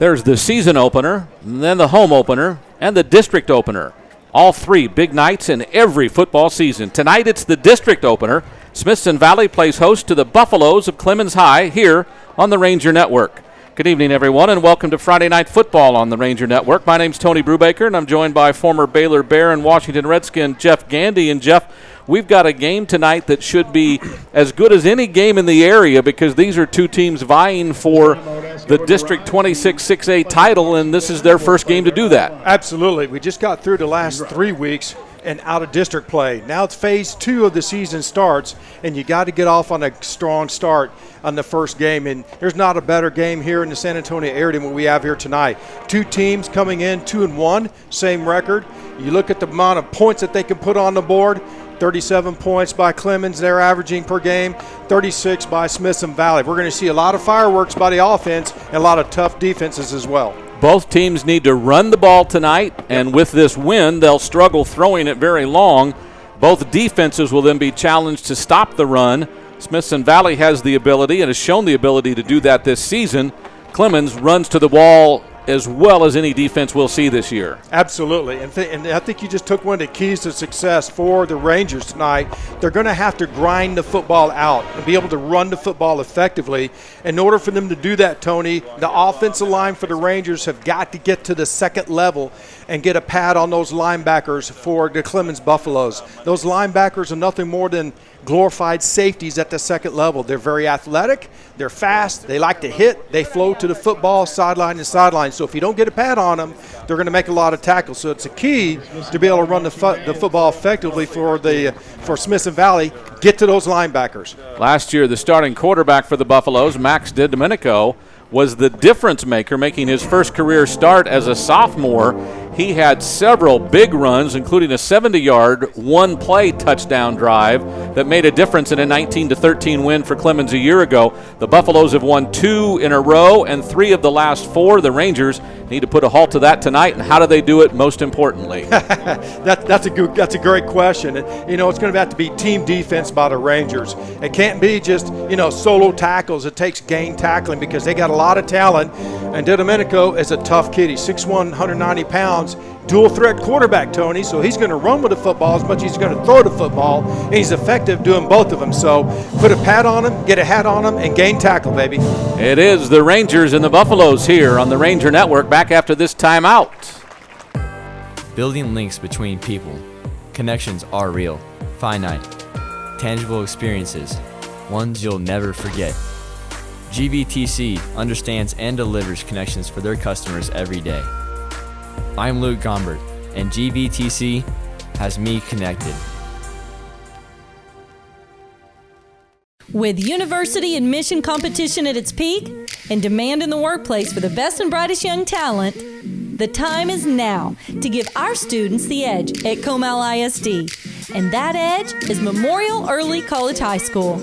There's the season opener, and then the home opener, and the district opener. All three big nights in every football season. Tonight it's the district opener. Smithson Valley plays host to the Buffaloes of Clemens High here on the Ranger Network. Good evening, everyone, and welcome to Friday Night Football on the Ranger Network. My name's Tony Brubaker, and I'm joined by former Baylor Bear and Washington Redskin Jeff Gandy. And Jeff, we've got a game tonight that should be as good as any game in the area because these are two teams vying for the District 26 6A title, and this is their first game to do that. Absolutely. We just got through the last 3 weeks and out of district play. Now it's phase 2 of the season starts, and you got to get off on a strong start on the first game. And there's not a better game here in the San Antonio area than what we have here tonight. Two teams coming in 2-1, same record. You look at the amount of points that they can put on the board. 37 points by Clemens, they're averaging per game, 36 by Smithson Valley. We're going to see a lot of fireworks by the offense and a lot of tough defenses as well. Both teams need to run the ball tonight, and with this win, they'll struggle throwing it very long. Both defenses will then be challenged to stop the run. Smithson Valley has the ability and has shown the ability to do that this season. Clemens runs to the wall as well as any defense we'll see this year. Absolutely, and I think you just took one of the keys to success for the Rangers tonight. They're going to have to grind the football out and be able to run the football effectively. In order for them to do that, Tony, the offensive line for the Rangers have got to get to the second level and get a pad on those linebackers for the Clemens Buffaloes. Those linebackers are nothing more than glorified safeties at the second level. They're very athletic, they're fast, they like to hit, they flow to the football sideline to sideline. So if you don't get a pad on them, they're going to make a lot of tackles. So it's a key to be able to run the football effectively for Smithson Valley. Get to those linebackers. Last year, the starting quarterback for the Buffaloes, Max DiDomenico, was the difference maker, making his first career start as a sophomore. He had several big runs, including a 70-yard, one-play touchdown drive that made a difference in a 19-13 win for Clemens a year ago. The Buffaloes have won 2 in a row and 3 of the last 4. The Rangers need to put a halt to that tonight, and how do they do it most importantly? That's a great question. And, it's going to have to be team defense by the Rangers. It can't be just, solo tackles. It takes game tackling because they got a lot of talent. And DiDomenico is a tough kid. He's 6'1", 190 pounds, dual threat quarterback, Tony. So he's going to run with the football as much as he's going to throw the football. And he's effective doing both of them. So put a pad on him, get a hat on him, and gain tackle, baby. It is the Rangers and the Buffaloes here on the Ranger Network back after this timeout. Building links between people. Connections are real, finite, tangible experiences, ones you'll never forget. GVTC understands and delivers connections for their customers every day. I'm Luke Gombert, and GVTC has me connected. With university admission competition at its peak and demand in the workplace for the best and brightest young talent, the time is now to give our students the edge at Comal ISD. And that edge is Memorial Early College High School.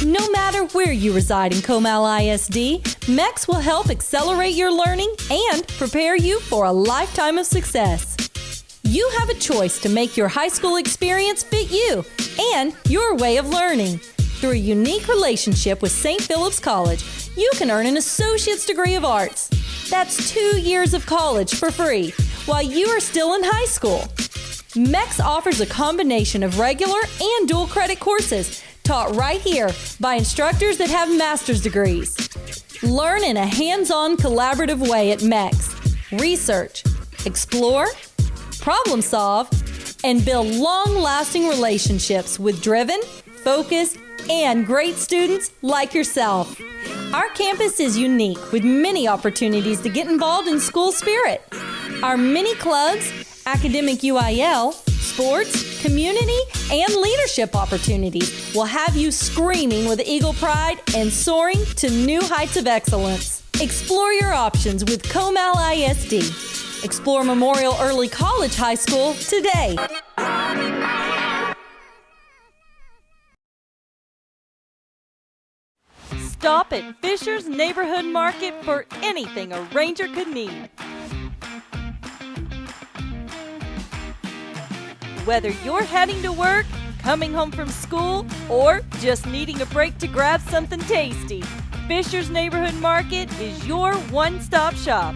No matter where you reside in Comal ISD, MEX will help accelerate your learning and prepare you for a lifetime of success. You have a choice to make your high school experience fit you and your way of learning. Through a unique relationship with St. Philip's College, you can earn an associate's degree of arts. That's 2 years of college for free while you are still in high school. MEX offers a combination of regular and dual credit courses taught right here by instructors that have master's degrees. Learn in a hands-on collaborative way at MEX. Research, explore, problem solve, and build long-lasting relationships with driven, focused, and great students like yourself. Our campus is unique with many opportunities to get involved in school spirit. Our mini clubs, academic UIL, sports, community, and leadership opportunities will have you screaming with eagle pride and soaring to new heights of excellence. Explore your options with Comal ISD. Explore Memorial Early College High School today. Stop at Fisher's Neighborhood Market for anything a Ranger could need. Whether you're heading to work, coming home from school, or just needing a break to grab something tasty, Fisher's Neighborhood Market is your one-stop shop.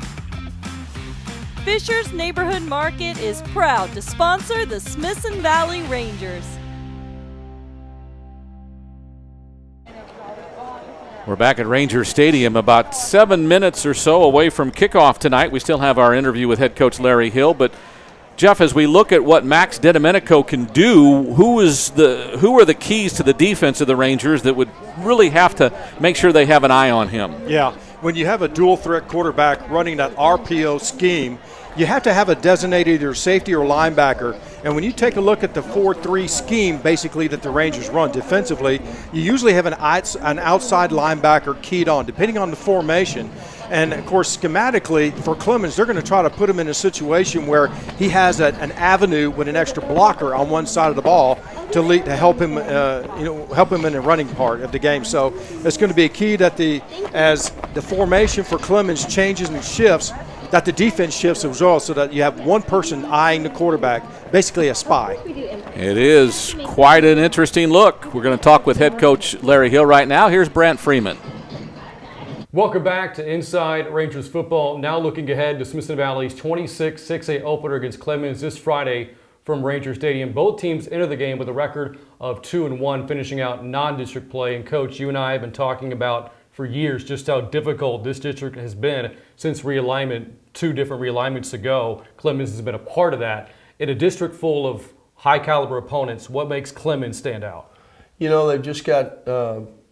Fisher's Neighborhood Market is proud to sponsor the Smithson Valley Rangers. We're back at Ranger Stadium, about 7 minutes or so away from kickoff tonight. We still have our interview with head coach Larry Hill, but Jeff, as we look at what Max DiDomenico can do, who are the keys to the defense of the Rangers that would really have to make sure they have an eye on him? Yeah, when you have a dual threat quarterback running that RPO scheme, you have to have a designated either safety or linebacker. And when you take a look at the 4-3 scheme, basically, that the Rangers run defensively, you usually have an outside linebacker keyed on, depending on the formation. And, of course, schematically, for Clemens, they're going to try to put him in a situation where he has an avenue with an extra blocker on one side of the ball to help him, help him in the running part of the game. So it's going to be a key that as the formation for Clemens changes and shifts, that the defense shifts as well, so that you have one person eyeing the quarterback, basically a spy. It is quite an interesting look. We're going to talk with head coach Larry Hill right now. Here's Brant Freeman. Welcome back to Inside Rangers Football. Now looking ahead to Smithson Valley's 26-6A opener against Clemens this Friday from Ranger Stadium. Both teams enter the game with a record of 2-1, finishing out non-district play. And Coach, you and I have been talking about for years just how difficult this district has been since realignment. 2 different realignments ago, Clemens has been a part of that. In a district full of high-caliber opponents, what makes Clemens stand out? You know, they've just got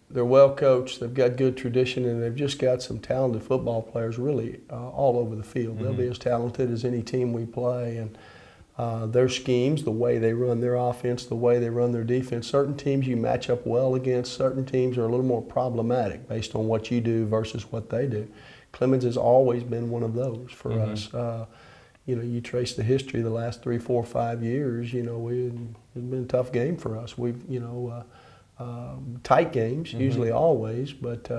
they're well coached, they've got good tradition, and they've just got some talented football players really all over the field. Mm-hmm. They'll be as talented as any team we play, and their schemes, the way they run their offense, the way they run their defense, certain teams you match up well against, certain teams are a little more problematic based on what you do versus what they do. Clemens has always been one of those for mm-hmm. us. You know, you trace the history of the last 3, 4, 5 years, you know, it's been a tough game for us. We've, tight games, mm-hmm. usually always, but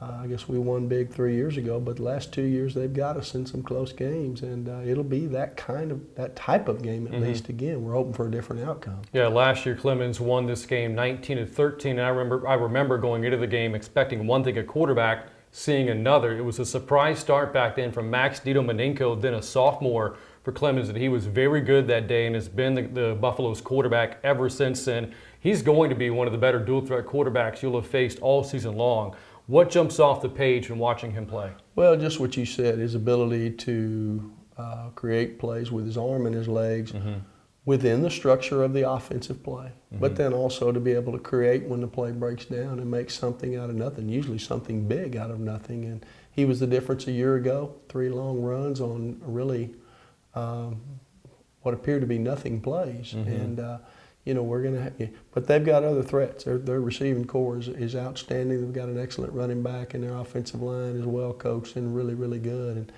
I guess we won big 3 years ago, but the last 2 years they've got us in some close games, and it'll be that type of game at mm-hmm. least again. We're hoping for a different outcome. Yeah, last year Clemens won this game 19-13, and I remember going into the game expecting one thing at quarterback, seeing another. It was a surprise start back then from Max DiDomenico, then a sophomore for Clemens, and he was very good that day and has been the Buffaloes quarterback ever since then. He's going to be one of the better dual-threat quarterbacks you'll have faced all season long. What jumps off the page when watching him play? Well, just what you said, his ability to create plays with his arm and his legs mm-hmm. within the structure of the offensive play, mm-hmm. but then also to be able to create when the play breaks down and make something out of nothing, usually something big out of nothing. And he was the difference a year ago, 3 long runs on really what appeared to be nothing plays. Mm-hmm. And you know, we're going to but they've got other threats. Their receiving core is outstanding. They've got an excellent running back, and their offensive line is well coached and really, really good. And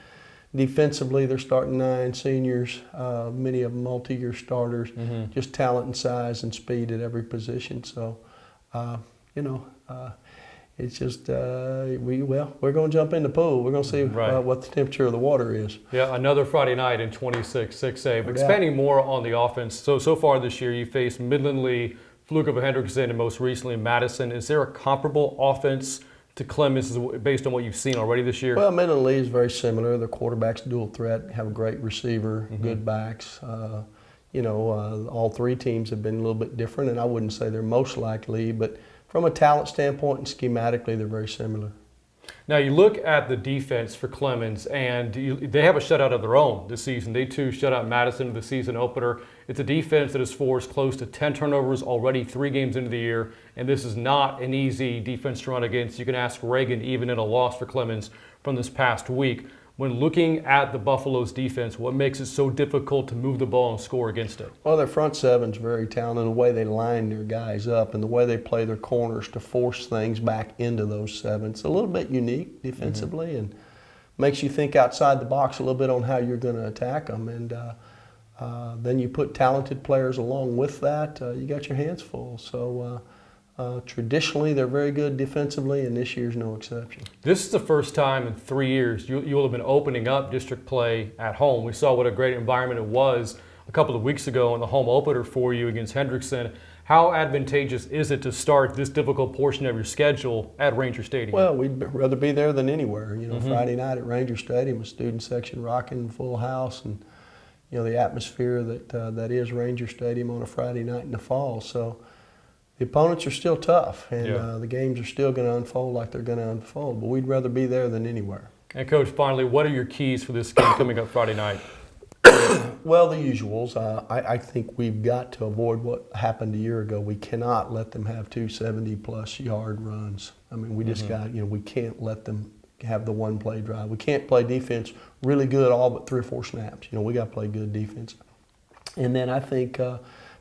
defensively, they're starting 9 seniors, many of them multi-year starters, mm-hmm. just talent and size and speed at every position. So, it's just, we're going to jump in the pool. We're going to see what the temperature of the water is. Yeah, another Friday night in 26-6A. But expanding more on the offense, so far this year you faced Midland Lee, Fluke of Hendrickson, and most recently Madison. Is there a comparable offense to Clemens based on what you've seen already this year? Well, Midland Lee is very similar. Their quarterback's dual threat, have a great receiver, mm-hmm. good backs. All 3 teams have been a little bit different, and I wouldn't say they're most like Lee, but from a talent standpoint and schematically, they're very similar. Now, you look at the defense for Clemens, and they have a shutout of their own this season. They, too, shut out Madison in the season opener. It's a defense that has forced close to 10 turnovers already 3 games into the year, and this is not an easy defense to run against. You can ask Reagan, even in a loss for Clemens from this past week. When looking at the Buffaloes defense, what makes it so difficult to move the ball and score against it? Well, their front seven's very talented. The way they line their guys up and the way they play their corners to force things back into those 7. It's a little bit unique defensively mm-hmm. and makes you think outside the box a little bit on how you're going to attack them. And then you put talented players along with that, you got your hands full. So traditionally, they're very good defensively, and this year's no exception. This is the first time in 3 years you will have been opening up district play at home. We saw what a great environment it was a couple of weeks ago in the home opener for you against Hendrickson. How advantageous is it to start this difficult portion of your schedule at Ranger Stadium? Well, we'd rather be there than anywhere. Friday night at Ranger Stadium, a student section rocking, full house, and the atmosphere that is Ranger Stadium on a Friday night in the fall. So the opponents are still tough, and the games are still going to unfold like they're going to unfold. But we'd rather be there than anywhere. And Coach, finally, what are your keys for this game coming up Friday night? Well, the usuals. I think we've got to avoid what happened a year ago. We cannot let them have 270-plus yard runs. I mean, we just got, we can't let them have the one-play drive. We can't play defense really good all but 3 or 4 snaps. We got to play good defense. And then I think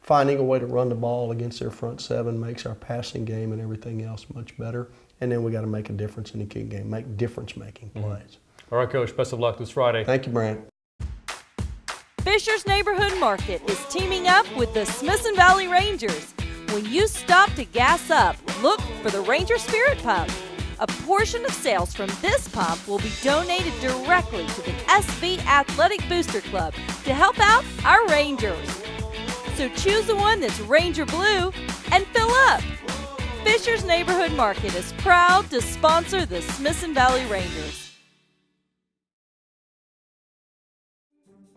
finding a way to run the ball against their front 7 makes our passing game and everything else much better. And then we got to make a difference in the kick game, make difference-making plays. All right, Coach, best of luck this Friday. Thank you, Brant. Fisher's Neighborhood Market is teaming up with the Smithson Valley Rangers. When you stop to gas up, look for the Ranger Spirit Pump. A portion of sales from this pump will be donated directly to the SV Athletic Booster Club to help out our Rangers. So choose the one that's Ranger Blue and fill up. Fisher's Neighborhood Market is proud to sponsor the Smithson Valley Rangers.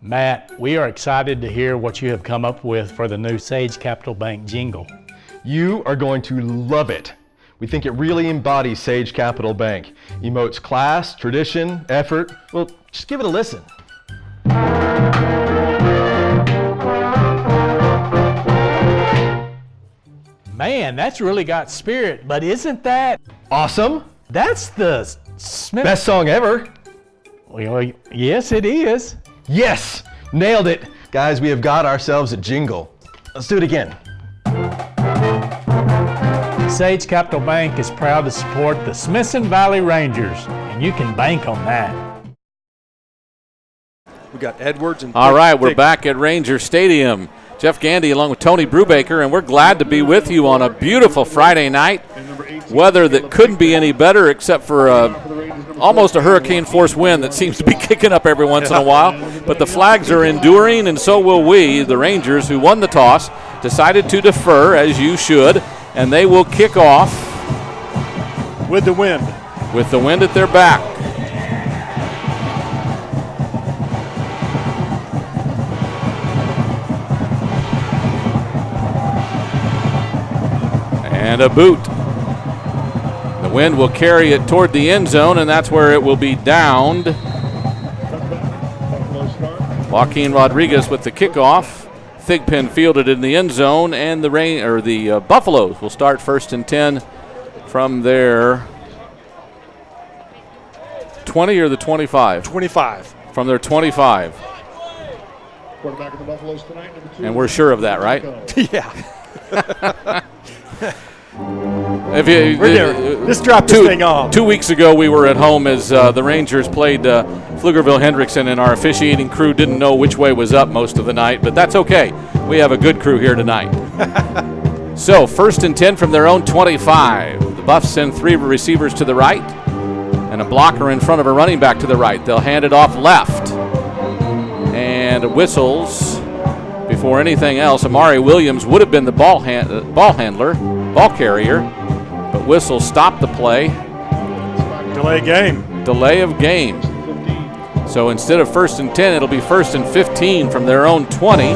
Matt, we are excited to hear what you have come up with for the new Sage Capital Bank jingle. You are going to love it. We think it really embodies Sage Capital Bank. Emotes class, tradition, effort. Well, just give it a listen. Man, that's really got spirit, but isn't that Awesome. That's the Smith. Best song ever. Well, yes, it is. Yes, nailed it. Guys, we have got ourselves a jingle. Let's do it again. Sage Capital Bank is proud to support the Smithson Valley Rangers, and you can bank on that. We got Edwards and All right, we're back at Ranger Stadium. Jeff Gandy along with Tony Brubaker, and we're glad to be with you on a beautiful Friday night. Weather that couldn't be any better except for almost a hurricane-force wind that seems to be kicking up every once in a while. But the Flags are enduring, and so will we. The Rangers, who won the toss, decided to defer, as you should, and they will kick off with the wind. With the wind at their back. And a boot. The wind will carry it toward the end zone, and that's where it will be downed. Joaquin Rodriguez with the kickoff. Thigpen fielded in the end zone, and the Buffaloes will start 1st and 10 from their 20 or the 25? 25. From their 25. Quarterback of the Buffaloes tonight, number 2. And we're sure of that, right? Yeah. Let's drop this thing off. 2 weeks ago, we were at home as the Rangers played Pflugerville Hendrickson, and our officiating crew didn't know which way was up most of the night, but that's okay. We have a good crew here tonight. So, 1st and 10 from their own 25. The Buffs send 3 receivers to the right and a blocker in front of a running back to the right. They'll hand it off left. And whistles. Before anything else, Amari Williams would have been the ball carrier, but whistle stopped the play. Delay of game. So instead of 1st and 10, it'll be 1st and 15 from their own 20.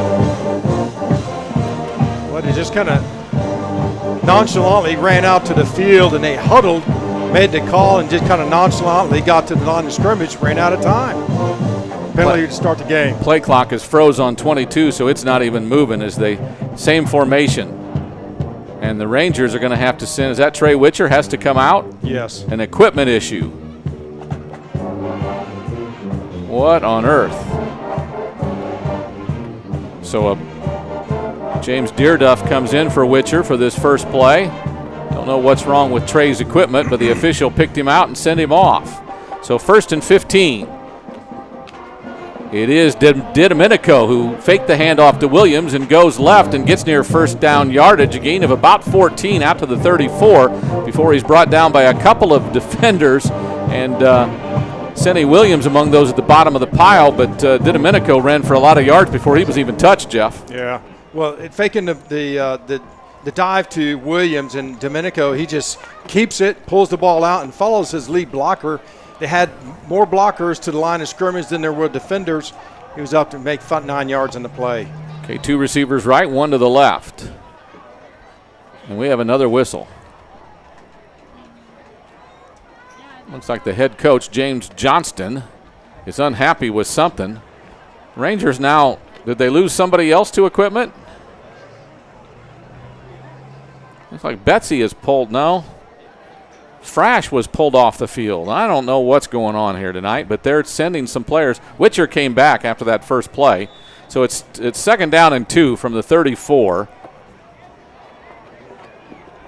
Well, they just kind of nonchalantly ran out to the field, and they huddled, made the call, and just kind of nonchalantly got to the line of scrimmage, ran out of time. Penalty to start the game. Play clock is froze on 22, so it's not even moving as they same formation. And the Rangers are going to have to send, is that Trey Witcher has to come out? Yes. An equipment issue. What on earth? So James Deerduff comes in for Witcher for this first play. Don't know what's wrong with Trey's equipment, but the official picked him out and sent him off. So 1st and 15. It is DiDomenico who faked the handoff to Williams and goes left and gets near first down yardage, a gain of about 14 out to the 34 before he's brought down by a couple of defenders and Senny Williams among those at the bottom of the pile, but DiDomenico ran for a lot of yards before he was even touched, Jeff. Yeah. Well, faking the dive to Williams, and Domenico, he just keeps it, pulls the ball out, and follows his lead blocker. They had more blockers to the line of scrimmage than there were defenders. He was up to make 9 yards in the play. Okay, 2 receivers right, 1 to the left. And we have another whistle. Looks like the head coach, James Johnston, is unhappy with something. Rangers now, did they lose somebody else to equipment? Looks like Betsy is pulled. No. Frash was pulled off the field. I don't know what's going on here tonight, but they're sending some players. Witcher came back after that first play. So it's 2nd down and 2 from the 34.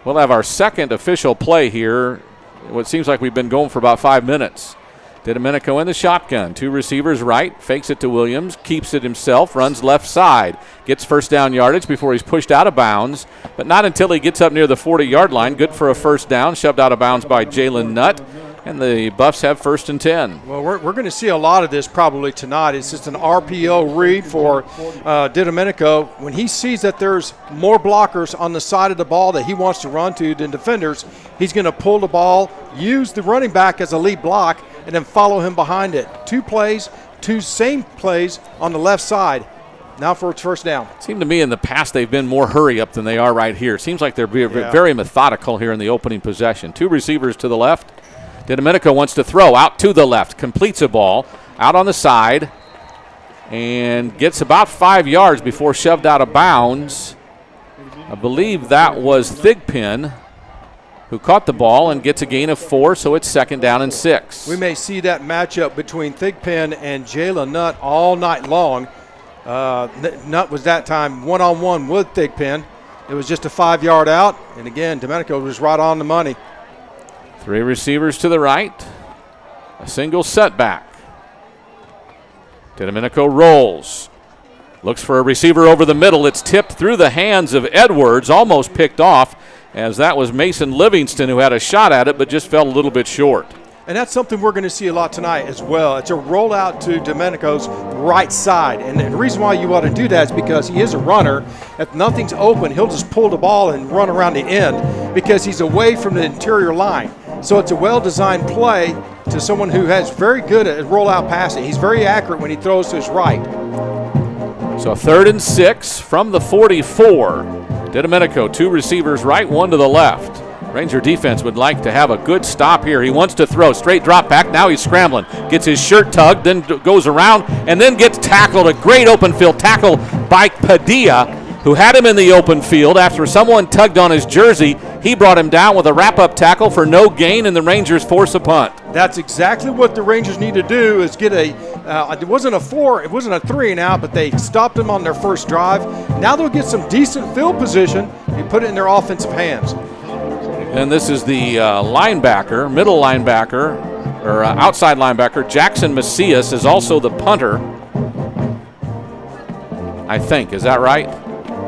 We'll have our second official play here. What seems like we've been going for about 5 minutes. DiDomenico in the shotgun. 2 receivers right. Fakes it to Williams. Keeps it himself. Runs left side. Gets first down yardage before he's pushed out of bounds. But not until he gets up near the 40-yard line. Good for a first down. Shoved out of bounds by Jalen Nutt. And the Buffs have 1st and 10. Well, we're going to see a lot of this probably tonight. It's just an RPO read for DiDomenico. When he sees that there's more blockers on the side of the ball that he wants to run to than defenders, he's going to pull the ball, use the running back as a lead block, and then follow him behind it. 2 plays, 2 same plays on the left side. Now for its first down. It seemed to me in the past they've been more hurry up than they are right here. Seems like they're very methodical here in the opening possession. 2 receivers to the left. DiDomenico wants to throw out to the left, completes a ball out on the side, and gets about 5 yards before shoved out of bounds. I believe that was Thigpen who caught the ball and gets a gain of 4, so it's 2nd down and 6. We may see that matchup between Thigpen and Jalen Nutt all night long. Nutt was that time one-on-one with Thigpen. It was just a 5-yard out, and again, Domenico was right on the money. 3 receivers to the right. A single setback. DiDomenico rolls. Looks for a receiver over the middle. It's tipped through the hands of Edwards, almost picked off, as that was Mason Livingston who had a shot at it but just fell a little bit short. And that's something we're going to see a lot tonight as well. It's a rollout to Domenico's right side. And the reason why you want to do that is because he is a runner. If nothing's open, he'll just pull the ball and run around the end because he's away from the interior line. So it's a well-designed play to someone who has very good at rollout passing. He's very accurate when he throws to his right. So 3rd and 6 from the 44. DiDomenico, 2 receivers right, 1 to the left. Ranger defense would like to have a good stop here. He wants to throw. Straight drop back. Now he's scrambling. Gets his shirt tugged, then goes around, and then gets tackled. A great open field tackle by Padilla, who had him in the open field. After someone tugged on his jersey, he brought him down with a wrap-up tackle for no gain, and the Rangers force a punt. That's exactly what the Rangers need to do is get it wasn't a 3-and-out, but they stopped them on their first drive. Now they'll get some decent field position and put it in their offensive hands. And this is the linebacker, middle linebacker, or outside linebacker. Jackson Macias is also the punter, I think. Is that right?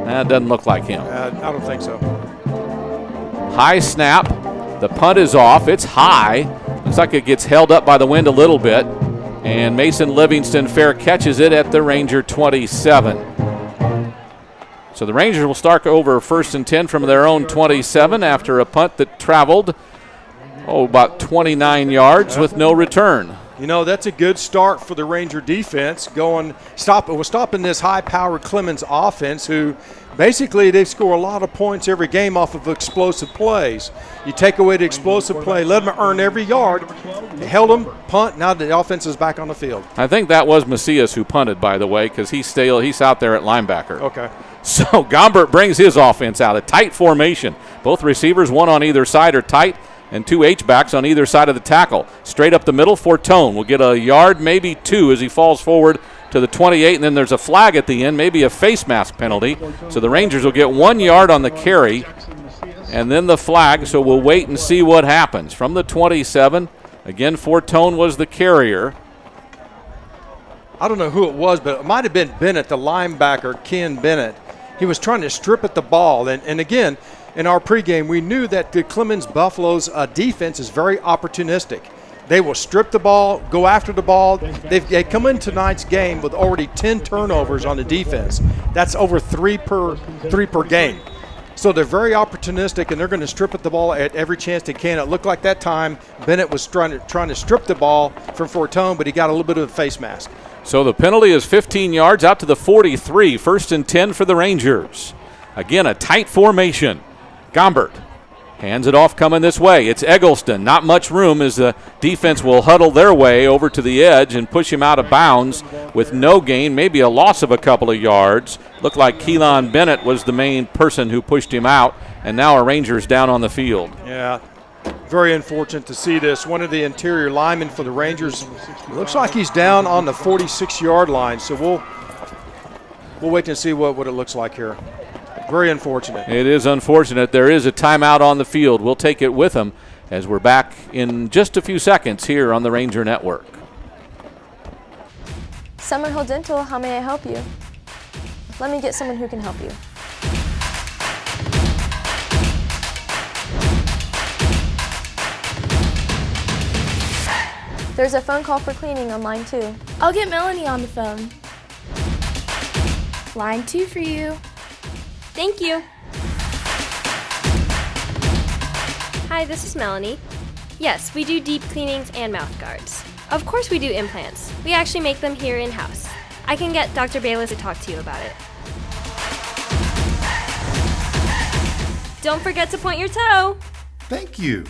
That doesn't look like him. I don't think so. High snap. The punt is off. It's high. Looks like it gets held up by the wind a little bit. And Mason Livingston fair catches it at the Ranger 27. So the Rangers will start over 1st and 10 from their own 27 after a punt that traveled, about 29 yards with no return. You know, that's a good start for the Ranger defense stopping this high-powered Clemens offense who basically they score a lot of points every game off of explosive plays. You take away the explosive play, let them earn every yard. They held them, punt, now the offense is back on the field. I think that was Macias who punted, by the way, because he's out there at linebacker. Okay. So Gombert brings his offense out, a tight formation. Both receivers, 1 on either side, are tight, and 2 H-backs on either side of the tackle. Straight up the middle, Fortone will get a yard, maybe 2, as he falls forward to the 28, and then there's a flag at the end, maybe a face mask penalty. So the Rangers will get 1 yard on the carry, and then the flag, so we'll wait and see what happens. From the 27, again, Fortone was the carrier. I don't know who it was, but it might have been Bennett, the linebacker, Ken Bennett. He was trying to strip at the ball. And again, in our pregame, we knew that the Clemens Buffaloes defense is very opportunistic. They will strip the ball, go after the ball. They come in tonight's game with already 10 turnovers on the defense. That's over three per game. So they're very opportunistic, and they're going to strip at the ball at every chance they can. It looked like that time Bennett was trying to strip the ball from Fortone, but he got a little bit of a face mask. So the penalty is 15 yards out to the 43. 1st and 10 for the Rangers. Again, a tight formation. Gombert hands it off coming this way. It's Eggleston. Not much room as the defense will huddle their way over to the edge and push him out of bounds with no gain, maybe a loss of a couple of yards. Looked like Keelan Bennett was the main person who pushed him out, and now a Rangers down on the field. Yeah, very unfortunate to see this. One of the interior linemen for the Rangers, looks like he's down on the 46-yard line, so we'll wait and see what it looks like here. Very unfortunate. It is unfortunate. There is a timeout on the field. We'll take it with them as we're back in just a few seconds here on the Ranger Network. Summerhill Dental, how may I help you? Let me get someone who can help you. There's a phone call for cleaning on line 2. I'll get Melanie on the phone. Line 2 for you. Thank you. Hi, this is Melanie. Yes, we do deep cleanings and mouth guards. Of course we do implants. We actually make them here in-house. I can get Dr. Bayless to talk to you about it. Don't forget to point your toe. Thank you.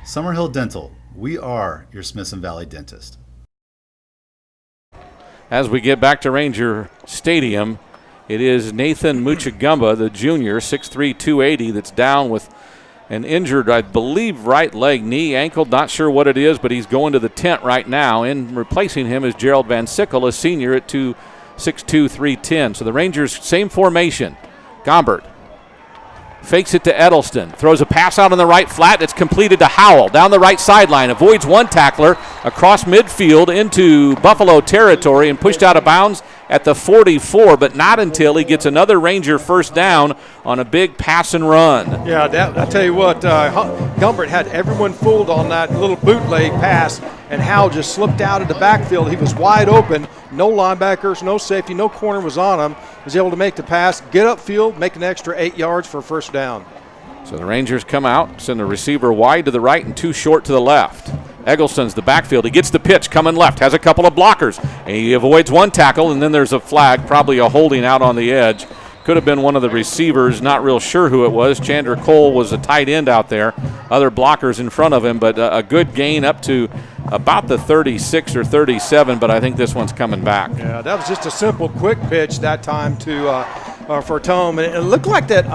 Summerhill Dental. We are your Smithson Valley dentist. As we get back to Ranger Stadium, it is Nathan Muchagumba, the junior, 6'3", 280, that's down with an injured, I believe, right leg, knee, ankle, not sure what it is, but he's going to the tent right now. And replacing him is Gerald Van Sickle, a senior at 6'2", 310. So the Rangers, same formation. Gombert fakes it to Edelston, throws a pass out on the right flat. It's completed to Howell down the right sideline, avoids one tackler across midfield into Buffalo territory and pushed out of bounds at the 44, but not until he gets another Ranger first down on a big pass and run. Yeah, I tell you what, Gumbert had everyone fooled on that little bootleg pass, and Howell just slipped out of the backfield. He was wide open, no linebackers, no safety, no corner was on him. He was able to make the pass, get upfield, make an extra 8 yards for a first down. So the Rangers come out, send the receiver wide to the right and too short to the left. Eggleston's the backfield. He gets the pitch coming left, has a couple of blockers. And he avoids one tackle, and then there's a flag, probably a holding out on the edge. Could have been one of the receivers, not real sure who it was. Chandler Cole was a tight end out there. Other blockers in front of him, but a good gain up to about the 36 or 37, but I think this one's coming back. Yeah, that was just a simple, quick pitch that time to for Tome. And it looked like that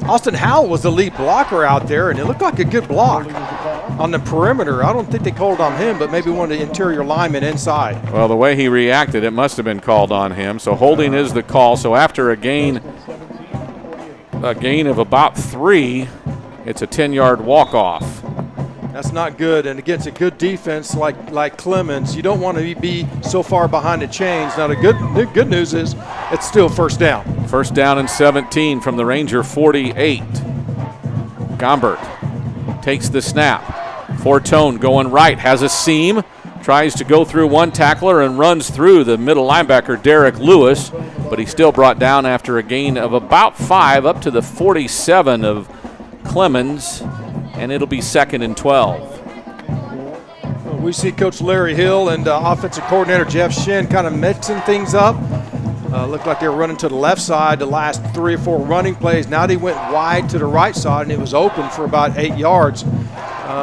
Austin Howell was the lead blocker out there, and it looked like a good block on the perimeter. I don't think they called on him, but maybe one of the interior linemen inside. Well, the way he reacted, it must have been called on him. So holding is the call. So after a gain of about 3, it's a 10-yard walk-off. That's not good, and against a good defense like Clemens, you don't want to be so far behind the chains. Now the good news is it's still first down. First down and 17 from the Ranger 48. Gombert takes the snap. Fortone going right, has a seam, tries to go through one tackler and runs through the middle linebacker Derek Lewis, but he's still brought down after a gain of about 5 up to the 47 of Clemens, and it'll be 2nd and 12. We see Coach Larry Hill and offensive coordinator Jeff Shin kind of mixing things up. Looked like they were running to the left side the last 3 or 4 running plays. Now they went wide to the right side, and it was open for about 8 yards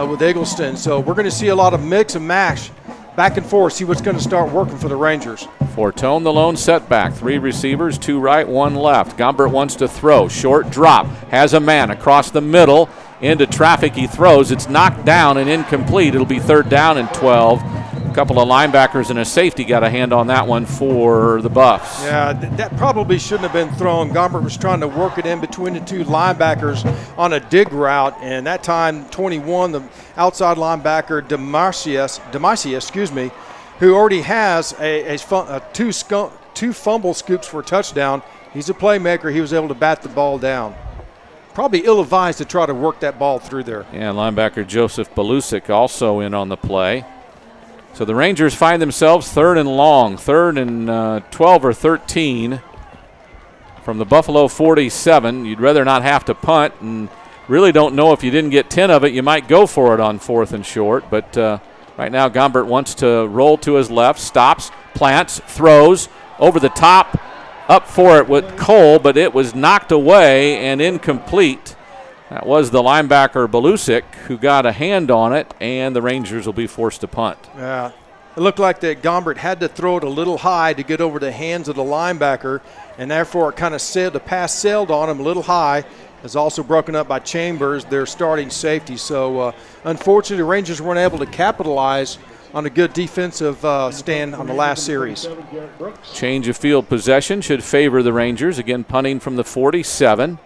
with Eggleston. So we're going to see a lot of mix and mash back and forth, see what's going to start working for the Rangers. Fortone the lone setback. 3 receivers, 2 right, 1 left. Gombert wants to throw. Short drop. Has a man across the middle. Into traffic he throws. It's knocked down and incomplete. It'll be 3rd down and 12. A couple of linebackers and a safety got a hand on that one for the Buffs. Yeah, that probably shouldn't have been thrown. Gombert was trying to work it in between the 2 linebackers on a dig route, and that time 21, the outside linebacker Demacia, who already has two fumble scoops for a touchdown. He's a playmaker. He was able to bat the ball down. probably ill-advised to try to work that ball through there. Yeah, linebacker Joseph Balusik also in on the play. So the Rangers find themselves 3rd and long, 3rd and 12 or 13 from the Buffalo 47. You'd rather not have to punt, and really don't know if you didn't get 10 of it, you might go for it on 4th and short. But right now Gombert wants to roll to his left, stops, plants, throws over the top, up for it with Cole, but it was knocked away and incomplete. That was the linebacker Balusik who got a hand on it, and the Rangers will be forced to punt. Yeah, it looked like that Gombert had to throw it a little high to get over the hands of the linebacker, and therefore it kind of sailed, the pass sailed on him a little high. It's also broken up by Chambers, their starting safety. So unfortunately, the Rangers weren't able to capitalize on a good defensive stand on the last series. Change of field possession should favor the Rangers. Again, punting from the 47.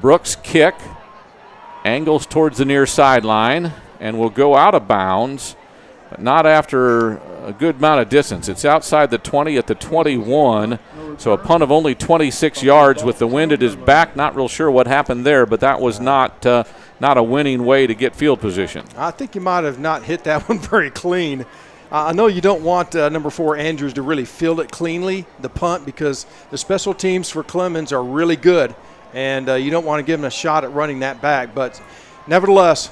Brooks kick, angles towards the near sideline, and will go out of bounds, but not after a good amount of distance. It's outside the 20 at the 21, so a punt of only 26 yards with the wind at his back. Not real sure what happened there, but that was not a winning way to get field position. I think you might have not hit that one very clean. I know you don't want number 4 Andrews to really field it cleanly, the punt, because the special teams for Clemens are really good. And you don't want to give him a shot at running that back. But nevertheless,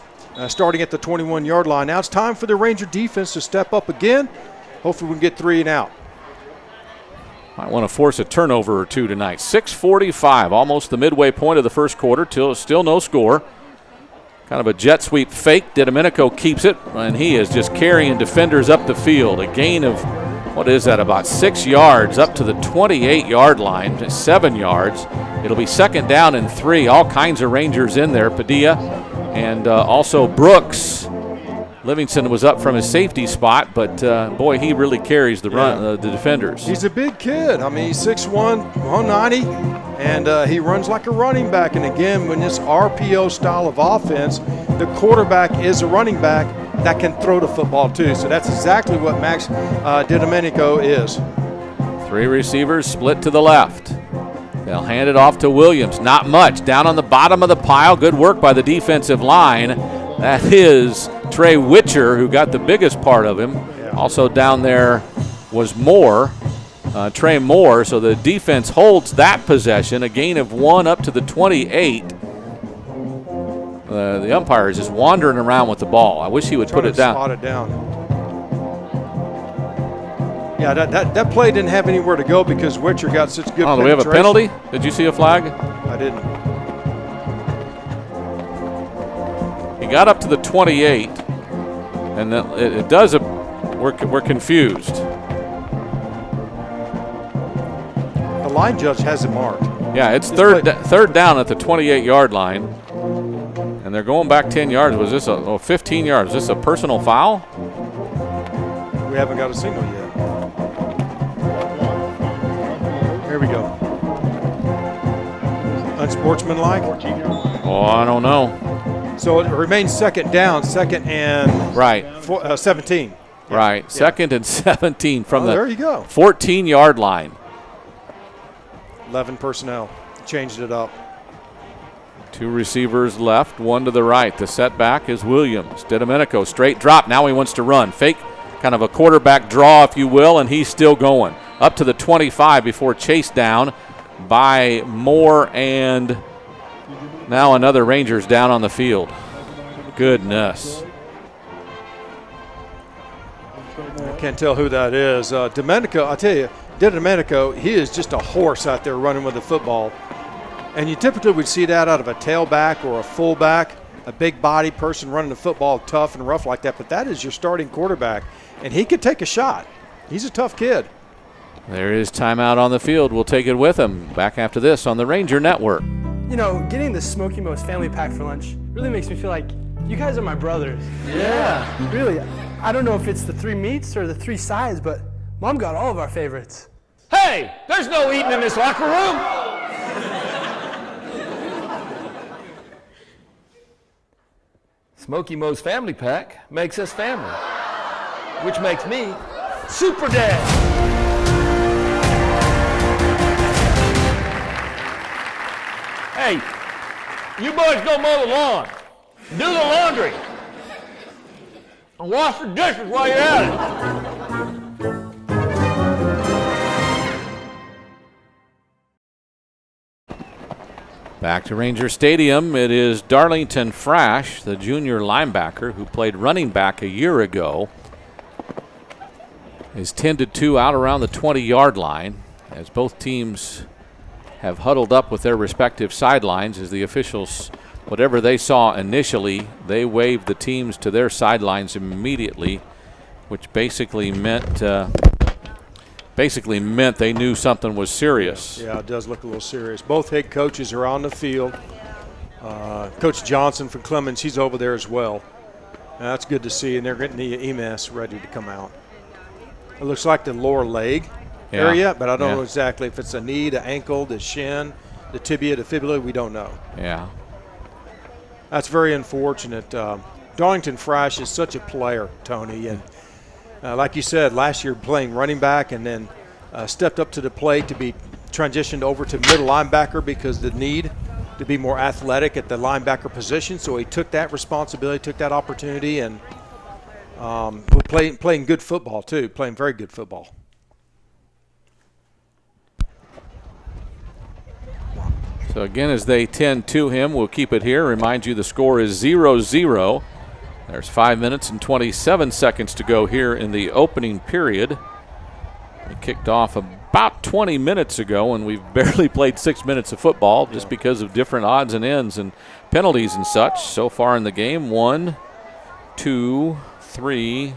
starting at the 21-yard line, now it's time for the Ranger defense to step up again. Hopefully we can get 3 and out. Might want to force a turnover or two tonight. 6:45, almost the midway point of the first quarter, still no score. Kind of a jet sweep fake. DiDomenico keeps it, and he is just carrying defenders up the field. A gain of, what is that, about 6 yards up to the 28-yard line, 7 yards. It'll be 2nd down and 3. All kinds of Rangers in there. Padilla and also Brooks. Livingston was up from his safety spot, but boy, he really carries the run, the defenders. He's a big kid. I mean, he's 6'1", 190, and he runs like a running back. And again, when this RPO style of offense, the quarterback is a running back that can throw the football too. So that's exactly what Max DiDomenico is. 3 receivers split to the left. They'll hand it off to Williams. Not much. Down on the bottom of the pile. Good work by the defensive line. That is Trey Witcher, who got the biggest part of him. Yeah. Also down there was Moore, Trey Moore. So the defense holds that possession. A gain of 1 up to the 28. The umpire is just wandering around with the ball. I wish he would put it down. Spot it down. Yeah, that play didn't have anywhere to go because Witcher got such good penetration. Do we have a penalty? Did you see a flag? I didn't. He got up to the 28, and then it does. We're confused. The line judge has it marked. Yeah, it's third down at the 28-yard line, and they're going back 10 yards. Was this 15 yards? Is this a personal foul? We haven't got a signal yet. Here we go. Unsportsmanlike? Oh, I don't know. So it remains 2nd down, 2nd and right. 17. Right, 2nd and 17 from the there you go. 14-yard line. 11 personnel. Changed it up. 2 receivers left, 1 to the right. The setback is Williams. DiDomenico, straight drop. Now he wants to run. Fake, kind of a quarterback draw, if you will, and he's still going. Up to the 25 before chased down by Moore, and now another Rangers down on the field. Goodness. I can't tell who that is. Domenico, I'll tell you, DiDomenico, he is just a horse out there running with the football. And you typically would see that out of a tailback or a fullback, a big body person running the football tough and rough like that. But that is your starting quarterback, and he could take a shot. He's a tough kid. There is timeout on the field. We'll take it with him. Back after this on the Ranger Network. You know, getting the Smoky Mo's family pack for lunch really makes me feel like you guys are my brothers. Yeah. Really, I don't know if it's the 3 meats or the 3 sides, but Mom got all of our favorites. Hey, there's no eating in this locker room. Smoky Mo's family pack makes us family, which makes me Super Dad. Hey, you boys go mow the lawn. Do the laundry. And wash the dishes while you're at it. Back to Ranger Stadium. It is Darlington Frash, the junior linebacker who played running back a year ago, is 10-2 out around the 20-yard line as both teams have huddled up with their respective sidelines as the officials, whatever they saw initially, they waved the teams to their sidelines immediately, which basically meant they knew something was serious. Yeah, it does look a little serious. Both head coaches are on the field. Coach Johnson from Clemens, he's over there as well. And that's good to see, and they're getting the EMS ready to come out. It looks like the lower leg area, but I don't know exactly if it's a knee, the ankle, the shin, the tibia, the fibula. We don't know. Yeah. That's very unfortunate. Darlington Frash is such a player, Tony, and like you said, last year playing running back and then stepped up to the plate to be transitioned over to middle linebacker because the need to be more athletic at the linebacker position. So he took that responsibility, took that opportunity, and playing good football too, playing very good football. So again, as they tend to him, we'll keep it here. Remind you the score is 0-0. There's 5 minutes and 27 seconds to go here in the opening period. It kicked off about 20 minutes ago, and we've barely played 6 minutes of football just because of different odds and ends and penalties and such. So far in the game, 1, 2, 3,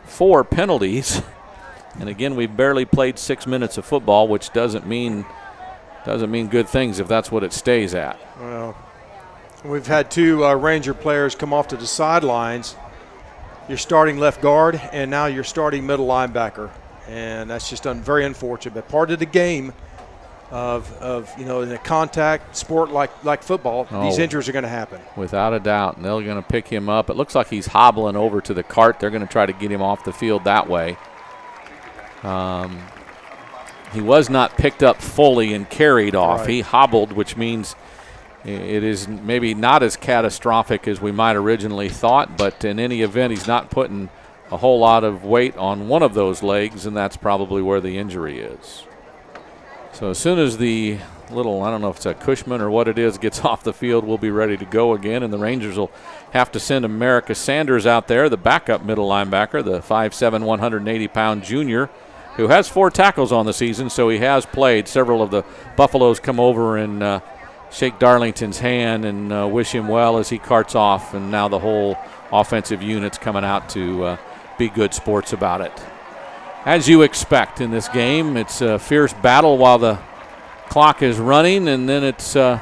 4 penalties. And again, we've barely played 6 minutes of football, which doesn't mean good things if that's what it stays at. Well, we've had two Ranger players come off to the sidelines. You're starting left guard, and now you're starting middle linebacker. And that's just very unfortunate. But part of the game of in a contact sport like football, these injuries are going to happen. Without a doubt. And they're going to pick him up. It looks like he's hobbling over to the cart. They're going to try to get him off the field that way. He was not picked up fully and carried off. Right. He hobbled, which means it is maybe not as catastrophic as we might originally thought, but in any event, he's not putting a whole lot of weight on one of those legs, and that's probably where the injury is. So as soon as the little, I don't know if it's a Cushman or what it is, gets off the field, we'll be ready to go again, and the Rangers will have to send America Sanders out there, the backup middle linebacker, the 5'7", 180-pound junior, who has 4 tackles on the season, so he has played. Several of the Buffaloes come over and shake Darlington's hand and wish him well as he carts off, and now the whole offensive unit's coming out to be good sports about it. As you expect in this game, it's a fierce battle while the clock is running, and then it's a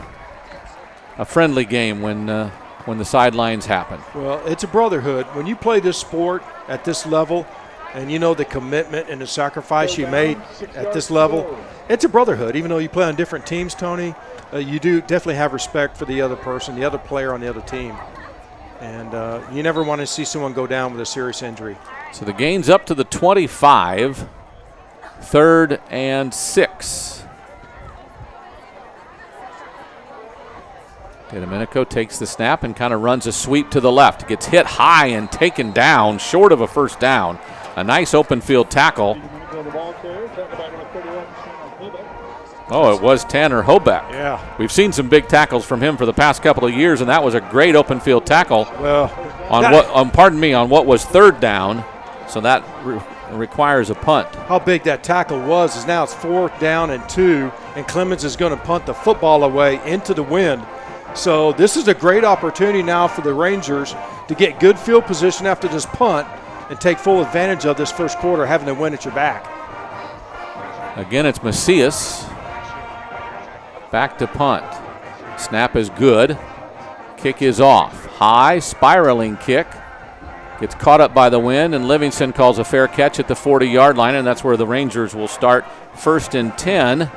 friendly game when the sidelines happen. Well, it's a brotherhood. When you play this sport at this level, and you know the commitment and the sacrifice you made at this level, it's a brotherhood. Even though you play on different teams, Tony, you do definitely have respect for the other person, the other player on the other team. And you never want to see someone go down with a serious injury. So the gain's up to the 25, 3rd and 6. Domenico takes the snap and kind of runs a sweep to the left. Gets hit high and taken down, short of a first down. A nice open field tackle. Oh, it was Tanner Hobeck. Yeah. We've seen some big tackles from him for the past couple of years, and that was a great open field tackle. Well, on what was 3rd down. So that requires a punt. How big that tackle was is now it's 4th down and 2, and Clemens is going to punt the football away into the wind. So this is a great opportunity now for the Rangers to get good field position after this punt and take full advantage of this first quarter, having to win at your back. Again, it's Macias. Back to punt. Snap is good. Kick is off. High, spiraling kick. Gets caught up by the wind, and Livingston calls a fair catch at the 40-yard line, and that's where the Rangers will start 1st and 10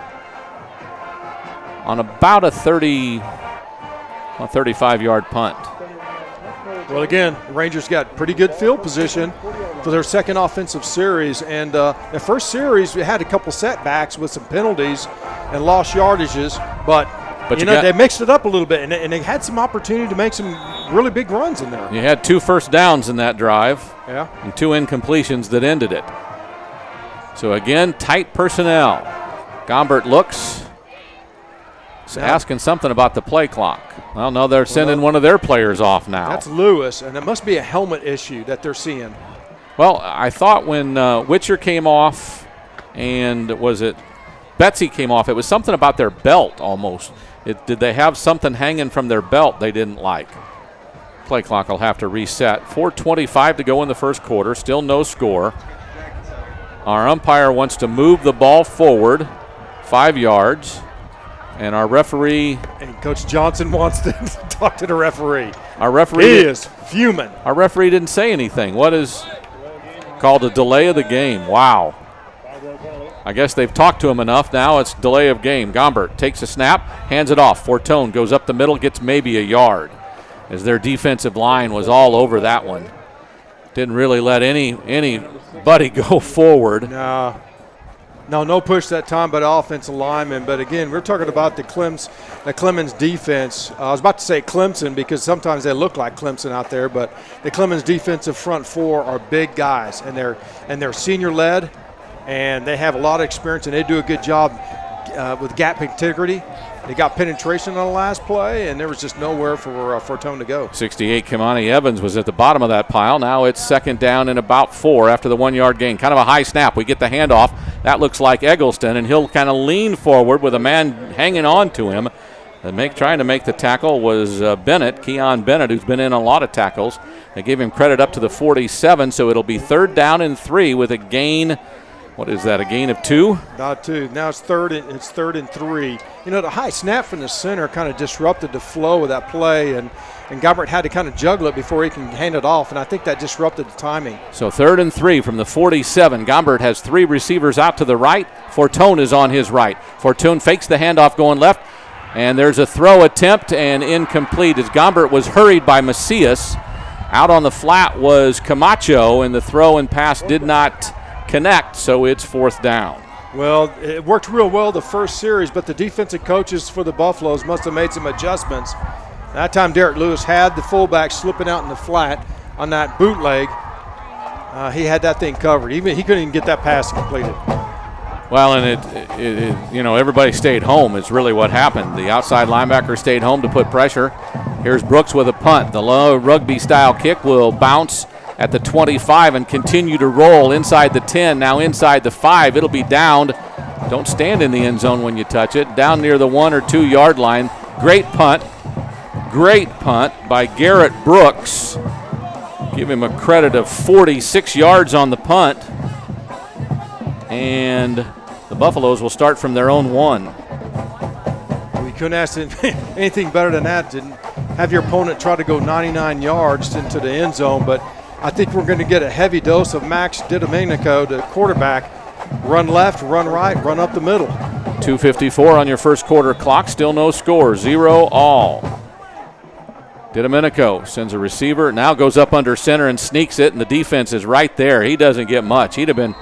on about a 35-yard punt. Well, again, the Rangers got pretty good field position for their second offensive series. And the first series, we had a couple setbacks with some penalties and lost yardages. But But they mixed it up a little bit, and they had some opportunity to make some really big runs in there. You had 2 first downs in that drive. Yeah. And 2 incompletions that ended it. So again, tight personnel. Gombert looks. Asking something about the play clock. Well, no, they're sending one of their players off now. That's Lewis, and it must be a helmet issue that they're seeing. Well, I thought when Witcher came off and Betsy came off, it was something about their belt almost. Did they have something hanging from their belt they didn't like? Play clock will have to reset. 4:25 to go in the first quarter. Still no score. Our umpire wants to move the ball forward 5 yards. And our referee. And Coach Johnson wants to talk to the referee. Our referee. He is fuming. Our referee didn't say anything. What is called a delay of the game? Wow. I guess they've talked to him enough. Now it's delay of game. Gombert takes a snap, hands it off. Fortone goes up the middle, gets maybe a yard. As their defensive line was all over that one. Didn't really let anybody go forward. No push that time by the offensive lineman. But again, we're talking about the Clemens defense. I was about to say Clemson because sometimes they look like Clemson out there, but the Clemens defensive front 4 are big guys, and they're senior led, and they have a lot of experience, and they do a good job with gap integrity. They got penetration on the last play, and there was just nowhere for Fortone to go. 68, Kimani Evans was at the bottom of that pile. Now it's second down and about 4 after the 1 yard gain. Kind of a high snap. We get the handoff. That looks like Eggleston, and he'll kind of lean forward with a man hanging on to him. Trying to make the tackle was Bennett, Keon Bennett, who's been in a lot of tackles. They gave him credit up to the 47, so it'll be 3rd down and 3 with a gain. What is that, a gain of 2? Not 2. Now it's 3rd and 3. The high snap from the center kind of disrupted the flow of that play, and Gombert had to kind of juggle it before he can hand it off, and I think that disrupted the timing. So 3rd and 3 from the 47. Gombert has 3 receivers out to the right. Fortone is on his right. Fortune fakes the handoff going left, and there's a throw attempt and incomplete as Gombert was hurried by Macias. Out on the flat was Camacho, and the throw and pass did not connect, so it's 4th down. Well, it worked real well the first series, but the defensive coaches for the Buffaloes must have made some adjustments. That time Derek Lewis had the fullback slipping out in the flat on that bootleg. He had that thing covered. He couldn't even get that pass completed. Well, and everybody stayed home is really what happened. The outside linebacker stayed home to put pressure. Here's Brooks with a punt. The low rugby-style kick will bounce at the 25 and continue to roll inside the 10, now inside the 5. It'll be downed. Don't stand in the end zone when you touch it. Down near the 1 or 2 yard line. Great punt by Garrett Brooks. Give him a credit of 46 yards on the punt. And the Buffaloes will start from their own 1. We couldn't ask anything better than that. Didn't have your opponent try to go 99 yards into the end zone, but I think we're going to get a heavy dose of Max DiDomenico, the quarterback. Run left, run right, run up the middle. 2:54 on your first quarter clock. Still no score. 0-all. DiDomenico sends a receiver. Now goes up under center and sneaks it, and the defense is right there. He doesn't get much. He'd have been,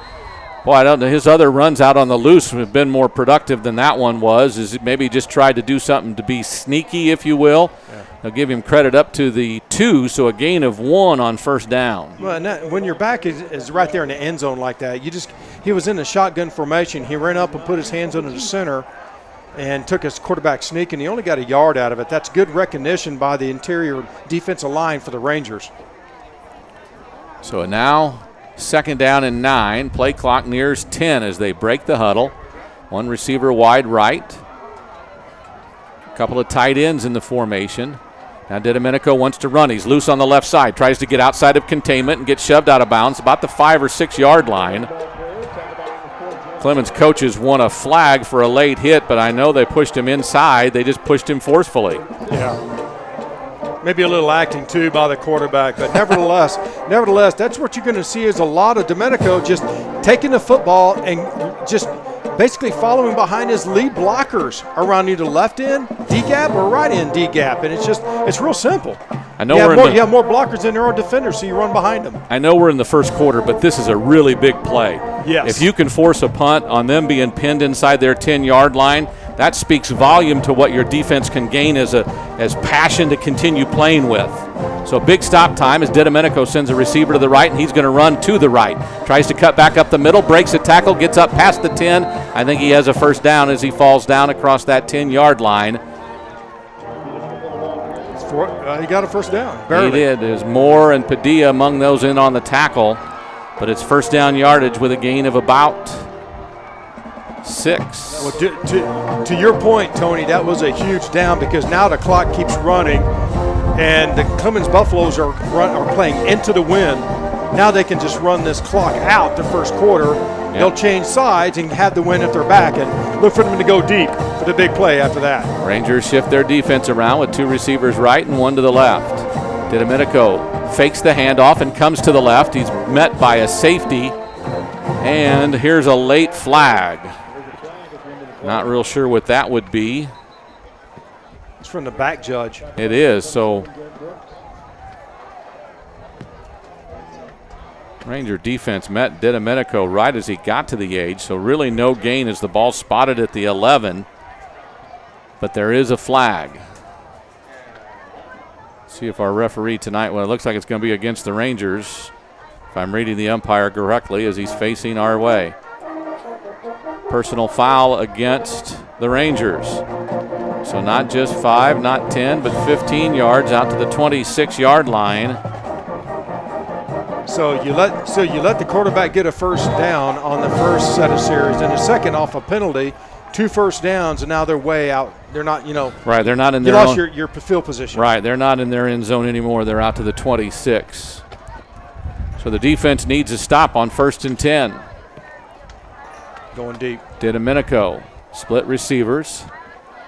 I don't know. His other runs out on the loose have been more productive than that one was. Is maybe just tried to do something to be sneaky, if you will. Yeah. They'll give him credit up to the 2, so a gain of 1 on first down. Well, and when your back is right there in the end zone like that, he was in the shotgun formation. He ran up and put his hands under the center and took his quarterback sneak, and he only got a yard out of it. That's good recognition by the interior defensive line for the Rangers. So now 2nd down and 9. Play clock nears 10 as they break the huddle. 1 receiver wide right. A couple of tight ends in the formation. Now DiDomenico wants to run. He's loose on the left side. Tries to get outside of containment and get shoved out of bounds about the 5 or 6 yard line. Clemens coaches want a flag for a late hit, but I know they pushed him inside. They just pushed him forcefully. Yeah. Maybe a little acting too by the quarterback, but nevertheless, that's what you're going to see is a lot of Domenico just taking the football and just basically following behind his lead blockers around either left end D-gap or right end D-gap, and it's real simple. I know you have more blockers than there are defenders, so you run behind them. I know we're in the first quarter, but this is a really big play. Yes. If you can force a punt on them being pinned inside their 10-yard line, that speaks volume to what your defense can gain as passion to continue playing with. So big stop time as DiDomenico sends a receiver to the right, and he's going to run to the right. Tries to cut back up the middle, breaks a tackle, gets up past the 10. I think he has a first down as he falls down across that 10-yard line. He got a first down. Barely. He did. There's Moore and Padilla among those in on the tackle, but it's first down yardage with a gain of about 6. Well, to your point, Tony, that was a huge down because now the clock keeps running, and the Clemens Buffaloes are playing into the wind. Now they can just run this clock out the first quarter. Yep. They'll change sides and have the wind at their back and look for them to go deep for the big play after that. Rangers shift their defense around with 2 receivers right and 1 to the left. DiDomenico fakes the handoff and comes to the left. He's met by a safety, and here's a late flag. Not real sure what that would be. It's from the back judge. It is, so Ranger defense met DiDomenico right as he got to the edge, so really no gain as the ball spotted at the 11, but there is a flag. See if our referee tonight, well, it looks like it's going to be against the Rangers, if I'm reading the umpire correctly, as he's facing our way. Personal foul against the Rangers. So not just 5, not 10, but 15 yards out to the 26-yard line. So you let the quarterback get a first down on the first set of series, and the second off a penalty, 2 first downs, and now they're way out. They're not, Right, they're not in their own. You lost your field position. Right, they're not in their end zone anymore. They're out to the 26. So the defense needs a stop on 1st and 10. Going deep. DiDomenico, split receivers,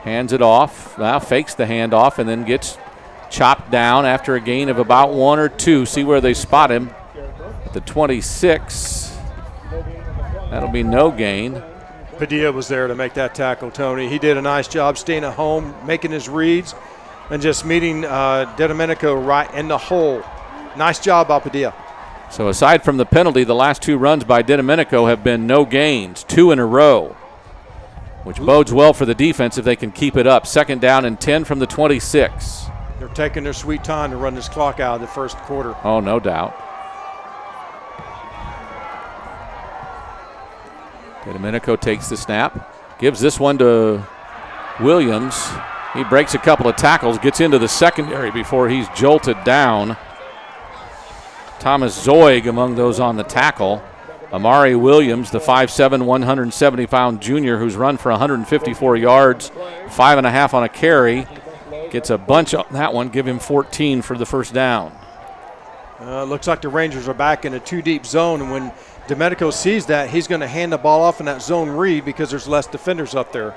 hands it off, fakes the handoff, and then gets chopped down after a gain of about 1 or 2. See where they spot him. The 26. That'll be no gain. Padilla was there to make that tackle, Tony. He did a nice job staying at home, making his reads, and just meeting DiDomenico right in the hole. Nice job by Padilla. So aside from the penalty, the last 2 runs by DiDomenico have been no gains, 2 in a row, which bodes well for the defense if they can keep it up. 2nd down and 10 from the 26. They're taking their sweet time to run this clock out of the first quarter. Oh, no doubt. DiDomenico takes the snap, gives this one to Williams. He breaks a couple of tackles, gets into the secondary before he's jolted down. Thomas Zoig among those on the tackle. Amari Williams, the 5'7", 170-pound junior who's run for 154 yards, 5.5 on a carry, gets a bunch on that one, give him 14 for the first down. Looks like the Rangers are back in a 2-deep zone, and when DiDomenico sees that, he's going to hand the ball off in that zone read because there's less defenders up there.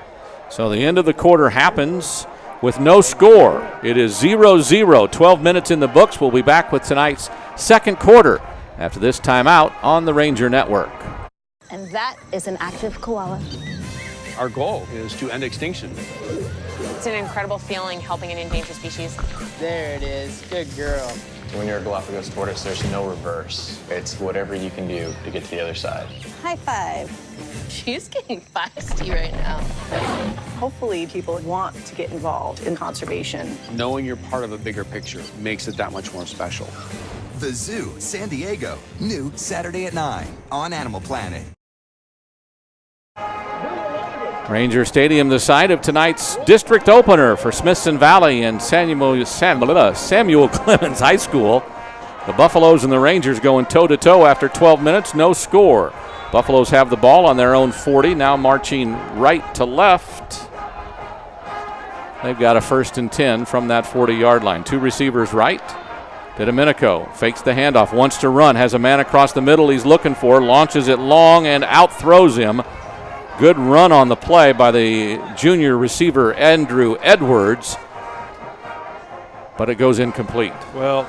So the end of the quarter happens with no score. It is 0-0, 12 minutes in the books. We'll be back with tonight's second quarter after this timeout on the Ranger Network. And that is an active koala. Our goal is to end extinction. It's an incredible feeling helping an endangered species. There it is. Good girl. When you're a Galapagos tortoise, there's no reverse. It's whatever you can do to get to the other side. High five. She's getting feisty right now. Hopefully people want to get involved in conservation. Knowing you're part of a bigger picture makes it that much more special. The Zoo, San Diego. New Saturday at 9 on Animal Planet. Ranger Stadium, the site of tonight's district opener for Smithson Valley and Samuel Clemens High School. The Buffaloes and the Rangers going toe-to-toe after 12 minutes, no score. Buffaloes have the ball on their own 40, now marching right to left. They've got a 1st and 10 from that 40-yard line. 2 receivers right. DiDomenico fakes the handoff, wants to run, has a man across the middle he's looking for, launches it long and out-throws him. Good run on the play by the junior receiver, Andrew Edwards, but it goes incomplete. Well,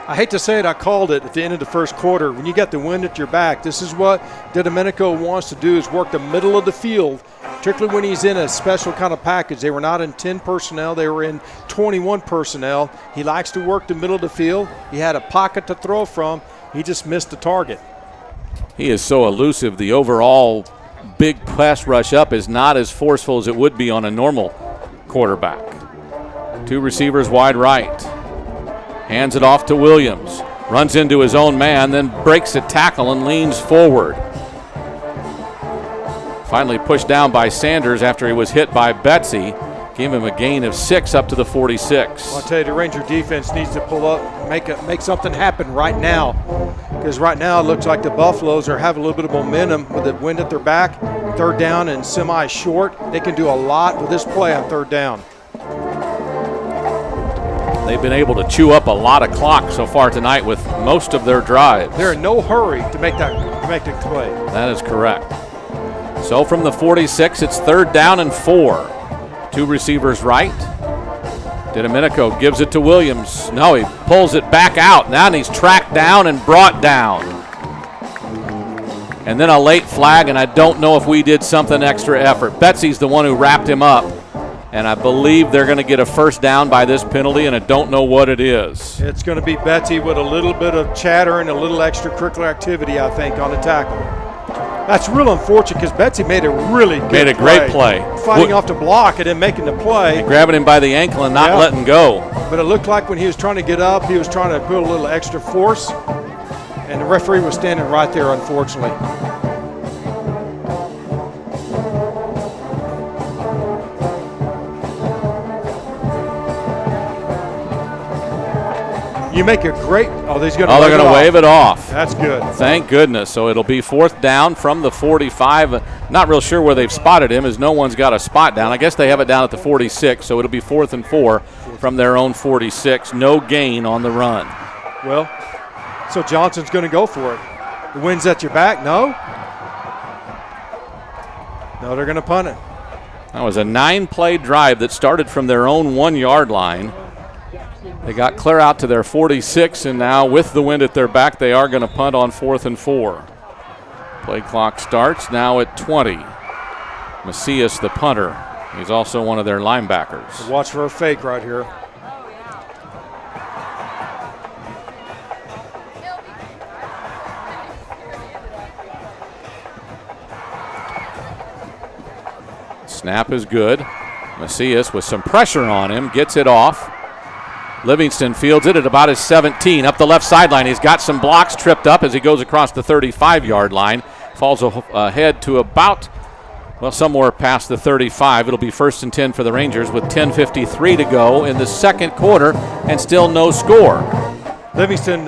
I hate to say it, I called it at the end of the first quarter. When you got the wind at your back, this is what DiDomenico wants to do, is work the middle of the field, particularly when he's in a special kind of package. They were not in 10 personnel. They were in 21 personnel. He likes to work the middle of the field. He had a pocket to throw from. He just missed the target. He is so elusive. The overall big pass rush up is not as forceful as it would be on a normal quarterback. 2 receivers wide right. Hands it off to Williams. Runs into his own man, then breaks a tackle and leans forward. Finally pushed down by Sanders after he was hit by Betsy. Gave him a gain of 6 up to the 46. Well, I'll tell you, the Ranger defense needs to pull up, make something happen right now. Because right now it looks like the Buffaloes are having a little bit of momentum with the wind at their back. 3rd down and semi-short. They can do a lot with this play on 3rd down. They've been able to chew up a lot of clock so far tonight with most of their drives. They're in no hurry to make that play. That is correct. So from the 46, it's 3rd down and 4. 2 receivers right. DiDomenico gives it to Williams. No, he pulls it back out. Now he's tracked down and brought down. And then a late flag, and I don't know if we did something extra effort. Betsy's the one who wrapped him up. And I believe they're going to get a 1st down by this penalty, and I don't know what it is. It's going to be Betsy with a little bit of chatter and a little extracurricular activity, I think, on the tackle. That's real unfortunate because Betsy made a really good play. Made a great play. Fighting off the block and then making the play. And grabbing him by the ankle and not letting go. But it looked like when he was trying to get up, he was trying to put a little extra force. And the referee was standing right there, unfortunately. You make a great. Oh, they're going to wave it off. That's good. Thank goodness. So it'll be 4th down from the 45. Not real sure where they've spotted him, as no one's got a spot down. I guess they have it down at the 46, so it'll be 4th and 4 from their own 46. No gain on the run. Well, so Johnson's going to go for it. The wind's at your back. No, they're going to punt it. That was a 9-play drive that started from their own 1-yard line. They got clear out to their 46, and now with the wind at their back, they are going to punt on 4th and 4. Play clock starts now at 20. Macias, the punter. He's also one of their linebackers. Watch for a fake right here. Snap is good. Macias with some pressure on him, gets it off. Livingston fields it at about his 17. Up the left sideline, he's got some blocks tripped up as he goes across the 35-yard line. Falls ahead to about, somewhere past the 35. It'll be 1st and 10 for the Rangers with 10:53 to go in the 2nd quarter and still no score. Livingston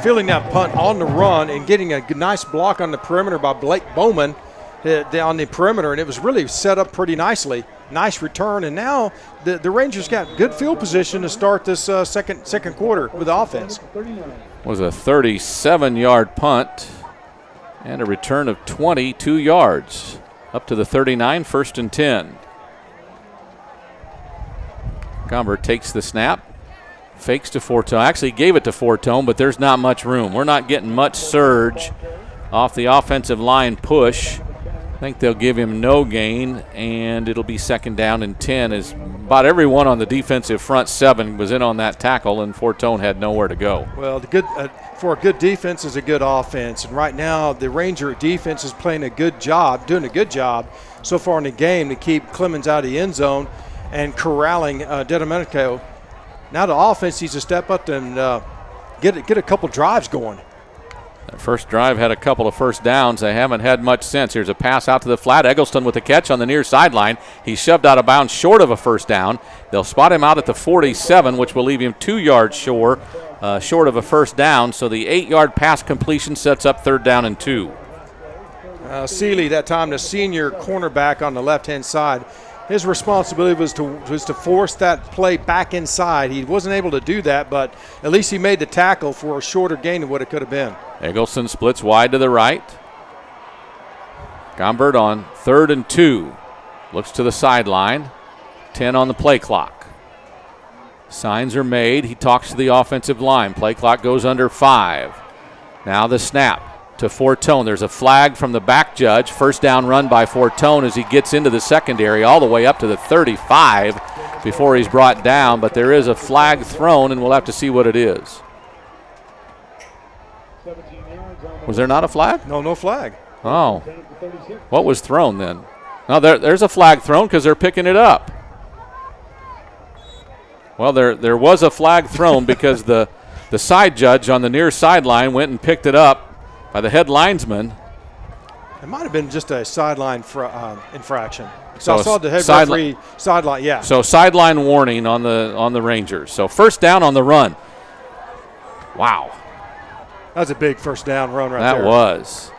feeling that punt on the run and getting a nice block on the perimeter by Blake Bowman on the perimeter, and it was really set up pretty nicely. Nice return, and now the Rangers got good field position to start this second quarter with offense. Was a 37-yard punt and a return of 22 yards. Up to the 39, 1st and 10. Gomber takes the snap, fakes to Fortone. Actually gave it to Fortone, but there's not much room. We're not getting much surge off the offensive line push. I think they'll give him no gain, and it'll be 2nd down and 10 as about everyone on the defensive front 7 was in on that tackle, and Fortone had nowhere to go. Well, for a good defense is a good offense, and right now the Ranger defense is doing a good job so far in the game to keep Clemens out of the end zone and corralling DiDomenico. Now the offense needs to step up and get a couple drives going. Their first drive had a couple of 1st downs. They haven't had much since. Here's a pass out to the flat. Eggleston with the catch on the near sideline. He's shoved out of bounds short of a 1st down. They'll spot him out at the 47, which will leave him 2 yards short of a 1st down. So the 8-yard pass completion sets up 3rd down and 2. Seeley, that time the senior cornerback on the left-hand side, his responsibility was to force that play back inside. He wasn't able to do that, but at least he made the tackle for a shorter gain than what it could have been. Eggleston splits wide to the right. Gombert on 3rd and 2. Looks to the sideline. 10 on the play clock. Signs are made. He talks to the offensive line. Play clock goes under 5. Now the snap to Fortone. There's a flag from the back judge. 1st down run by Fortone as he gets into the secondary all the way up to the 35 before he's brought down. But there is a flag thrown, and we'll have to see what it is. Was there not a flag? No flag. Oh, what was thrown then? Now there's a flag thrown because they're picking it up. Well, there was a flag thrown because the side judge on the near sideline went and picked it up by the head linesman. It might have been just a sideline infraction. So I saw the head referee sideline, yeah. So sideline warning on the Rangers. So first down on the run. Wow. That was a big first down run right there. That was.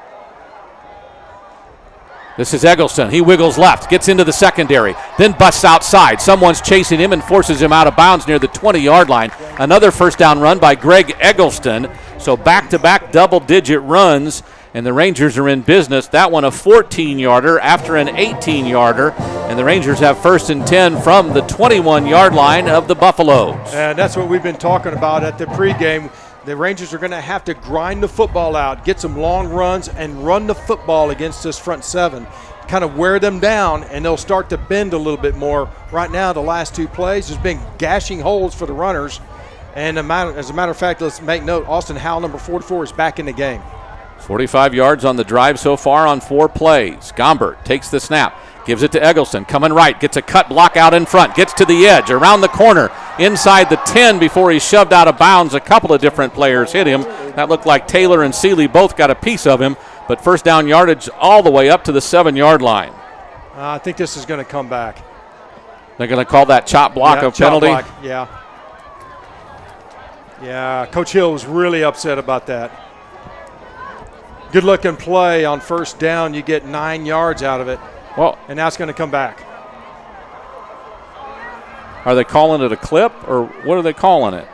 This is Eggleston. He wiggles left, gets into the secondary, then busts outside. Someone's chasing him and forces him out of bounds near the 20-yard line. Another first down run by Greg Eggleston. So back-to-back double-digit runs, and the Rangers are in business. That one a 14-yarder after an 18-yarder, and the Rangers have first and 10 from the 21-yard line of the Buffaloes. And that's what we've been talking about at the pregame. The Rangers are going to have to grind the football out, get some long runs, and run the football against this front seven. Kind of wear them down, and they'll start to bend a little bit more. Right now, the last two plays, there's been gashing holes for the runners. And as a matter of fact, let's make note, Austin Howell, number 44, is back in the game. 45 yards on the drive so far on 4 plays. Gombert takes the snap, gives it to Eggleston, coming right, gets a cut block out in front, gets to the edge, around the corner, inside the 10 before he's shoved out of bounds. A couple of different players hit him. That looked like Taylor and Seeley both got a piece of him, but first down yardage all the way up to the 7-yard line. I think this is going to come back. They're going to call that chop block of penalty? Block, yeah. Yeah, Coach Hill was really upset about that. Good looking play on first down. You get 9 yards out of it. Well, and now it's going to come back. Are they calling it a clip, or what are they calling it?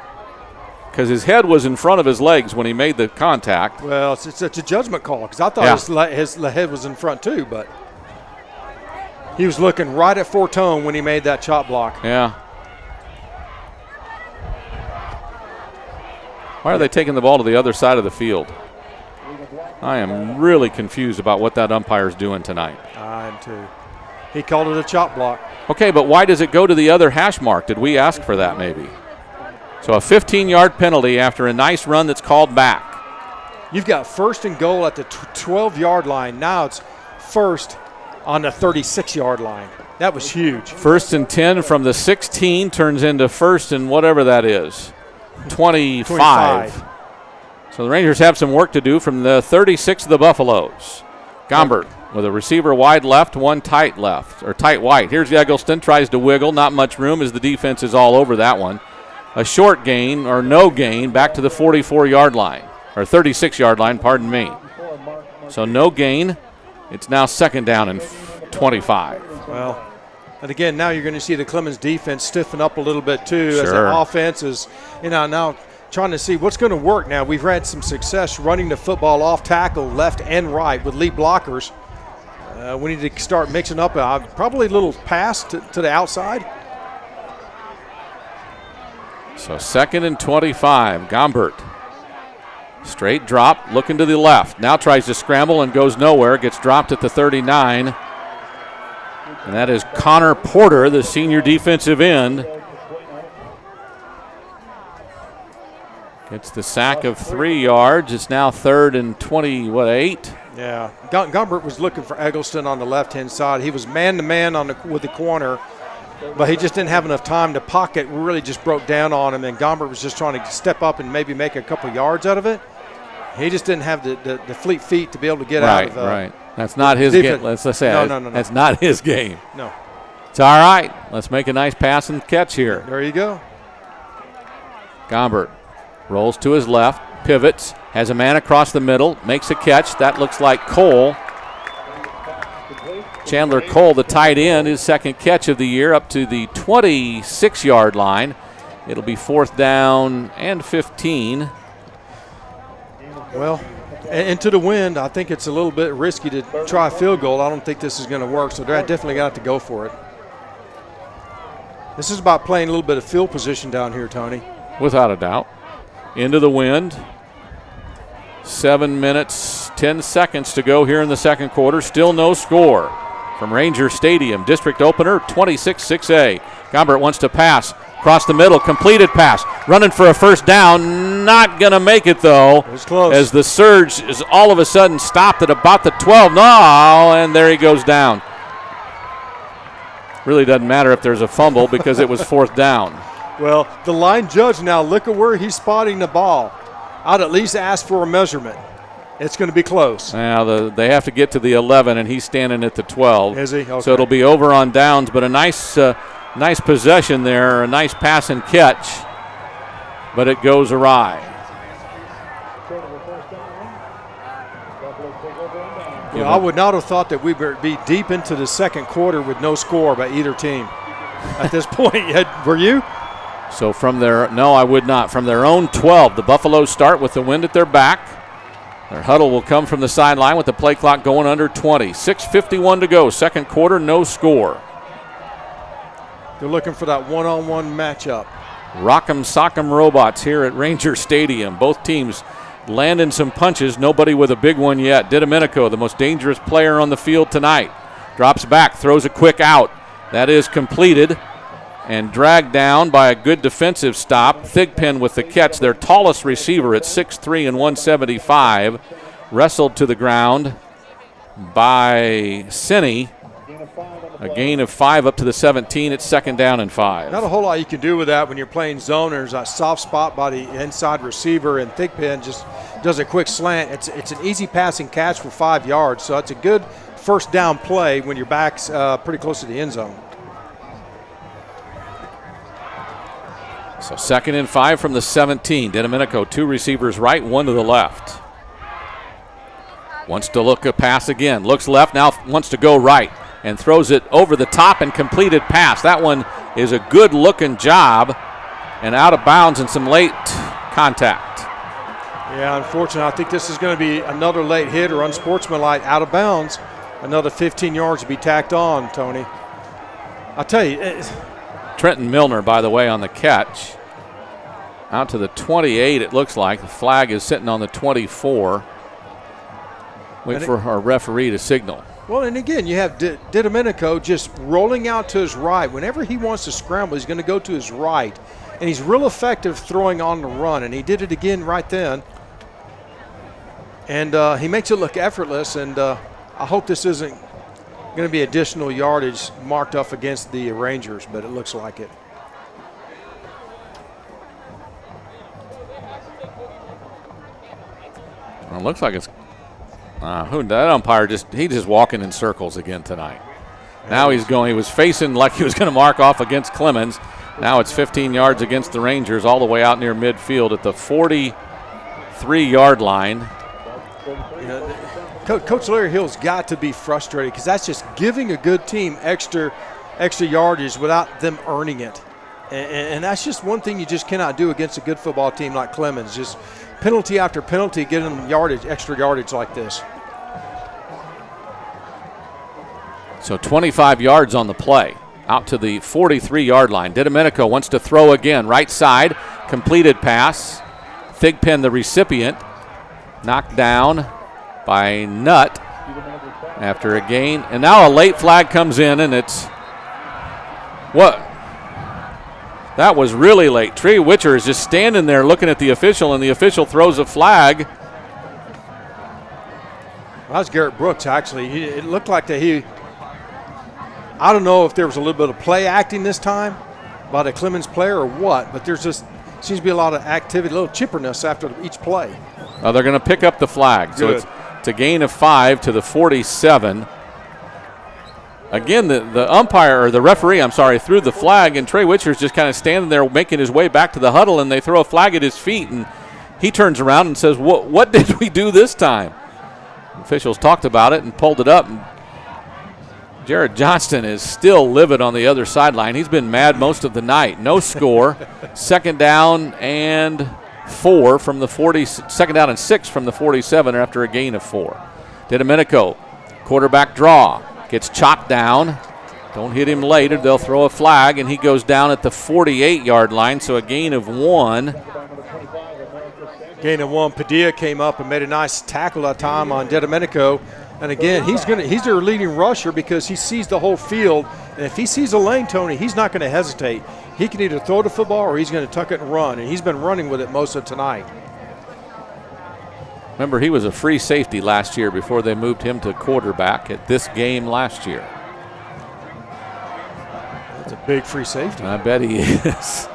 Because his head was in front of his legs when he made the contact. Well, it's a judgment call, because I thought his head was in front too, but he was looking right at Fortone when he made that chop block. Yeah. Why are they taking the ball to the other side of the field? I am really confused about what that umpire's doing tonight. I am too. He called it a chop block. Okay, but why does it go to the other hash mark? Did we ask for that maybe? So a 15-yard penalty after a nice run that's called back. You've got first and goal at the 12-yard line. Now it's first on the 36-yard line. That was huge. First and 10 from the 16 turns into first and whatever that is, 25. So the Rangers have some work to do from the 36 of the Buffaloes. Gombert with a receiver wide left, one tight left, or tight right. Here's Eggleston, tries to wiggle, not much room as the defense is all over that one. A short gain, or no gain, back to the 44-yard line, or 36-yard line, pardon me. So no gain. It's now second down and 25. Well, and again, now you're going to see the Clemens defense stiffen up a little bit too, as Sure. the offense is, now trying to see what's going to work now. We've had some success running the football off tackle, left and right, with lead blockers. We need to start mixing up probably a little pass to the outside. So second and 25, Gombert. Straight drop, looking to the left. Now tries to scramble and goes nowhere. Gets dropped at the 39. And that is Connor Porter, the senior defensive end. Gets the sack of 3 yards. It's now third and 8? Yeah, Gombert was looking for Eggleston on the left-hand side. He was man-to-man with the corner, but he just didn't have enough time to pocket. Really just broke down on him, and Gombert was just trying to step up and maybe make a couple yards out of it. He just didn't have the fleet feet to be able to get out of Right. That's not his game. Let's say no. That's not his game. No. It's all right. Let's make a nice pass and catch here. There you go. Gombert rolls to his left, pivots, has a man across the middle, makes a catch. That looks like Cole. Chandler Cole, the tight end, his second catch of the year, up to the 26-yard line. It'll be fourth down and 15. Well, into the wind, I think it's a little bit risky to try a field goal. I don't think this is going to work, so they're definitely going to have to go for it. This is about playing a little bit of field position down here, Tony. Without a doubt. Into the wind. 7 minutes, 10 seconds to go here in the second quarter. Still no score from Ranger Stadium. District opener, 26-6A. Gombert wants to pass. Across the middle, completed pass. Running for a first down. Not going to make it, though. It was close. As the surge is all of a sudden stopped at about the 12. No, and there he goes down. Really doesn't matter if there's a fumble because it was fourth down. Well, the line judge now, look at where he's spotting the ball. I'd at least ask for a measurement. It's going to be close. Now they have to get to the 11, and he's standing at the 12. Is he? Okay. So it'll be over on downs, but a nice possession there, a nice pass and catch, but it goes awry. Well, I would not have thought that we would be deep into the second quarter with no score by either team at this point. Were you? So no, I would not. From their own 12, the Buffaloes start with the wind at their back. Their huddle will come from the sideline with the play clock going under 20. 6:51 to go. Second quarter, no score. They're looking for that one-on-one matchup. Rock'em Sock'em Robots here at Ranger Stadium. Both teams landing some punches. Nobody with a big one yet. Didomenico, the most dangerous player on the field tonight. Drops back, throws a quick out. That is completed and dragged down by a good defensive stop. Thigpen with the catch, their tallest receiver at 6'3" and 175. Wrestled to the ground by Sinney. A gain of 5 up to the 17. It's second down and 5. Not a whole lot you can do with that when you're playing zone. There's a soft spot by the inside receiver, and Thigpen just does a quick slant. It's an easy passing catch for 5 yards, so it's a good first down play when your back's pretty close to the end zone. So second and 5 from the 17. Didomenico, 2 receivers right, 1 to the left. Wants to look a pass again. Looks left, now wants to go right and throws it over the top and completed pass. That one is a good-looking job and out of bounds and some late contact. Yeah, unfortunately, I think this is going to be another late hit or unsportsmanlike out of bounds. Another 15 yards to be tacked on, Tony. I'll tell you. Trenton Milner, by the way, on the catch. Out to the 28, it looks like. The flag is sitting on the 24. Wait for our referee to signal. Well, and again, you have Didomenico just rolling out to his right. Whenever he wants to scramble, he's going to go to his right. And he's real effective throwing on the run, and he did it again right then. And he makes it look effortless, and I hope this isn't going to be additional yardage marked off against the Rangers, but it looks like it. Well, it looks like it's that umpire he's just walking in circles again tonight. Now he's going. He was facing like he was going to mark off against Clemens. Now it's 15 yards against the Rangers, all the way out near midfield at the 43-yard line. You know, Coach Larry Hill's got to be frustrated because that's just giving a good team extra yardage without them earning it. And that's just one thing you just cannot do against a good football team like Clemens. Just penalty after penalty, getting them extra yardage like this. So 25 yards on the play, out to the 43-yard line. Didomenico wants to throw again, right side, completed pass. Thigpen, the recipient, knocked down by Nutt after a gain. And now a late flag comes in, and it's what? That was really late. Trey Witcher is just standing there looking at the official, and the official throws a flag. Well, that was Garrett Brooks, actually. It looked like that I don't know if there was a little bit of play acting this time by the Clemens player or what, but there's just seems to be a lot of activity, a little chipperness after each play. They're going to pick up the flag. So it's a gain of 5 to the 47. Again, the umpire, or the referee, threw the flag, and Trey Witcher's just kind of standing there making his way back to the huddle, and they throw a flag at his feet, and he turns around and says, what did we do this time? Officials talked about it and pulled it up, and Jared Johnston is still livid on the other sideline. He's been mad most of the night. No score. Second down and 4 from the 40. Second down and 6 from the 47 after a gain of 4. Didomenico, quarterback draw, gets chopped down. Don't hit him later. They'll throw a flag, and he goes down at the 48-yard line. So a gain of 1. Gain of 1. Padilla came up and made a nice tackle that time on Didomenico. And again, he's their leading rusher because he sees the whole field. And if he sees a lane, Tony, he's not going to hesitate. he can either throw the football or he's going to tuck it and run, and he's been running with it most of tonight. Remember, he was a free safety last year before they moved him to quarterback at this game last year. That's a big free safety. I bet he is.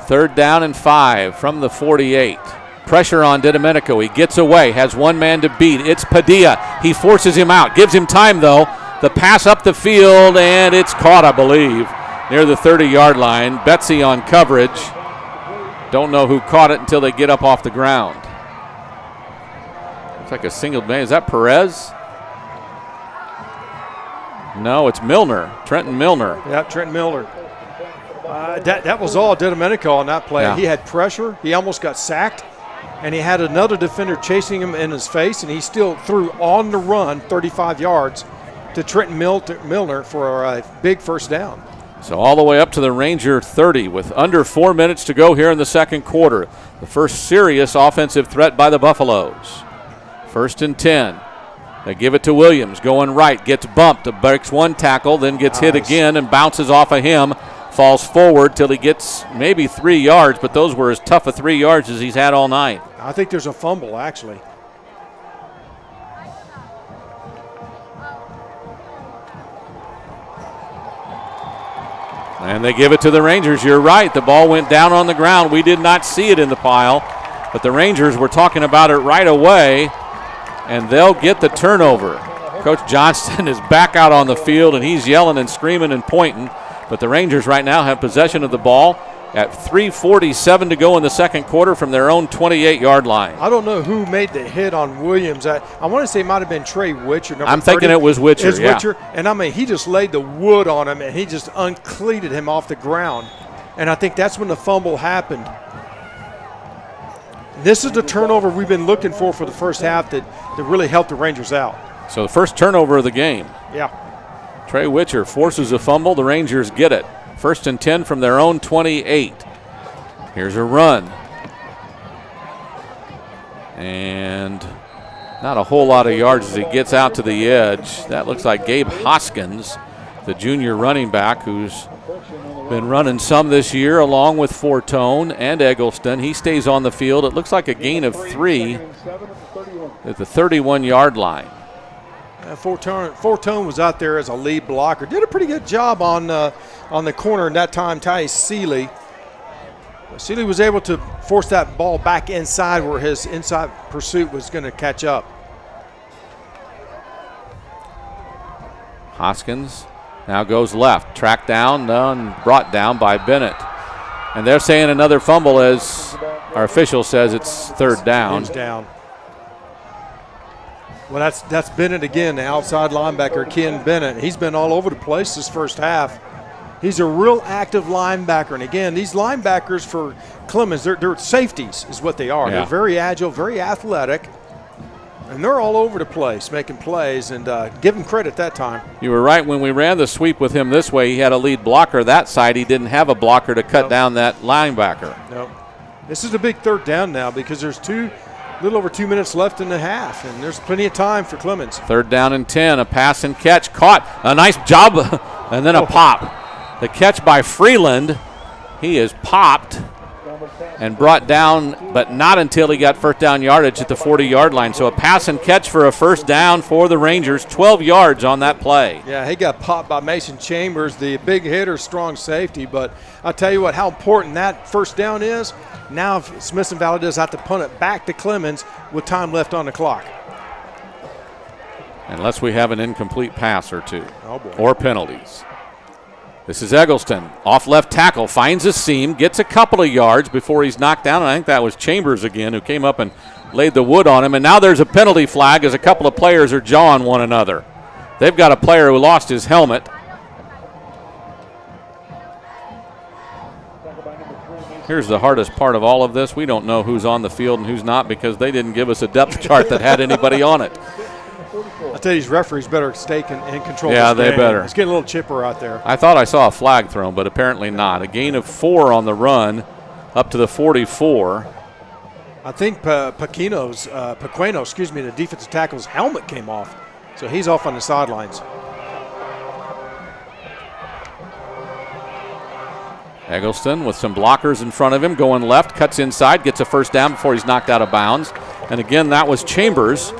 3rd down and 5 from the 48. Pressure on DiDomenico. He gets away, has one man to beat. It's Padilla. He forces him out, gives him time though. The pass up the field, and it's caught, I believe, near the 30-yard line. Betsy on coverage. Don't know who caught it until they get up off the ground. Looks like a single man. Is that Perez? No, it's Milner. Trenton Milner. Yeah, Trenton Milner. That was all DiDomenico on that play. Yeah. He had pressure. He almost got sacked. And he had another defender chasing him in his face, and he still threw on the run 35 yards to Trenton Milner for a big first down. So all the way up to the Ranger 30 with under 4 minutes to go here in the second quarter. The first serious offensive threat by the Buffaloes. 1st and 10. They give it to Williams, going right, gets bumped, breaks one tackle, then gets hit again and bounces off of him. Falls forward till he gets maybe 3 yards, but those were as tough a 3 yards as he's had all night. I think there's a fumble, actually. And they give it to the Rangers. You're right. The ball went down on the ground. We did not see it in the pile, but the Rangers were talking about it right away, and they'll get the turnover. Coach Johnston is back out on the field, and he's yelling and screaming and pointing. But the Rangers right now have possession of the ball at 3:47 to go in the second quarter from their own 28-yard line. I don't know who made the hit on Williams. I want to say it might have been Trey Witcher. I'm thinking it was Witcher, yeah. Witcher, and I mean, he just laid the wood on him, and he just uncleated him off the ground. And I think that's when the fumble happened. This is the turnover we've been looking for the first half that really helped the Rangers out. So the first turnover of the game. Yeah. Trey Witcher forces a fumble. The Rangers get it. 1st and 10 from their own 28. Here's a run. And not a whole lot of yards as he gets out to the edge. That looks like Gabe Hoskins, the junior running back who's been running some this year along with Fortone and Eggleston. He stays on the field. It looks like a gain of 3 at the 31-yard line. Fortone was out there as a lead blocker. Did a pretty good job on the corner in that time, Ty Seeley. Seeley was able to force that ball back inside where his inside pursuit was going to catch up. Hoskins now goes left. Tracked down, and brought down by Bennett. And they're saying another fumble as our official says it's 3rd down. Hands down. Well, that's Bennett again, the outside linebacker, Ken Bennett. He's been all over the place this first half. He's a real active linebacker. And, again, these linebackers for Clemens, they're safeties is what they are. Yeah. They're very agile, very athletic, and they're all over the place making plays, and give them credit that time. You were right. When we ran the sweep with him this way, he had a lead blocker. That side, he didn't have a blocker to cut down that linebacker. No. This is a big 3rd down now because there's little over 2 minutes left in the half, and there's plenty of time for Clemens. 3rd down and 10, a pass and catch, caught, a nice job, and then a pop. The catch by Freeland, he is popped and brought down, but not until he got 1st down yardage at the 40-yard line. So a pass and catch for a 1st down for the Rangers, 12 yards on that play. Yeah, he got popped by Mason Chambers, the big hitter, strong safety, but I'll tell you what, how important that 1st down is. Now Smithson Valley does have to punt it back to Clemens with time left on the clock. Unless we have an incomplete pass or two, boy. Or penalties. This is Eggleston, off left tackle, finds a seam, gets a couple of yards before he's knocked down. And I think that was Chambers again who came up and laid the wood on him. And now there's a penalty flag as a couple of players are jawing one another. They've got a player who lost his helmet. Here's the hardest part of all of this. We don't know who's on the field and who's not because they didn't give us a depth chart that had anybody on it. I tell you, these referees better stay in control. Yeah, of this they game. better. It's getting a little chipper out there. I thought I saw a flag thrown, but apparently not. A gain of 4 on the run up to the 44. I think Paqueno, the defensive tackle's helmet came off. So he's off on the sidelines. Eggleston with some blockers in front of him, going left, cuts inside, gets a first down before he's knocked out of bounds. And again, that was Chambers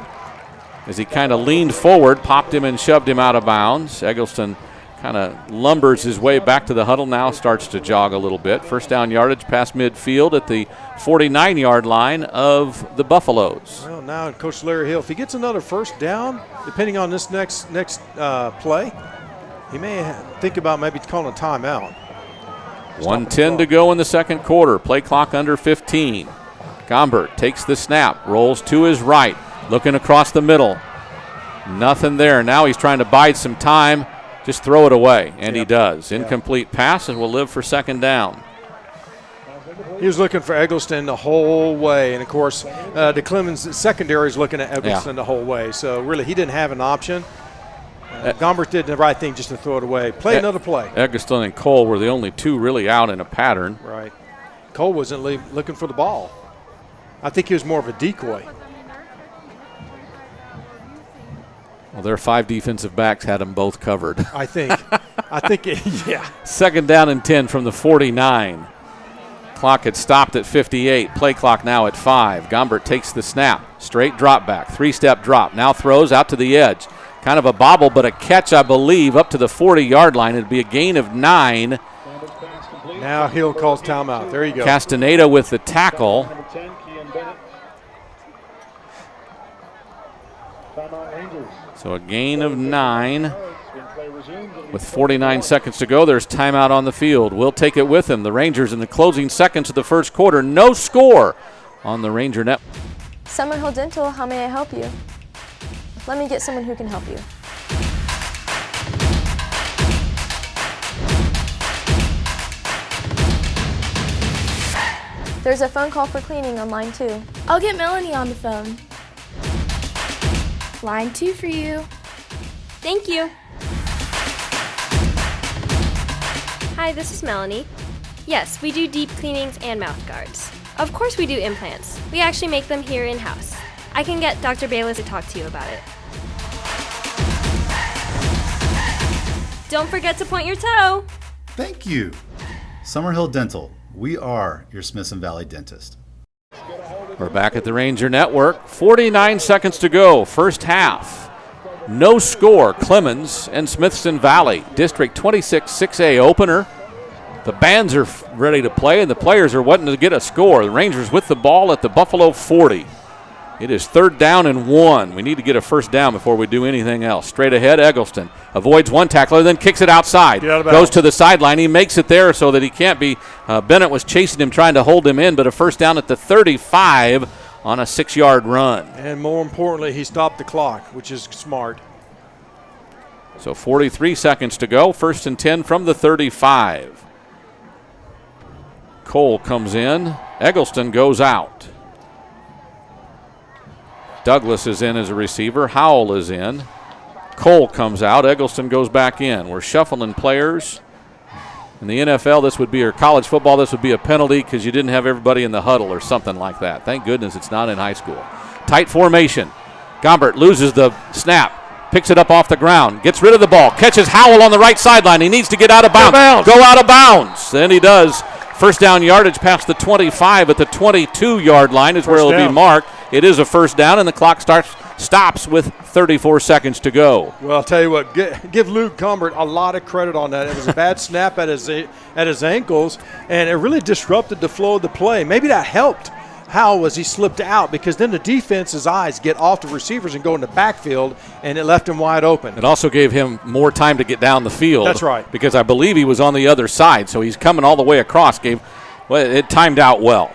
as he kind of leaned forward, popped him and shoved him out of bounds. Eggleston kind of lumbers his way back to the huddle now, starts to jog a little bit. First down yardage past midfield at the 49-yard line of the Buffaloes. Well, now Coach Larry Hill, if he gets another first down, depending on this next play, he may think about maybe calling a timeout. 1:10 to go in the second quarter. Play clock under 15. Gombert takes the snap, rolls to his right, looking across the middle. Nothing there. Now he's trying to bide some time. Just throw it away, and he does. Incomplete pass, and will live for second down. He was looking for Eggleston the whole way, and of course, the Clemens secondary is looking at Eggleston the whole way. So really, he didn't have an option. Gombert did the right thing just to throw it away. Play another play. Eggleston and Cole were the only two really out in a pattern. Right. Cole wasn't looking for the ball. I think he was more of a decoy. Well, their 5 defensive backs had them both covered. I think, yeah. Second down and 10 from the 49. Clock had stopped at 58. Play clock now at 5. Gombert takes the snap. Straight drop back. 3-step drop. Now throws out to the edge. Kind of a bobble, but a catch, I believe, up to the 40-yard line. It'd be a gain of 9. Now Hill calls timeout. There you go. Castaneda with the tackle. So a gain of 9. With 49 seconds to go, there's timeout on the field. We'll take it with him. The Rangers in the closing seconds of the first quarter. No score on the Ranger net. Summerhill Dental, how may I help you? Let me get someone who can help you. There's a phone call for cleaning on line 2. I'll get Melanie on the phone. Line 2 for you. Thank you. Hi, this is Melanie. Yes, we do deep cleanings and mouth guards. Of course we do implants. We actually make them here in-house. I can get Dr. Bayless to talk to you about it. Don't forget to point your toe. Thank you. Summerhill Dental. We are your Smithson Valley dentist. We're back at the Ranger Network. 49 seconds to go, first half. No score, Clemens and Smithson Valley. District 26 6A opener. The bands are ready to play, and the players are wanting to get a score. The Rangers with the ball at the Buffalo 40. It is 3rd down and 1. We need to get a first down before we do anything else. Straight ahead, Eggleston avoids one tackler, then kicks it outside. Goes to the sideline. He makes it there so that he can't be. Bennett was chasing him, trying to hold him in, but a first down at the 35 on a 6-yard run. And more importantly, he stopped the clock, which is smart. So 43 seconds to go. 1st and 10 from the 35. Cole comes in. Eggleston goes out. Douglas is in as a receiver. Howell is in. Cole comes out. Eggleston goes back in. We're shuffling players. In the NFL, this would be, or college football, this would be a penalty because you didn't have everybody in the huddle or something like that. Thank goodness it's not in high school. Tight formation. Gombert loses the snap. Picks it up off the ground. Gets rid of the ball. Catches Howell on the right sideline. He needs to get out of bounds. Go out of bounds. And he does. First down yardage past the 25 at the 22-yard line is where it'll be marked. It is a first down, and the clock stops with 34 seconds to go. Well, I'll tell you what, give Luke Gombert a lot of credit on that. It was a bad snap at his ankles, and it really disrupted the flow of the play. Maybe that helped Howell as he slipped out, because then the defense's eyes get off the receivers and go in the backfield, and it left him wide open. It also gave him more time to get down the field. That's right. Because I believe he was on the other side, so he's coming all the way across. It timed out well.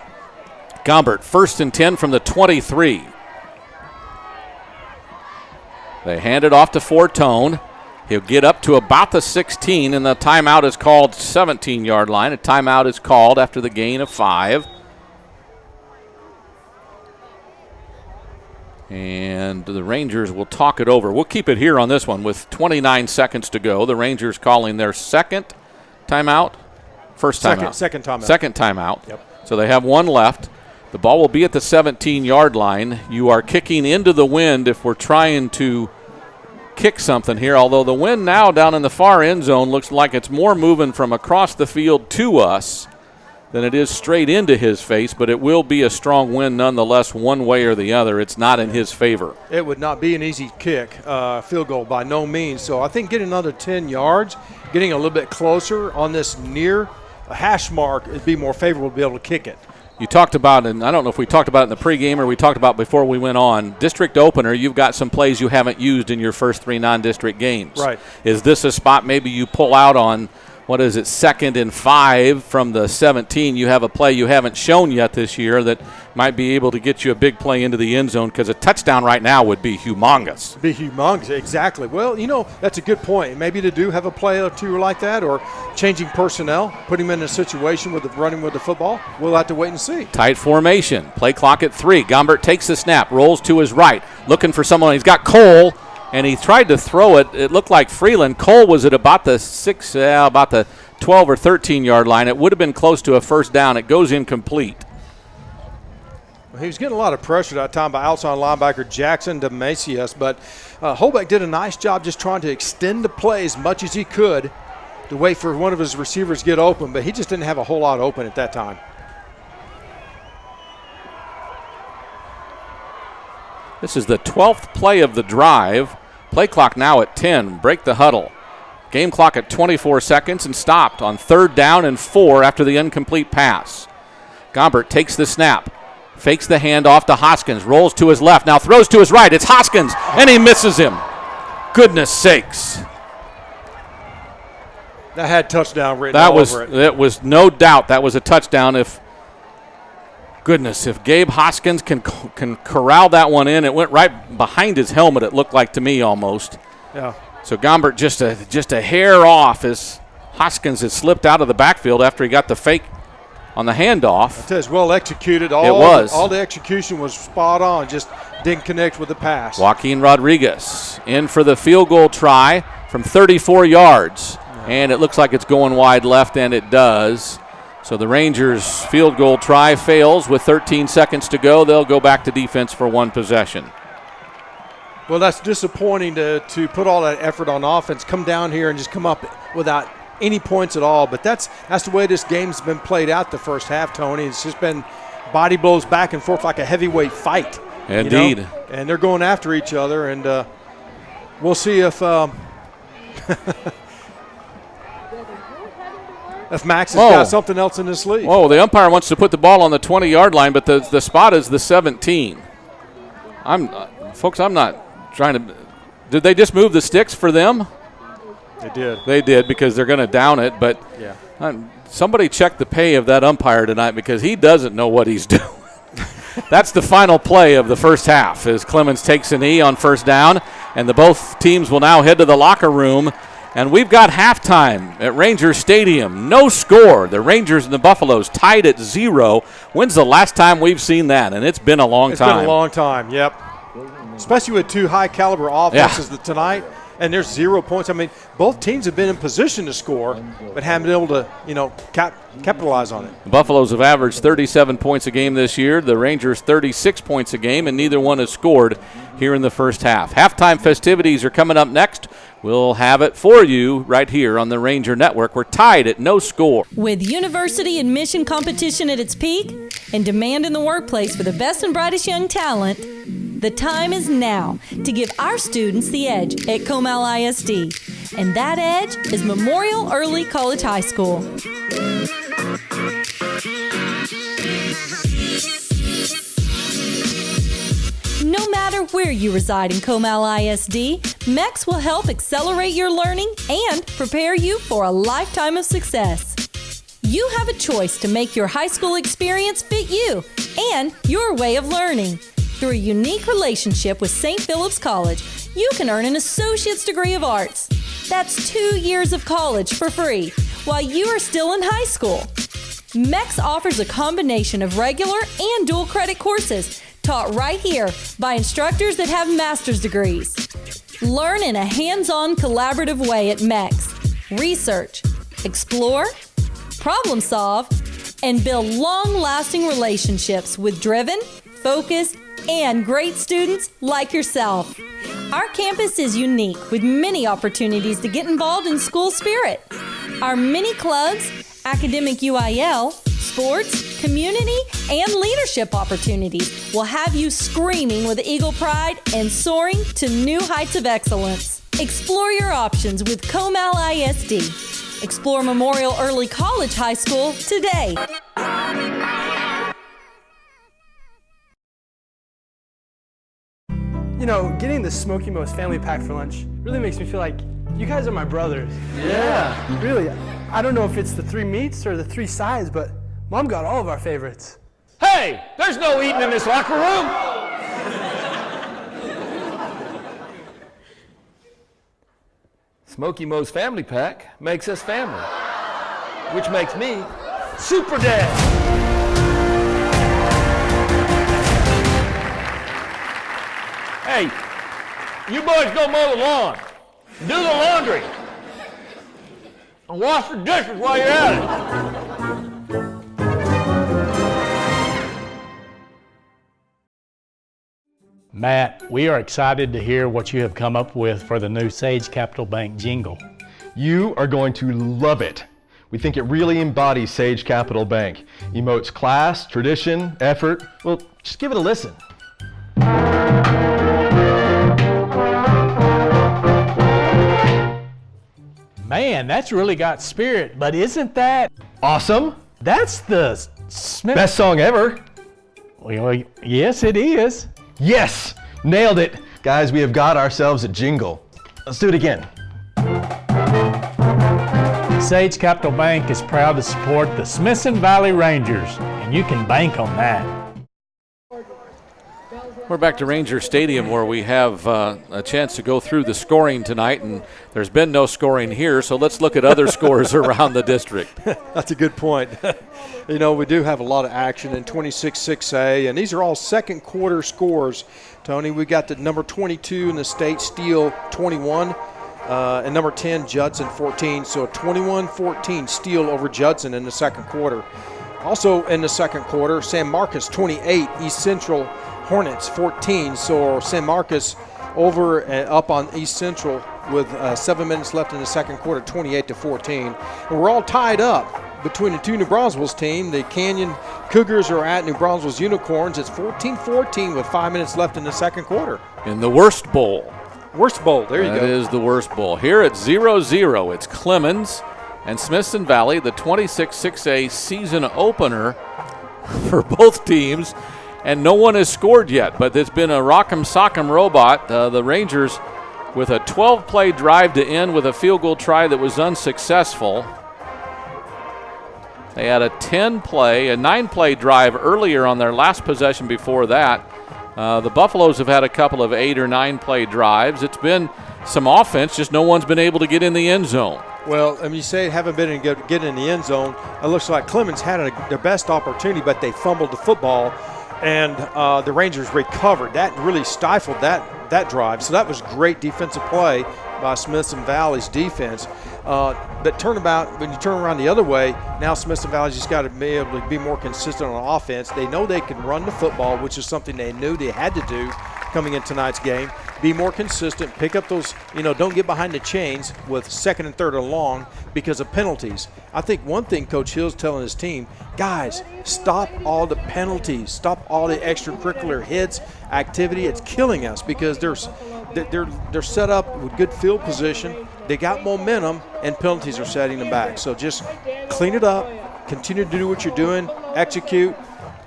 Gombert, 1st and 10 from the 23. They hand it off to Fortone. He'll get up to about the 16, and the timeout is called 17-yard line. A timeout is called after the gain of 5. And the Rangers will talk it over. We'll keep it here on this one with 29 seconds to go. The Rangers calling their second timeout. First timeout. Second timeout. Second timeout. Yep. So they have one left. The ball will be at the 17-yard line. You are kicking into the wind if we're trying to kick something here, although the wind now down in the far end zone looks like it's more moving from across the field to us than it is straight into his face, but it will be a strong wind nonetheless one way or the other. It's not in his favor. It would not be an easy kick, field goal by no means. So I think getting another 10 yards, getting a little bit closer on this near hash mark would be more favorable to be able to kick it. You talked about, and I don't know if we talked about it in the pregame or we talked about before we went on, district opener, you've got some plays you haven't used in your first 3 non-district games. Right. Is this a spot maybe you pull out on, 2nd and 5 from the 17? You have a play you haven't shown yet this year that might be able to get you a big play into the end zone, because a touchdown right now would be humongous. Be humongous, exactly. Well, that's a good point. Maybe to do have a play or two like that, or changing personnel, put him in a situation with running with the football. We'll have to wait and see. Tight formation. Play clock at 3. Gombert takes the snap, rolls to his right, looking for someone. He's got Cole, and he tried to throw it. It looked like Freeland. Cole was at about the 12 or 13-yard line. It would have been close to a first down. It goes incomplete. He was getting a lot of pressure that time by outside linebacker Jackson Demasius, but Holbeck did a nice job just trying to extend the play as much as he could to wait for one of his receivers to get open, but he just didn't have a whole lot open at that time. This is the 12th play of the drive. Play clock now at 10. Break the huddle. Game clock at 24 seconds and stopped on 3rd down and 4 after the incomplete pass. Gombert takes the snap, fakes the handoff to Hoskins, rolls to his left, now throws to his right. It's Hoskins, and he misses him. Goodness sakes. That had touchdown written all over it. That was no doubt that was a touchdown. If Gabe Hoskins can corral that one in, it went right behind his helmet, it looked like to me almost. Yeah. So Gombert just a hair off as Hoskins has slipped out of the backfield after he got the fake on the handoff. It was well executed. All the execution was spot on, just didn't connect with the pass. Joaquin Rodriguez in for the field goal try from 34 yards. And it looks like it's going wide left, and it does. So the Rangers' field goal try fails with 13 seconds to go. They'll go back to defense for one possession. Well, that's disappointing to put all that effort on offense, come down here and just come up without any points at all. But that's the way this game's been played out the first half, Tony. It's just been body blows back and forth like a heavyweight fight. Indeed. And they're going after each other, and we'll see if Max has got something else in his sleeve. Oh, the umpire wants to put the ball on the 20-yard line, but the spot is the 17. I'm not trying to – did they just move the sticks for them? They did. They did, because they're going to down it. But somebody check the pay of that umpire tonight, because he doesn't know what he's doing. That's the final play of the first half, as Clemens takes a knee on first down, and both teams will now head to the locker room. And we've got halftime at Rangers Stadium. No score. The Rangers and the Buffaloes tied at 0. When's the last time we've seen that? And it's been a long time. It's been a long time, yep. Especially with two high-caliber offenses tonight, and there's 0 points. I mean, both teams have been in position to score, but haven't been able to, capitalize on it. The Buffaloes have averaged 37 points a game this year. The Rangers 36 points a game, and neither one has scored here in the first half. Halftime festivities are coming up next. We'll have it for you right here on the Ranger Network. We're tied at no score. With university admission competition at its peak and demand in the workplace for the best and brightest young talent, the time is now to give our students the edge at Comal ISD. And that edge is Memorial Early College High School. No matter where you reside in Comal ISD, MEX will help accelerate your learning and prepare you for a lifetime of success. You have a choice to make your high school experience fit you and your way of learning. Through a unique relationship with St. Philip's College, you can earn an associate's degree of arts. That's 2 years of college for free while you are still in high school. MEX offers a combination of regular and dual credit courses taught right here by instructors that have master's degrees. Learn in a hands-on collaborative way at MEX. Research, explore, problem solve, and build long-lasting relationships with driven, focused, and great students like yourself. Our campus is unique with many opportunities to get involved in school spirit. Our many clubs, academic UIL, sports, community, and leadership opportunities will have you screaming with eagle pride and soaring to new heights of excellence. Explore your options with Comal ISD. Explore Memorial Early College High School today. You know, getting the Smoky Mo's family pack for lunch really makes me feel like you guys are my brothers. Yeah. Really, I don't know if it's the 3 meats or the 3 sides, but Mom got all of our favorites. Hey, there's no eating in this locker room. Smoky Mo's family pack makes us family, which makes me Super Dad. Hey, you boys go mow the lawn, do the laundry, and wash the dishes while you're at it. Matt, we are excited to hear what you have come up with for the new Sage Capital Bank jingle. You are going to love it. We think it really embodies Sage Capital Bank. Emotes class, tradition, effort. Well, just give it a listen. Man, that's really got spirit, but isn't that awesome? That's the Smith. Best song ever. Well, yes, it is. Yes, nailed it. Guys, we have got ourselves a jingle. Let's do it again. Sage Capital Bank is proud to support the Smithson Valley Rangers, and you can bank on that. We're back to Ranger Stadium where we have a chance to go through the scoring tonight, and there's been no scoring here, so let's look at other scores around the district. That's a good point. You know, we do have a lot of action in 26-6A, and these are all second quarter scores. Tony, we got the number 22 in the state, Steele 21, and number 10, Judson 14. So a 21-14 Steele over Judson in the second quarter. Also in the second quarter, San Marcos 28, East Central Hornets 14. So San Marcos over and up on East Central with 7 minutes left in the second quarter, 28-14. And we're all tied up between the two New Braunfels team. The Canyon Cougars are at New Braunfels Unicorns. It's 14-14 with 5 minutes left in the second quarter. In the worst bowl. Worst bowl, there you go. That is the worst bowl. Here at 0-0, it's Clemens and Smithson Valley, the 26-6A season opener for both teams. And no one has scored yet, but it's been a rock'em sock'em robot. The Rangers with a 12-play drive to end with a field goal try that was unsuccessful. They had a 10-play, a 9-play drive earlier on their last possession before that. The Buffaloes have had a couple of 8 or 9-play drives. It's been some offense, just no one's been able to get in the end zone. Well, I mean, you say haven't been able to get in the end zone. It looks like Clemens had their best opportunity, but they fumbled the football, and the Rangers recovered. That really stifled that drive. So that was great defensive play by Smithson Valley's defense. But when you turn around the other way, now Smithson Valley's just got to be able to be more consistent on offense. They know they can run the football, which is something they knew they had to do coming in tonight's game. Be more consistent, pick up those, don't get behind the chains with second and third and long because of penalties. I think one thing Coach Hill's telling his team, guys, stop all the penalties, stop all the extracurricular hits, activity. It's killing us because they're set up with good field position. They got momentum, and penalties are setting them back. So just clean it up, continue to do what you're doing, execute,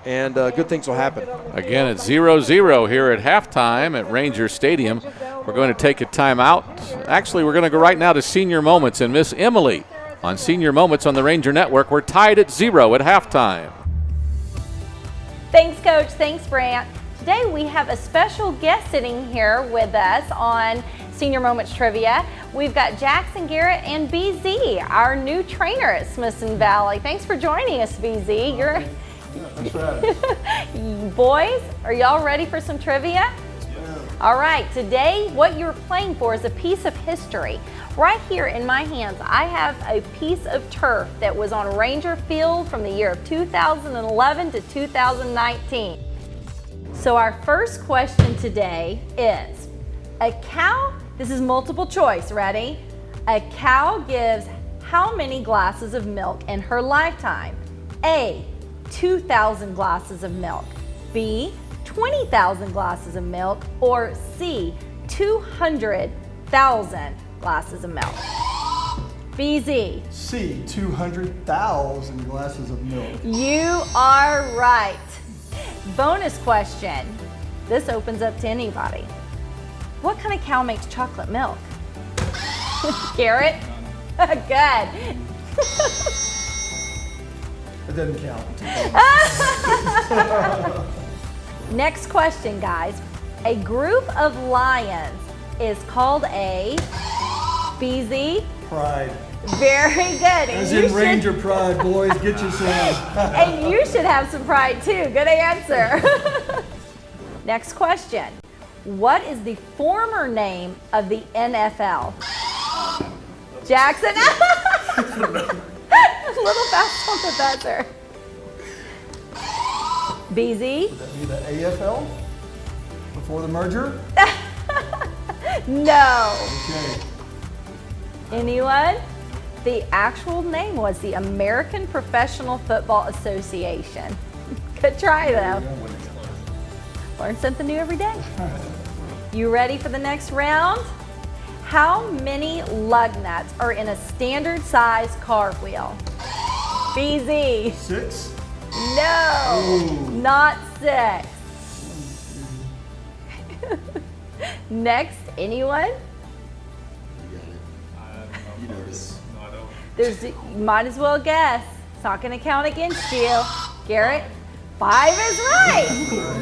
and good things will happen. Again, it's 0-0 here at halftime at Ranger Stadium. We're going to take a timeout. Actually, we're going to go right now to Senior Moments and Miss Emily on Senior Moments on the Ranger Network. We're tied at 0 at halftime. Thanks, Coach. Thanks, Brant. Today we have a special guest sitting here with us on Senior Moments Trivia. We've got Jackson Garrett and BZ, our new trainer at Smithson Valley. Thanks for joining us, BZ. That's right. Boys, are y'all ready for some trivia? Yeah. All right, today what you're playing for is a piece of history. Right here in my hands, I have a piece of turf that was on Ranger Field from the year of 2011 to 2019. So our first question today is, A cow, this is multiple choice, ready? A cow gives how many glasses of milk in her lifetime? A, 2,000 glasses of milk. B, 20,000 glasses of milk. Or C, 200,000 glasses of milk. BZ. C, 200,000 glasses of milk. You are right. Bonus question. This opens up to anybody. What kind of cow makes chocolate milk? Garrett? Good. It doesn't count. Next question, guys. A group of lions is called a BZ? Pride. Very good. As in Ranger pride, boys, get you some. And you should have some pride too. Good answer. Next question. What is the former name of the NFL? Jackson? A little fast on professor. BZ? Would that be the AFL? Before the merger? No. Okay. Anyone? The actual name was the American Professional Football Association. Good try though. Learn something new every day. You ready for the next round? How many lug nuts are in a standard size cartwheel? BZ. 6? No, not 6. Next, anyone? You know this. You might as well guess. It's not going to count against you. Garrett, 5 is right.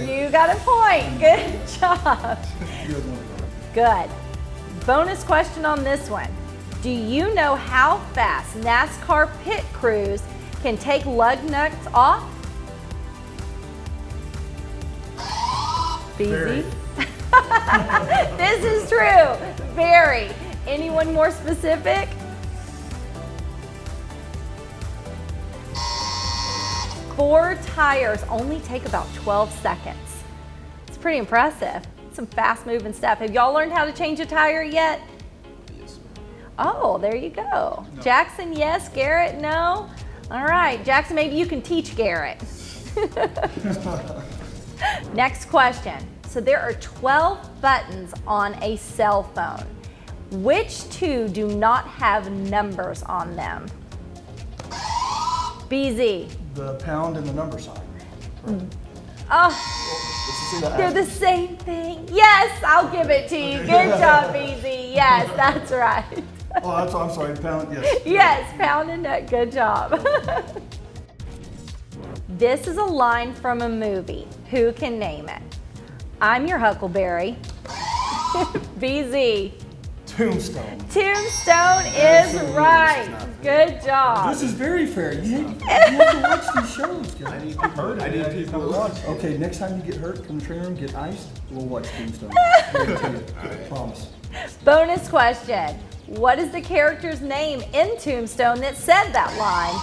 You got a point. Good job. Good. Bonus question on this one. Do you know how fast NASCAR pit crews can take lug nuts off? BZ? This is true. Very. Anyone more specific? Four tires only take about 12 seconds. It's pretty impressive. Some fast moving stuff. Have y'all learned how to change a tire yet? Yes, ma'am. Oh, there you go. No. Jackson, yes. Garrett, no. All right, Jackson, maybe you can teach Garrett. Next question. So there are 12 buttons on a cell phone. Which 2 do not have numbers on them? BZ. The pound and the number sign. Oh, they're the same thing. Yes, I'll give it to you. Good job, BZ. Yes, that's right. Oh, I'm sorry, pound, yes. Yes, pound and nut. Good job. This is a line from a movie. Who can name it? I'm your Huckleberry. BZ. Tombstone. Tombstone is right. Good job. This is very fair. You have to watch these shows, guys. I need people to watch. Okay, next time you get hurt from the training room, get iced, we'll watch Tombstone. Promise. Bonus question. What is the character's name in Tombstone that said that line?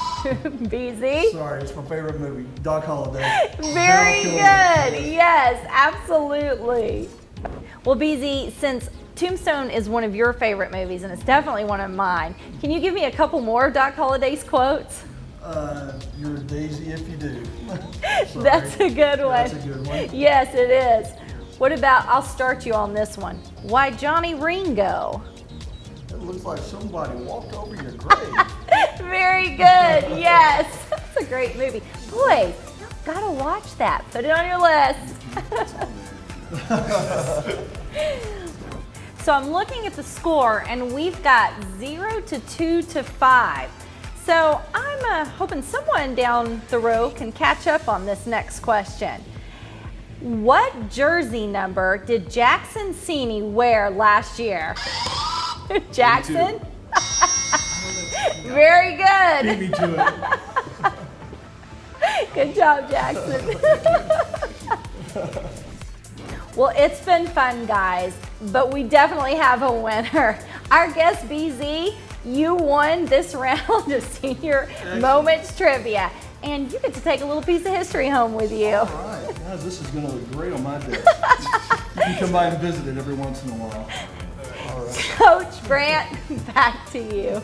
BZ? Sorry, it's my favorite movie, Doc Holliday. Very good. Yes, absolutely. Well, BZ, since Tombstone is one of your favorite movies, and it's definitely one of mine, can you give me a couple more of Doc Holliday's quotes? You're a daisy if you do. That's a good one. That's a good one. Yes, it is. What about, I'll start you on this one. Why Johnny Ringo? It looks like somebody walked over your grave. Very good, yes. That's a great movie. Boys, you've got to watch that. Put it on your list. So I'm looking at the score, and we've got 0 to 2 to 5. So I'm hoping someone down the row can catch up on this next question. What jersey number did Jackson Sini wear last year? Jackson? Very good. Beat me to it. Good job, Jackson. Well, it's been fun, guys, but we definitely have a winner. Our guest, BZ, you won this round of Senior Moments Trivia, and you get to take a little piece of history home with you. All right. Guys, this is going to look great on my desk. You can come by and visit it every once in a while. All right. Coach Brant, back to you.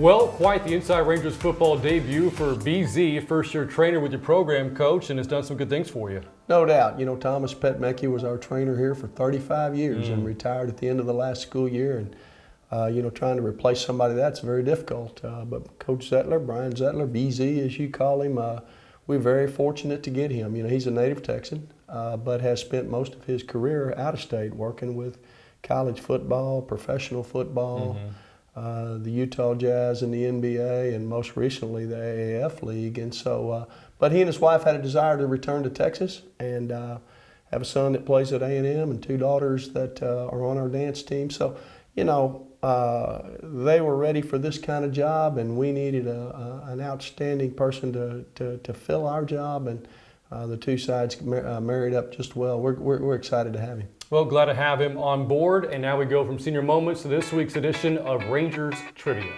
Well, quite the Inside Rangers football debut for BZ, first-year trainer with your program, Coach, and has done some good things for you. No doubt. You know, Thomas Petmecki was our trainer here for 35 years and retired at the end of the last school year. And, you know, trying to replace somebody that's very difficult. But Coach Zettler, Brian Zettler, BZ as you call him, we're very fortunate to get him. You know, he's a native Texan, but has spent most of his career out of state working with college football, professional football, the Utah Jazz and the NBA, and most recently the AAF League. And so, but he and his wife had a desire to return to Texas and have a son that plays at A&M and two daughters that are on our dance team. So, you know, they were ready for this kind of job, and we needed an outstanding person to fill our job, and the two sides married up just well. We're excited to have him. Well, glad to have him on board, and now we go from senior moments to this week's edition of Rangers Trivia.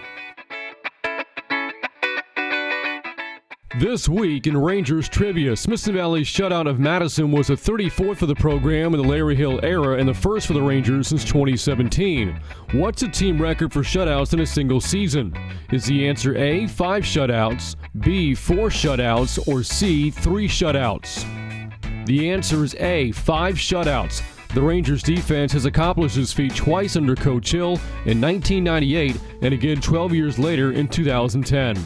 This week in Rangers Trivia, Smithson Valley's shutout of Madison was the 34th for the program in the Larry Hill era and the first for the Rangers since 2017. What's the team record for shutouts in a single season? Is the answer A, 5 shutouts, B, 4 shutouts, or C, 3 shutouts? The answer is A, 5 shutouts. The Rangers defense has accomplished this feat twice under Coach Hill in 1998 and again 12 years later in 2010.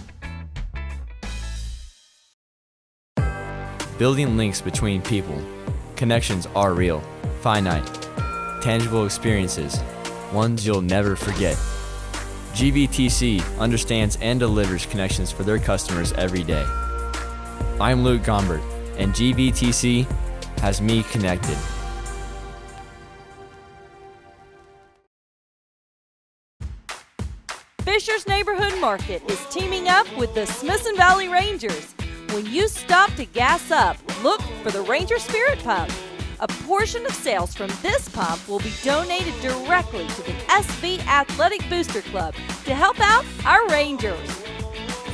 Building links between people. Connections are real, finite, tangible experiences, ones you'll never forget. GVTC understands and delivers connections for their customers every day. I'm Luke Gombert, and GVTC has me connected. Fisher's Neighborhood Market is teaming up with the Smithson Valley Rangers. When you stop to gas up, look for the Ranger Spirit Pump. A portion of sales from this pump will be donated directly to the SV Athletic Booster Club to help out our Rangers.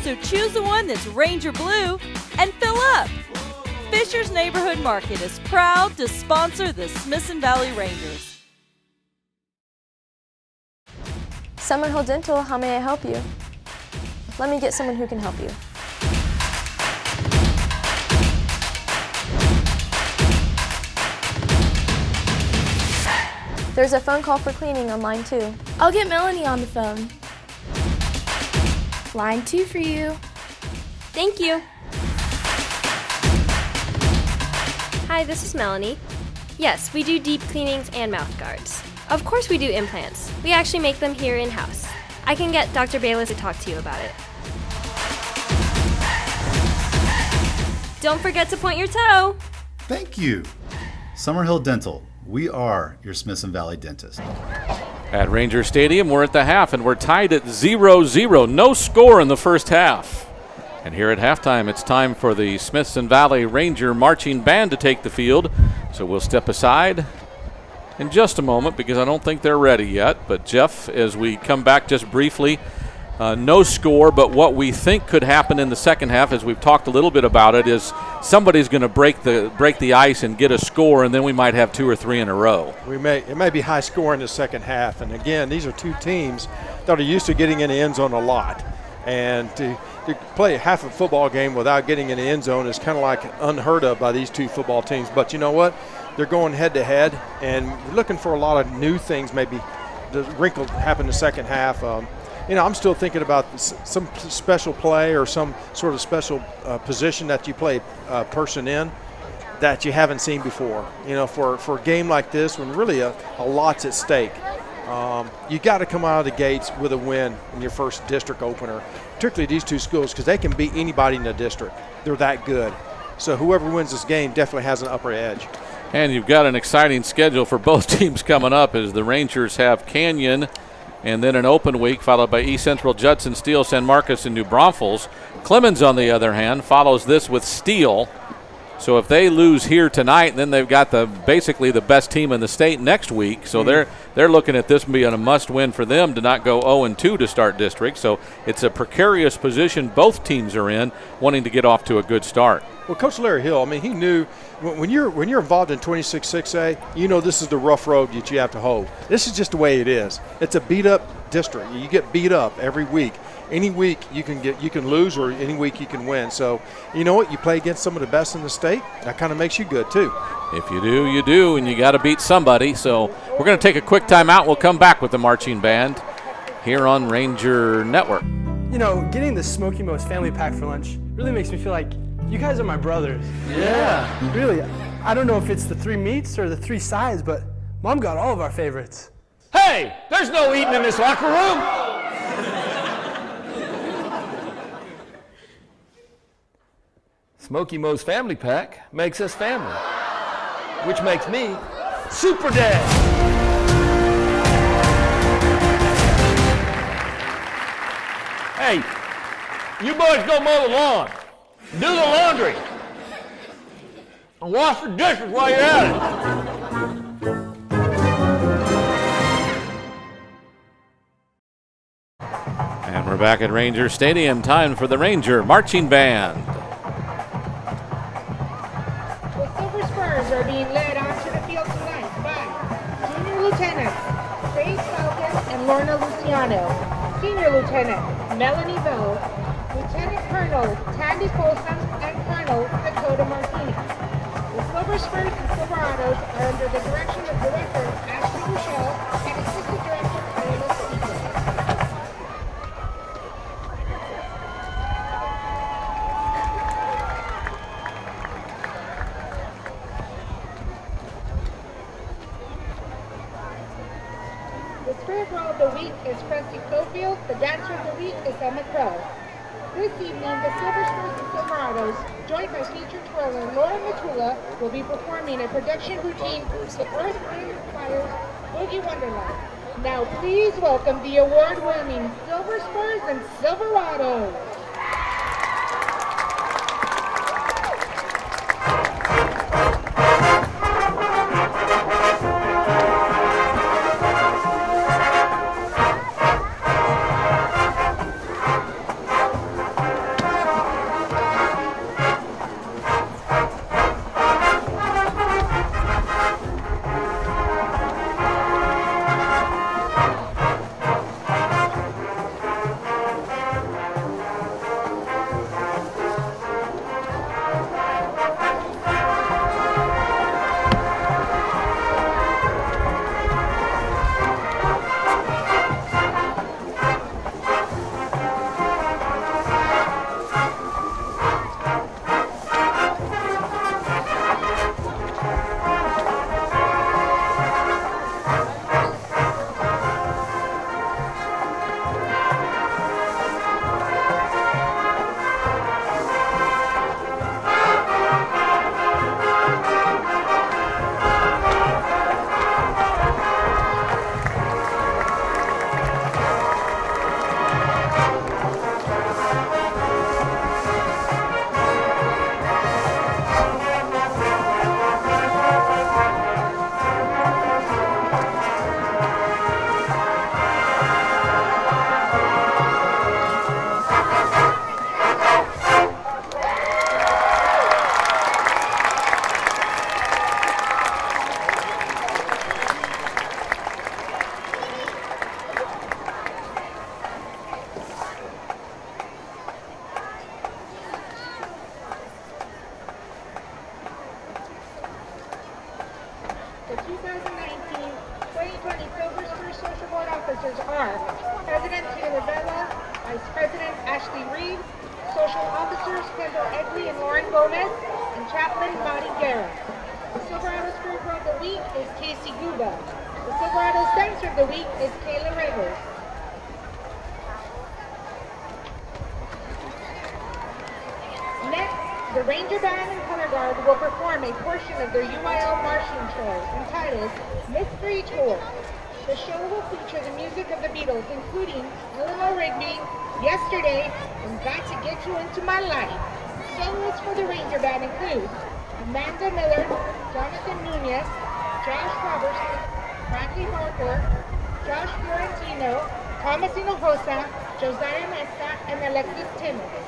So choose the one that's Ranger Blue and fill up. Fisher's Neighborhood Market is proud to sponsor the Smithson Valley Rangers. Summerhill Dental, how may I help you? Let me get someone who can help you. There's a phone call for cleaning on line 2. I'll get Melanie on the phone. Line 2 for you. Thank you. Hi, this is Melanie. Yes, we do deep cleanings and mouth guards. Of course we do implants. We actually make them here in-house. I can get Dr. Bayless to talk to you about it. Don't forget to point your toe. Thank you. Summerhill Dental. We are your Smithson Valley dentist. At Ranger Stadium, we're at the half, and we're tied at 0-0. No score in the first half. And here at halftime, it's time for the Smithson Valley Ranger Marching Band to take the field. So we'll step aside in just a moment because I don't think they're ready yet. But Jeff, as we come back just briefly, no score, but what we think could happen in the second half, as we've talked a little bit about it, is somebody's going to break the ice and get a score, and then we might have 2 or 3 in a row. It may be high score in the second half, and again, these are two teams that are used to getting in the end zone a lot, and to play half a football game without getting in the end zone is kind of like unheard of by these two football teams. But you know what? They're going head to head, and we're looking for a lot of new things. Maybe the wrinkle happen in the second half. You know, I'm still thinking about some special play or some sort of special position that you play a person in that you haven't seen before. You know, for a game like this, when really a lot's at stake, you got to come out of the gates with a win in your first district opener, particularly these two schools, because they can beat anybody in the district. They're that good. So whoever wins this game definitely has an upper edge. And you've got an exciting schedule for both teams coming up as the Rangers have Canyon and then an open week followed by East Central, Judson, Steele, San Marcos, and New Braunfels. Clemens, on the other hand, follows this with Steele, So if they lose here tonight, then they've got basically the best team in the state next week. So they're looking at this being a must-win for them to not go 0-2 to start district. So it's a precarious position both teams are in, wanting to get off to a good start. Well, Coach Larry Hill, I mean, he knew when you're involved in 26-6A, you know this is the rough road that you have to hold. This is just the way it is. It's a beat-up district. You get beat up every week. Any week you can lose, or any week you can win. So you know what? You play against some of the best in the state. That kind of makes you good too. If you do, you do, and you got to beat somebody. So we're going to take a quick timeout. We'll come back with the marching band here on Ranger Network. You know, getting the Smoky Mo's family pack for lunch really makes me feel like you guys are my brothers. Yeah. Really, I don't know if it's the 3 meats or the 3 sides, but Mom got all of our favorites. Hey, there's no eating in this locker room. Smoky Mo's family pack makes us family, which makes me Super Dad. Hey, you boys go mow the lawn, do the laundry, and wash the dishes while you're at it. And we're back at Ranger Stadium. Time for the Ranger Marching Band. Are being led onto the field tonight by Junior Lieutenant Faith Falcon and Lorna Luciano, Senior Lieutenant Melanie Bell, Lieutenant Colonel Tandy Folsom, and Colonel Dakota Martinez. The Silver Spurs and Silverados are under the direction of Director Ashley Rochelle and Assistant Director Ayla Stevens. The Spirit Girl of the Week is Presty Cofield. The Dancer of the Week is Emma Crow. This evening, the Silver Spurs and Silverados, joined by featured twirler Laura Matula, will be performing a production routine, The Earth, Wind, Fire's Boogie Wonderland. Now please welcome the award-winning Silver Spurs and Silverados. The 2019-2020 Silver Spurs Social Board officers are President Taylor Bella, Vice President Ashley Reed, Social Officers Kendall Egley and Lauren Gomez, and Chaplain Marty Guerra. The Silverado Spirit Girl of the Week is Casey Guba. The Silverado Dancer of the Week is Kayla Rivers. Next, the Ranger Band and Color Guard will perform a portion of their UIL marching show entitled Mystery Tour. The show will feature the music of the Beatles, including Eleanor Rigby, Yesterday, and Got to Get You Into My Life. Soloists for the Ranger Band include Amanda Miller, Jonathan Nunez, Josh Robertson, Frankie Barker, Josh Fiorentino, Thomas Hinojosa, Josiah Mesa, and Alexis Timmons.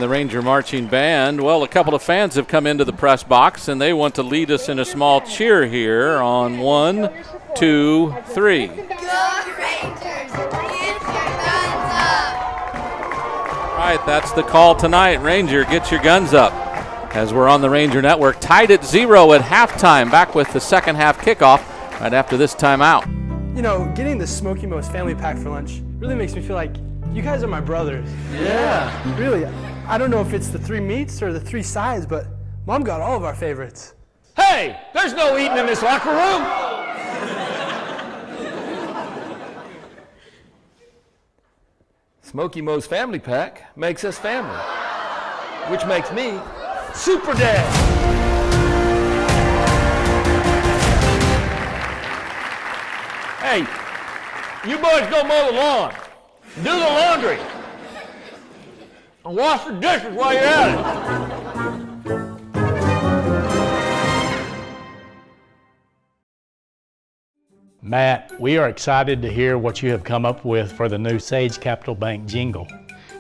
And the Ranger Marching Band, well, a couple of fans have come into the press box, and they want to lead us in a small cheer here on 1, 2, 3. Go Rangers! Get your guns up! All right, that's the call tonight. Ranger, get your guns up. As we're on the Ranger Network, tied at 0 at halftime, back with the second half kickoff right after this timeout. You know, getting the Smoky Mo's family pack for lunch really makes me feel like you guys are my brothers. Yeah. Really, I don't know if it's the 3 meats or the 3 sides, but Mom got all of our favorites. Hey, there's no eating in this locker room. Smoky Mo's family pack makes us family, which makes me Super Dad. Hey, you boys go mow the lawn, do the laundry, and wash the dishes while you're at it. Matt, we are excited to hear what you have come up with for the new Sage Capital Bank jingle.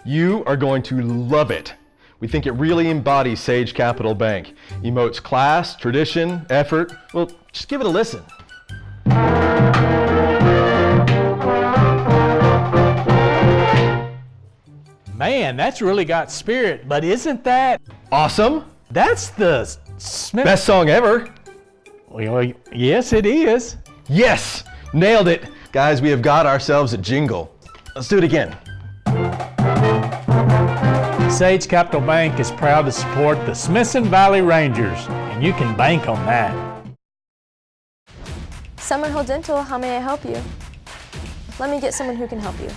You are going to love it. We think it really embodies Sage Capital Bank. Emotes class, tradition, effort. Well, just give it a listen. Man, that's really got spirit, but isn't that awesome? That's the Smith. Best song ever. Well, yes, it is. Yes, nailed it. Guys, we have got ourselves a jingle. Let's do it again. Sage Capital Bank is proud to support the Smithson Valley Rangers, and you can bank on that. Summerhill Dental, how may I help you? Let me get someone who can help you.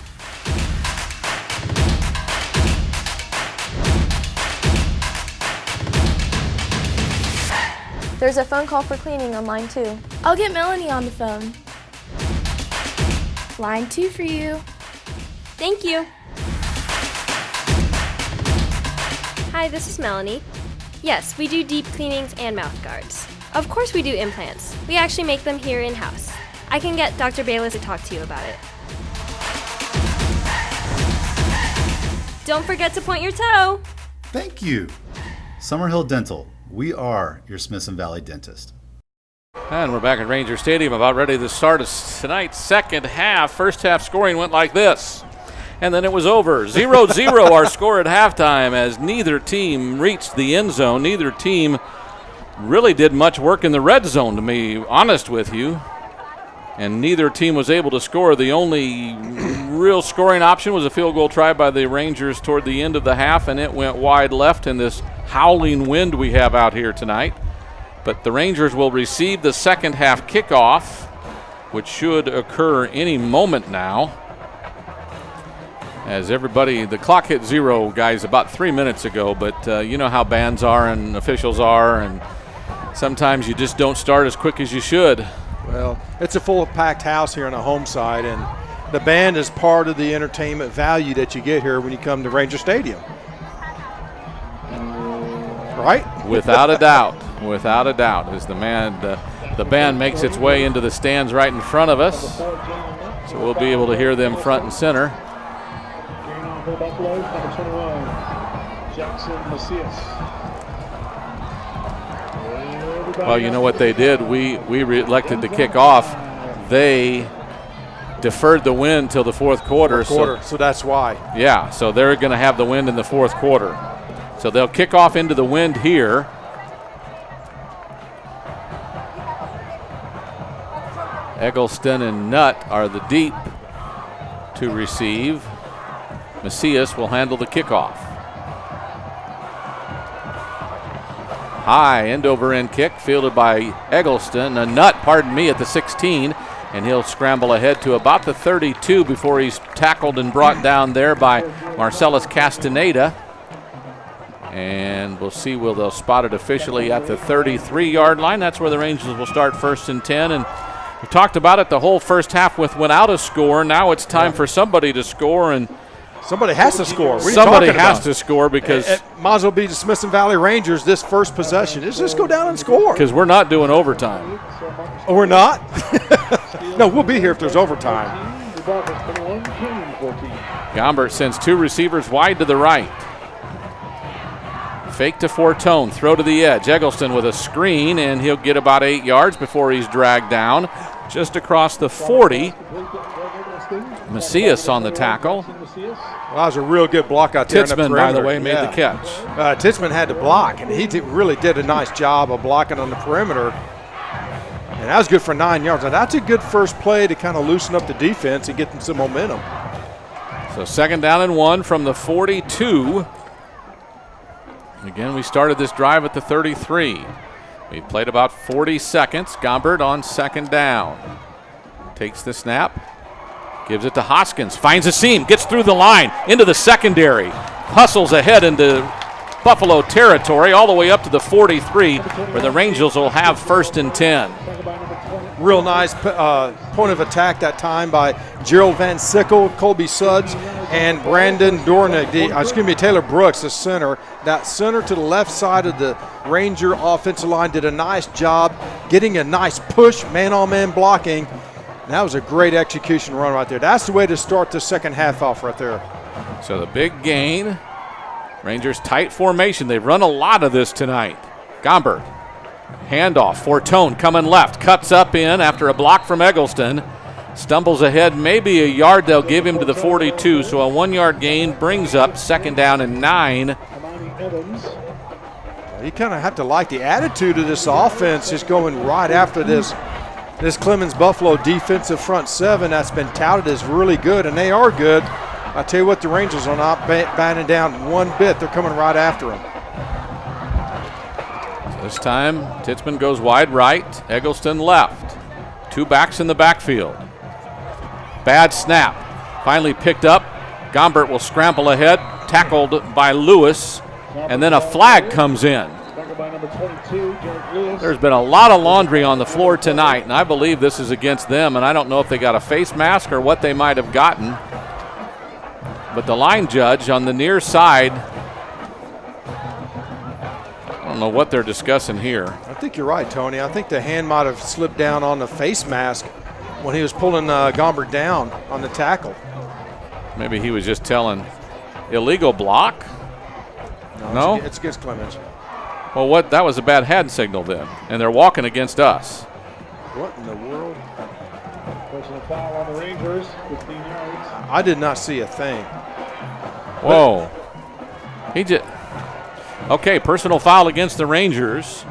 There's a phone call for cleaning on line 2. I'll get Melanie on the phone. Line 2 for you. Thank you. Hi, this is Melanie. Yes, we do deep cleanings and mouth guards. Of course we do implants. We actually make them here in-house. I can get Dr. Bayless to talk to you about it. Don't forget to point your toe. Thank you. Summerhill Dental. We are your Smithson Valley dentist. And we're back at Ranger Stadium, about ready to start tonight's second half. First half scoring went like this. And then it was over. 0-0 our score at halftime as neither team reached the end zone. Neither team really did much work in the red zone, to be honest with you. And neither team was able to score. The only real scoring option was a field goal try by the Rangers toward the end of the half, and it went wide left in this howling wind we have out here tonight. But the Rangers will receive the second half kickoff, which should occur any moment now. As everybody, the clock hit 0, guys, about 3 minutes ago, but you know how bands are and officials are, and sometimes you just don't start as quick as you should. Well, it's a full packed house here on the home side, and the band is part of the entertainment value that you get here when you come to Ranger Stadium. Right? Without a doubt, without a doubt, as the band makes its way into the stands right in front of us. So we'll be able to hear them front and center. Buffaloes, number 21, Jackson Macias. Well, you know what they did? We elected to kick off. They deferred the wind till the fourth quarter. So that's why. Yeah, so they're going to have the wind in the fourth quarter. So they'll kick off into the wind here. Eggleston and Nutt are the deep to receive. Macias will handle the kickoff. High end-over-end kick fielded by Eggleston. A Nutt, pardon me, at the 16. And he'll scramble ahead to about the 32 before he's tackled and brought down there by Marcellus Castaneda. And we'll see, they'll spot it officially at the 33-yard line. That's where the Rangers will start 1st and 10. And we talked about it the whole first half without a score. Now it's time for somebody to score, and somebody has to score. Somebody has to score because it might as well be the Smithson Valley Rangers this first possession. Let's just go down and score. Because we're not doing overtime. Oh, we're not? No, we'll be here if there's overtime. Gombert sends 2 receivers wide to the right. Fake to Fortone, throw to the edge. Eggleston with a screen, and he'll get about 8 yards before he's dragged down. Just across the 40. Macias on the tackle. Well, that was a real good block out there. Titzman, by the way, made the catch. Titzman had to block, and he really did a nice job of blocking on the perimeter. And that was good for 9 yards. Now, that's a good first play to kind of loosen up the defense and get them some momentum. So 2nd down and 1 from the 42. Again, we started this drive at the 33. We played about 40 seconds. Gombert on 2nd down. Takes the snap. Gives it to Hoskins. Finds a seam. Gets through the line. Into the secondary. Hustles ahead into Buffalo territory all the way up to the 43, where the Rangers will have 1st and 10. Real nice point of attack that time by Gerald Van Sickle, Colby Sudds, and Brandon Dornick. Taylor Brooks, the center. That center to the left side of the Ranger offensive line did a nice job getting a nice push, man-on-man blocking. And that was a great execution run right there. That's the way to start the second half off right there. So the big gain. Rangers tight formation. They've run a lot of this tonight. Gombert. Handoff. Fortone coming left. Cuts up in after a block from Eggleston. Stumbles ahead. Maybe a yard they'll give him to the 42. So a 1-yard gain brings up 2nd down and 9. You kind of have to like the attitude of this offense, just going right after this Clemens Buffalo defensive front 7 that's been touted as really good, and they are good. I tell you what, the Rangers are not batting down one bit. They're coming right after them. This time, Titzman goes wide right, Eggleston left. 2 backs in the backfield. Bad snap. Finally picked up. Gombert will scramble ahead, tackled by Lewis, and then a flag comes in. There's been a lot of laundry on the floor tonight, and I believe this is against them, and I don't know if they got a face mask or what they might have gotten. But the line judge on the near side, I don't know what they're discussing here. I think you're right, Tony. I think the hand might have slipped down on the face mask when he was pulling Gombert down on the tackle. Maybe he was just telling illegal block? No? It's against Clemens. Well, that was a bad hand signal then, and they're walking against us. What in the world? Personal foul on the Rangers, 15 yards. I did not see a thing. Whoa. Okay, personal foul against the Rangers.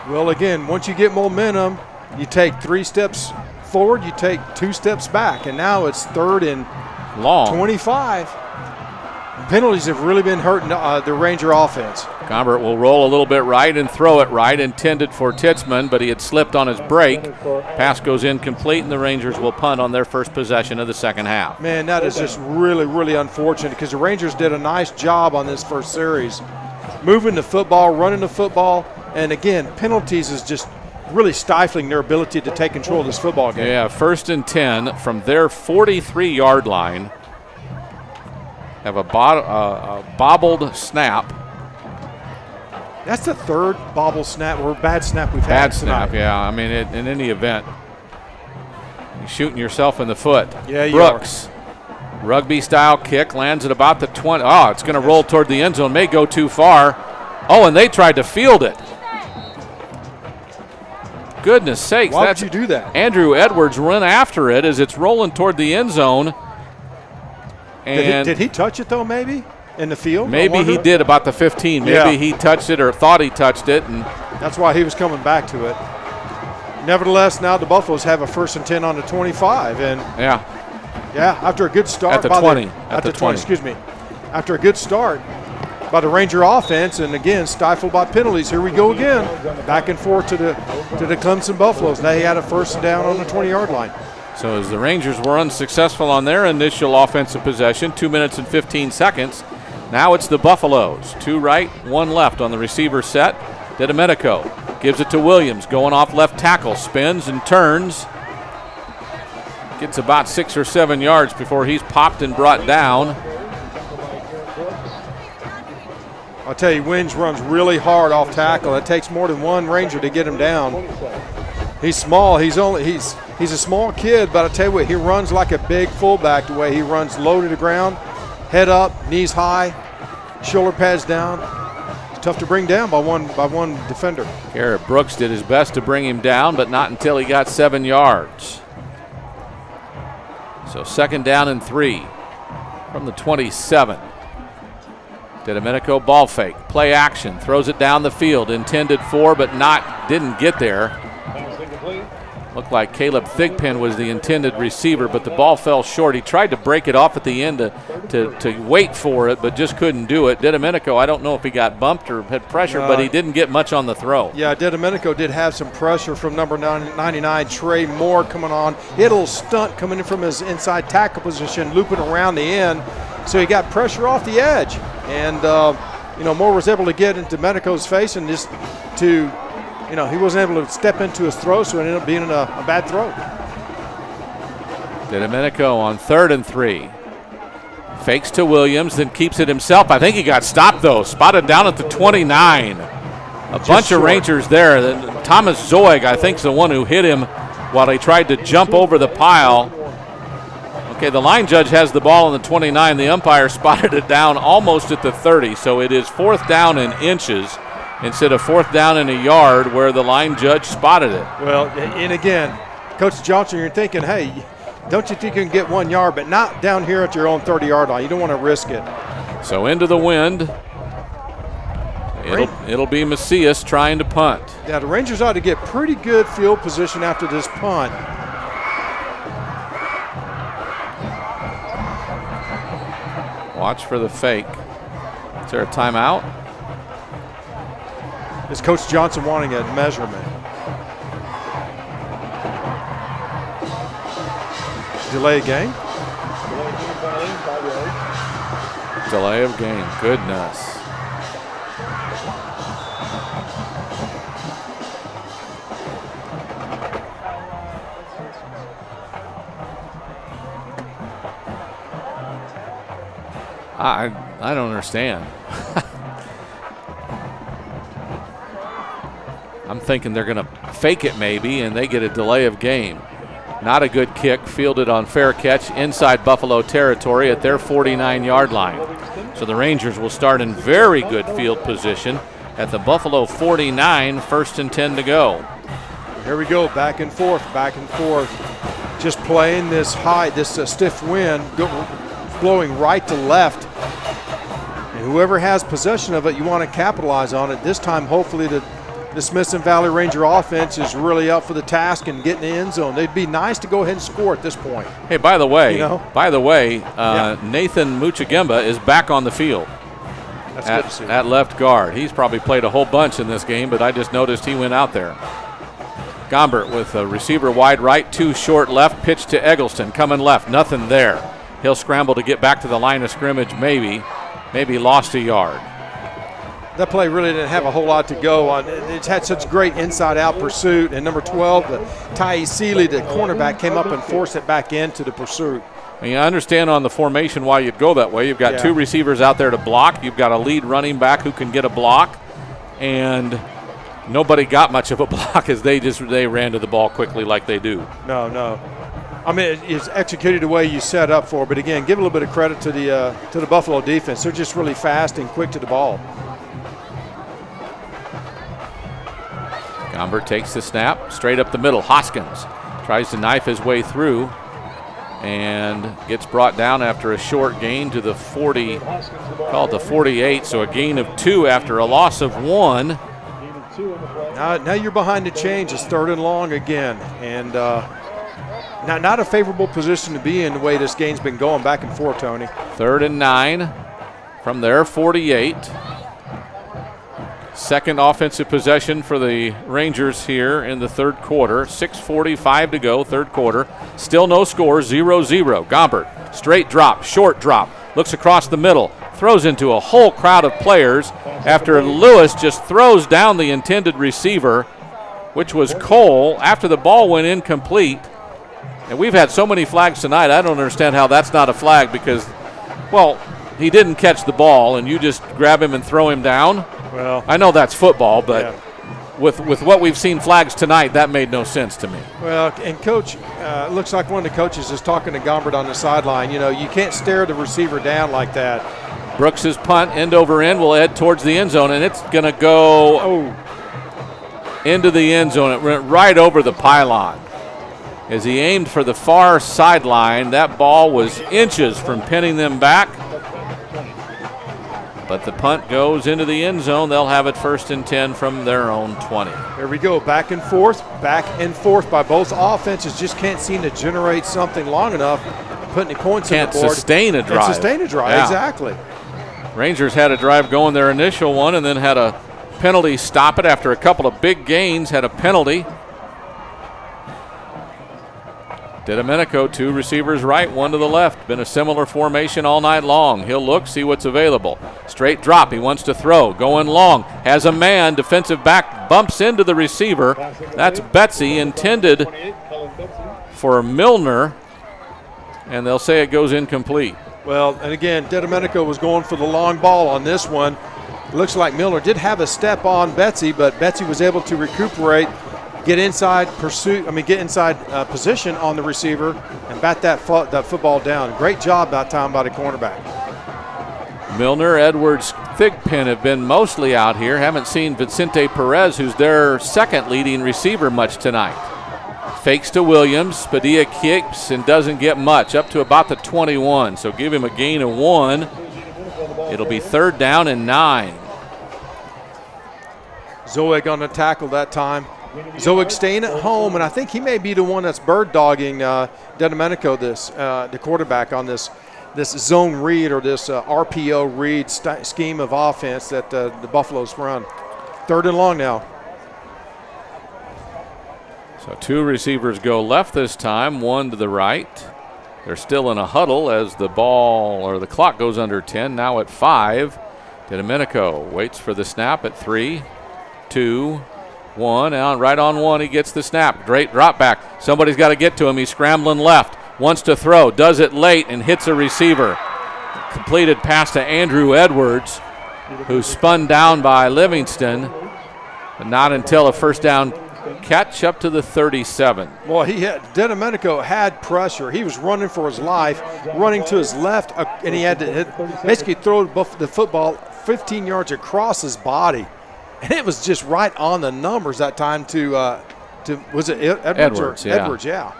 Well, again, once you get momentum, you take 3 steps forward, you take 2 steps back, and now it's 3rd and long. 25. Penalties have really been hurting the Ranger offense. Gombert will roll a little bit right and throw it right, intended for Titzman, but he had slipped on his break. Pass goes incomplete, and the Rangers will punt on their first possession of the second half. Man, that is just really, really unfortunate because the Rangers did a nice job on this first series. Moving the football, running the football, and again, penalties is just really stifling their ability to take control of this football game. Yeah, 1st and 10 from their 43-yard line. Have a bobbled snap. That's the 3rd bobble snap or bad snap we've had Bad tonight. snap, yeah. I mean, in any event, you're shooting yourself in the foot. Yeah, you Brooks, rugby-style kick, lands at about the 20. Oh, it's going to roll toward the end zone. May go too far. Oh, and they tried to field it. Goodness sakes. Why would you do that? Andrew Edwards run after it as it's rolling toward the end zone. And did he touch it, though, maybe, in the field? Maybe he did about the 15. Maybe he touched it or thought he touched it. And that's why he was coming back to it. Nevertheless, now the Buffaloes have a 1st and 10 on the 25. And yeah, after a good start. At the 20. At the 20, excuse me. After a good start by the Ranger offense, and again, stifled by penalties. Here we go again. Back and forth to the Clemson Buffaloes. Now he had a 1st down on the 20-yard line. So as the Rangers were unsuccessful on their initial offensive possession, 2 minutes and 15 seconds, now it's the Buffaloes. 2 right, 1 left on the receiver set. DiDomenico gives it to Williams, going off left tackle, spins and turns. Gets about 6 or 7 yards before he's popped and brought down. I'll tell you, Winge runs really hard off tackle. It takes more than one Ranger to get him down. He's small. He's a small kid, but I tell you what, he runs like a big fullback the way he runs low to the ground, head up, knees high, shoulder pads down. tough to bring down by one defender. Garrett Brooks did his best to bring him down, but not until he got 7 yards. So 2nd down and 3 from the 27. DiDomenico ball fake, play action, throws it down the field, intended for, but didn't get there. Looked like Caleb Thigpen was the intended receiver, but the ball fell short. He tried to break it off at the end to wait for it, but just couldn't do it. DiDomenico, I don't know if he got bumped or had pressure, but he didn't get much on the throw. Yeah, DiDomenico did have some pressure from number 99, Trey Moore, coming on. He had a little stunt coming in from his inside tackle position, looping around the end, so he got pressure off the edge. And, Moore was able to get into Domenico's face and just to – he wasn't able to step into his throw, so it ended up being a bad throw. DiDomenico on 3rd and 3. Fakes to Williams, then keeps it himself. I think he got stopped, though. Spotted down at the 29. A bunch of Rangers there. Thomas Zoig, I think, is the one who hit him while he tried to jump over the pile. Okay, the line judge has the ball on the 29. The umpire spotted it down almost at the 30, so it is 4th down in inches instead of 4th down in a yard where the line judge spotted it. Well, and again, Coach Johnson, you're thinking, hey, don't you think you can get 1 yard, but not down here at your own 30-yard line. You don't want to risk it. So into the wind. It'll be Macias trying to punt. Yeah, the Rangers ought to get pretty good field position after this punt. Watch for the fake. Is there a timeout? Is Coach Johnson wanting a measurement? Delay of game? Delay of game. Goodness. I don't understand. I'm thinking they're going to fake it maybe, and they get a delay of game. Not a good kick, fielded on fair catch inside Buffalo territory at their 49-yard line. So the Rangers will start in very good field position at the Buffalo 49, 1st and 10 to go. Here we go, back and forth. Just playing this stiff wind, blowing right to left. And whoever has possession of it, you want to capitalize on it. This time, hopefully, the Smithson Valley Ranger offense is really up for the task and getting the end zone. They'd be nice to go ahead and score at this point. Hey, by the way, Nathan Muchagemba is back on the field. That's good to see. At left guard. He's probably played a whole bunch in this game, but I just noticed he went out there. Gombert with a receiver wide right, 2 short left, pitch to Eggleston, coming left, nothing there. He'll scramble to get back to the line of scrimmage, maybe lost a yard. That play really didn't have a whole lot to go on. It's had such great inside-out pursuit, and number 12, Ty Seeley, the cornerback, came up and forced it back into the pursuit. And you understand on the formation why you'd go that way. You've got 2 receivers out there to block. You've got a lead running back who can get a block, and nobody got much of a block as they ran to the ball quickly like they do. No. I mean, it's executed the way you set up for, but again, give a little bit of credit to the Buffalo defense. They're just really fast and quick to the ball. Gombert takes the snap, straight up the middle. Hoskins tries to knife his way through and gets brought down after a short gain to the 40, called the 48, so a gain of 2 after a loss of 1. Now you're behind the change. It's 3rd and long again, and not a favorable position to be in the way this game's been going back and forth, Tony. 3rd and 9 from their 48. Second offensive possession for the Rangers here in the 3rd quarter. 6:45 to go, 3rd quarter. Still no score, 0-0. Gombert, straight drop, short drop, looks across the middle, throws into a whole crowd of players after Lewis just throws down the intended receiver, which was Cole, after the ball went incomplete. And we've had so many flags tonight, I don't understand how that's not a flag because, well, he didn't catch the ball and you just grab him and throw him down. Well, I know that's football, but with what we've seen flags tonight, that made no sense to me. Well, and Coach, looks like one of the coaches is talking to Gombert on the sideline. You can't stare the receiver down like that. Brooks's punt, end over end, will head towards the end zone, and it's going to go into the end zone. It went right over the pylon. As he aimed for the far sideline, that ball was inches from pinning them back. But the punt goes into the end zone. They'll have it 1st and 10 from their own 20. There we go, back and forth by both offenses. Just can't seem to generate something long enough, put any points on the board. Can't sustain a drive. Yeah. Exactly. Rangers had a drive going, their initial one, and then had a penalty stop it after a couple of big gains, had a penalty. DiDomenico, 2 receivers right, 1 to the left. Been a similar formation all night long. He'll look, see what's available. Straight drop, he wants to throw, going long. Has a man, defensive back, bumps into the receiver. That's Betsy, intended for Milner, and they'll say it goes incomplete. Well, and again, DiDomenico was going for the long ball on this one. It looks like Milner did have a step on Betsy, but Betsy was able to recuperate, get inside position on the receiver and bat that football down. Great job that time by the cornerback. Milner, Edwards, Thigpen have been mostly out here. Haven't seen Vicente Perez, who's their second leading receiver, much tonight. Fakes to Williams. Padilla kicks and doesn't get much, up to about the 21. So give him a gain of 1. It'll be 3rd down and 9. Zoeg on the tackle that time. Zoeg staying at home, and I think he may be the one that's bird dogging DiDomenico, the quarterback, on this zone read or this RPO read scheme of offense that the Buffaloes run. 3rd and long now. So 2 receivers go left this time, 1 to the right. They're still in a huddle as the clock goes under 10, now at 5. DiDomenico waits for the snap at 3, 2, 1, and right on 1 he gets the snap. Great drop back. Somebody's got to get to him. He's scrambling left. Wants to throw. Does it late and hits a receiver. Completed pass to Andrew Edwards, who's spun down by Livingston. But not until a 1st down catch up to the 37. Well, DiDomenico had pressure. He was running for his life, running to his left, and he had to basically throw the football 15 yards across his body. And it was just right on the numbers that time to was it Edwards? Edwards, yeah.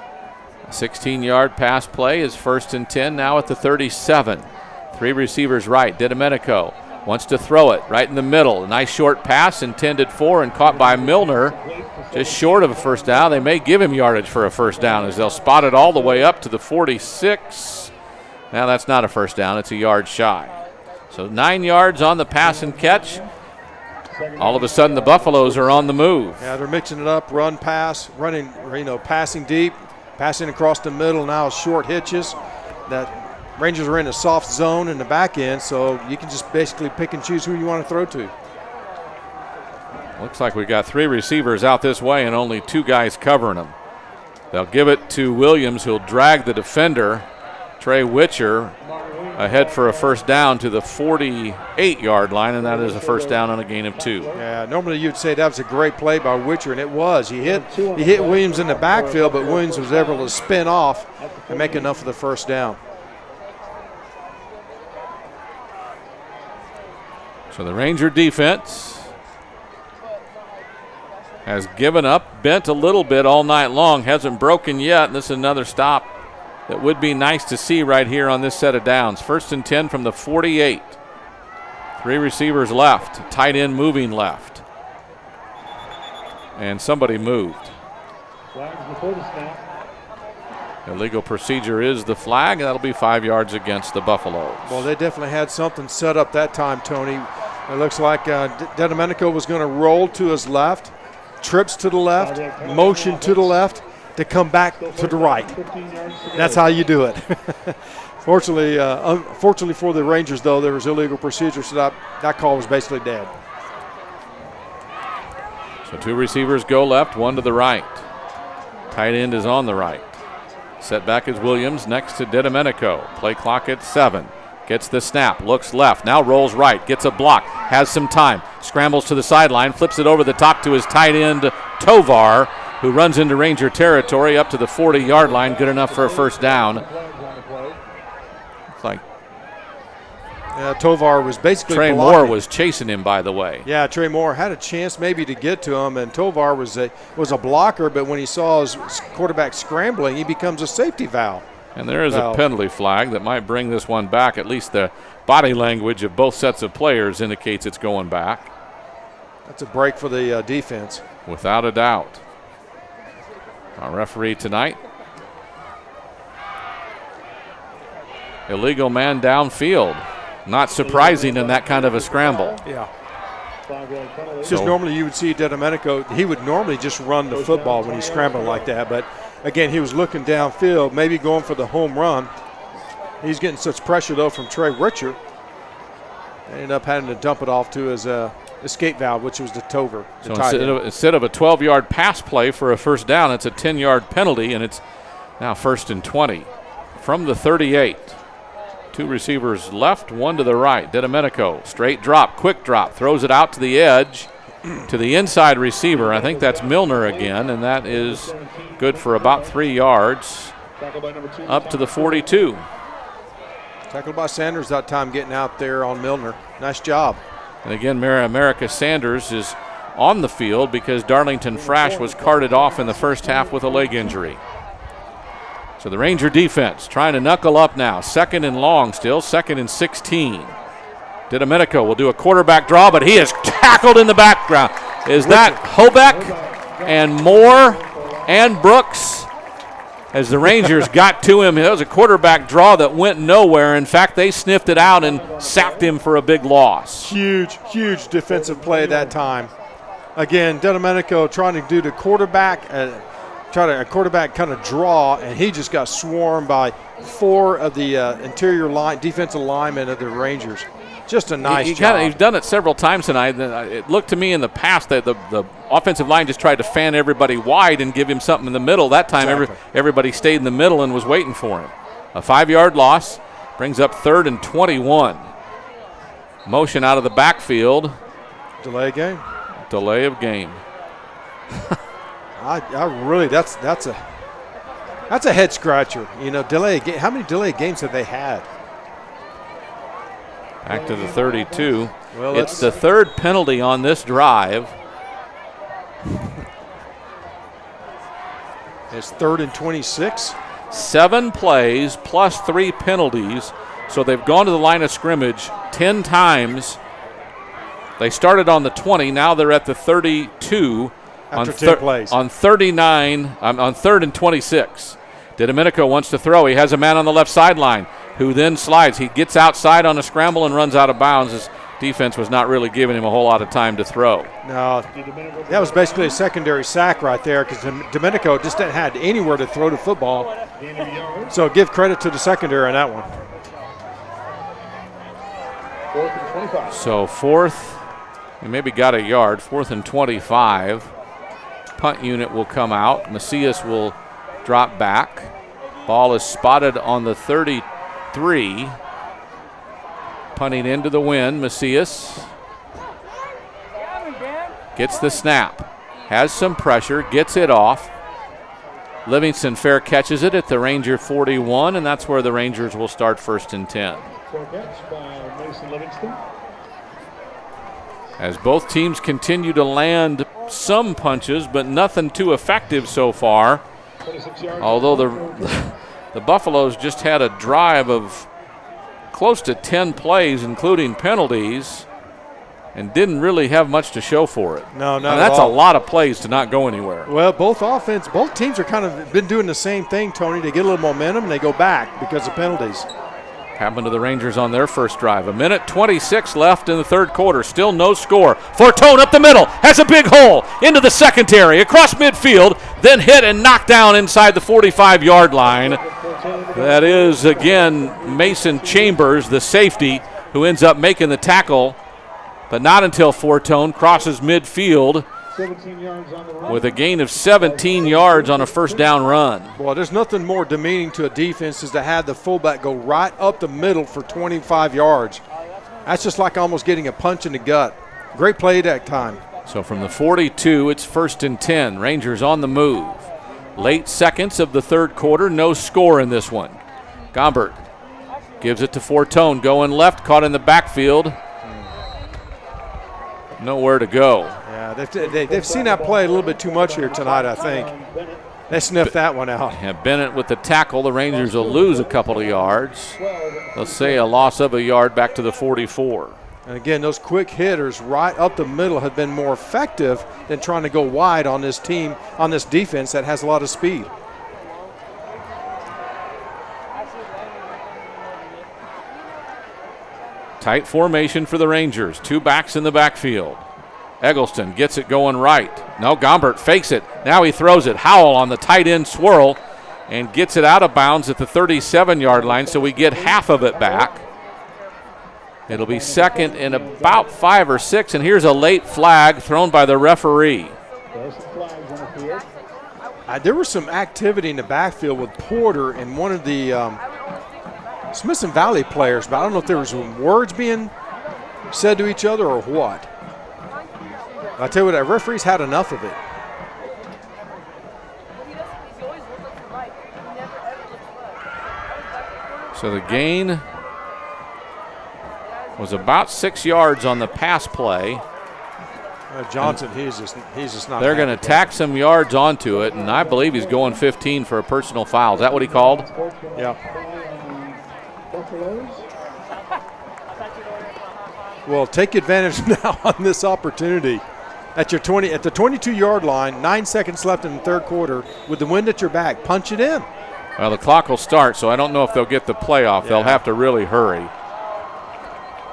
A 16-yard pass play is 1st and 10 now at the 37. 3 receivers right. DiDomenico wants to throw it right in the middle. A nice short pass intended for and caught by Milner. Just short of a 1st down. They may give him yardage for a 1st down as they'll spot it all the way up to the 46. Now that's not a 1st down. It's a yard shy. So 9 yards on the pass and catch. All of a sudden, the Buffaloes are on the move. Yeah, they're mixing it up, run, pass, running, passing deep, passing across the middle, now short hitches. That Rangers are in a soft zone in the back end, so you can just basically pick and choose who you want to throw to. Looks like we got 3 receivers out this way and only 2 guys covering them. They'll give it to Williams, who'll drag the defender, Trey Witcher, ahead for a 1st down to the 48-yard line, and that is a 1st down on a gain of 2. Yeah, normally you'd say that was a great play by Witcher, and it was. He hit Williams in the backfield, but Williams was able to spin off and make enough of the 1st down. So the Ranger defense has given up, bent a little bit all night long, hasn't broken yet, and this is another stop that would be nice to see right here on this set of downs. 1st and 10 from the 48. 3 receivers left, tight end moving left. And somebody moved. Illegal procedure is the flag, and that'll be 5 yards against the Buffaloes. Well, they definitely had something set up that time, Tony. It looks like DiDomenico was going to roll to his left, trips to the left, motion to the left, to come back to the right. That's how you do it. Fortunately, unfortunately for the Rangers, though, there was illegal procedure, so that call was basically dead. So 2 receivers go left, 1 to the right. Tight end is on the right. Set back is Williams next to DiDomenico. Play clock at 7. Gets the snap, looks left, now rolls right, gets a block, has some time, scrambles to the sideline, flips it over the top to his tight end, Tovar, who runs into Ranger territory up to the 40-yard line, good enough for a 1st down. Looks like Tovar was basically Trey blocking. Moore was chasing him, by the way. Yeah, Trey Moore had a chance maybe to get to him, and Tovar was a blocker, but when he saw his quarterback scrambling, he becomes a safety valve. And there is a penalty flag that might bring this one back. At least the body language of both sets of players indicates it's going back. That's a break for the defense. Without a doubt. Our referee tonight. Illegal man downfield. Not surprising in that kind of a scramble. Yeah. It's just normally you would see Domenico, he would normally just run the football when he's scrambling like that. But, again, he was looking downfield, maybe going for the home run. He's getting such pressure, though, from Trey Richard. They ended up having to dump it off to his escape valve, which was the Tovar. So instead of a 12-yard pass play for a first down, it's a 10-yard penalty, and it's now 1st and 20 from the 38. 2 receivers left, 1 to the right. Domenico, straight drop, quick drop, throws it out to the edge to the inside receiver. I think that's Milner again, and that is good for about 3 yards up to the 42. Tackled by Sanders that time, getting out there on Milner. Nice job. And again, America Sanders is on the field because Darlington Frash was carted off in the first half with a leg injury. So the Ranger defense trying to knuckle up now. 2nd and long still, 2nd and 16. Domenico will do a quarterback draw, but he is tackled in the background. Is that Hobeck and Moore and Brooks? As the Rangers got to him, it was a quarterback draw that went nowhere. In fact, they sniffed it out and sacked him for a big loss. Huge defensive play at that time. Again, Domenico trying to do the quarterback, a quarterback kind of draw, and he just got swarmed by 4 of the interior line defensive linemen of the Rangers. Just a nice job. He's done it several times tonight. It looked to me in the past that the offensive line just tried to fan everybody wide and give him something in the middle. That time everybody stayed in the middle and was waiting for him. A 5-yard loss brings up 3rd and 21. Motion out of the backfield. Delay of game. Delay of game. I really that's a head scratcher. You know, delay game. How many delay games have they had? Back to the 32. Well, it's the 3rd penalty on this drive. It's 3rd and 26. 7 plays plus 3 penalties. So they've gone to the line of scrimmage 10 times. They started on the 20. Now they're at the 32. After 10 plays. On 39, on 3rd and 26. Domenico wants to throw. He has a man on the left sideline who then slides. He gets outside on a scramble and runs out of bounds. His defense was not really giving him a whole lot of time to throw. No, that was basically a secondary sack right there because Domenico just didn't have anywhere to throw the football. So give credit to the secondary on that one. 4th and 25. So 4th, we maybe got a yard, 4th and 25. Punt unit will come out. Macias will drop back. Ball is spotted on the 33. Punting into the wind, Macias gets the snap. Has some pressure, gets it off. Livingston fair catches it at the Ranger 41, and that's where the Rangers will start 1st and 10. As both teams continue to land some punches, but nothing too effective so far. Although the Buffaloes just had a drive of close to 10 plays, including penalties, and didn't really have much to show for it. No, not and that's at all. A lot of plays to not go anywhere. Well, both teams are kind of been doing the same thing, Tony. They get a little momentum and they go back because of penalties. Happened to the Rangers on their first drive. 1:26 left in the 3rd quarter. Still no score. Fortone up the middle. Has a big hole into the secondary. Across midfield. Then hit and knocked down inside the 45-yard line. That is, again, Mason Chambers, the safety, who ends up making the tackle. But not until Fortone crosses midfield with a gain of 17 yards on a first down run. Well, there's nothing more demeaning to a defense is to have the fullback go right up the middle for 25 yards. That's just like almost getting a punch in the gut. Great play that time. So from the 42, it's 1st and 10. Rangers on the move. Late seconds of the 3rd quarter, no score in this one. Gombert Gives it to Fortone, going left, caught in the backfield. Nowhere to go. Yeah, they've seen that play a little bit too much here tonight, I think. They sniffed that one out. Yeah, Bennett with the tackle. The Rangers will lose a couple of yards. They'll say a loss of a yard back to the 44. And again, those quick hitters right up the middle have been more effective than trying to go wide on this team, on this defense that has a lot of speed. Tight formation for the Rangers. 2 backs in the backfield. Eggleston gets it going right. No, Gombert fakes it. Now he throws it. Howell on the tight end swirl and gets it out of bounds at the 37-yard line, so we get half of it back. It'll be second and about 5 or 6, and here's a late flag thrown by the referee. There was some activity in the backfield with Porter and one of the Smithson Valley players, but I don't know if there was some words being said to each other or what. I tell you what, that referee's had enough of it. So the gain was about 6 yards on the pass play. Johnson, he's just not. They're going to tack some yards onto it, and I believe he's going 15 for a personal foul. Is that what he called? Yeah. Well, take advantage now on this opportunity. At the 22-yard line, 9 seconds left in the third quarter, with the wind at your back, punch it in. Well, the clock will start, so I don't know if they'll get the play off. Yeah. They'll have to really hurry.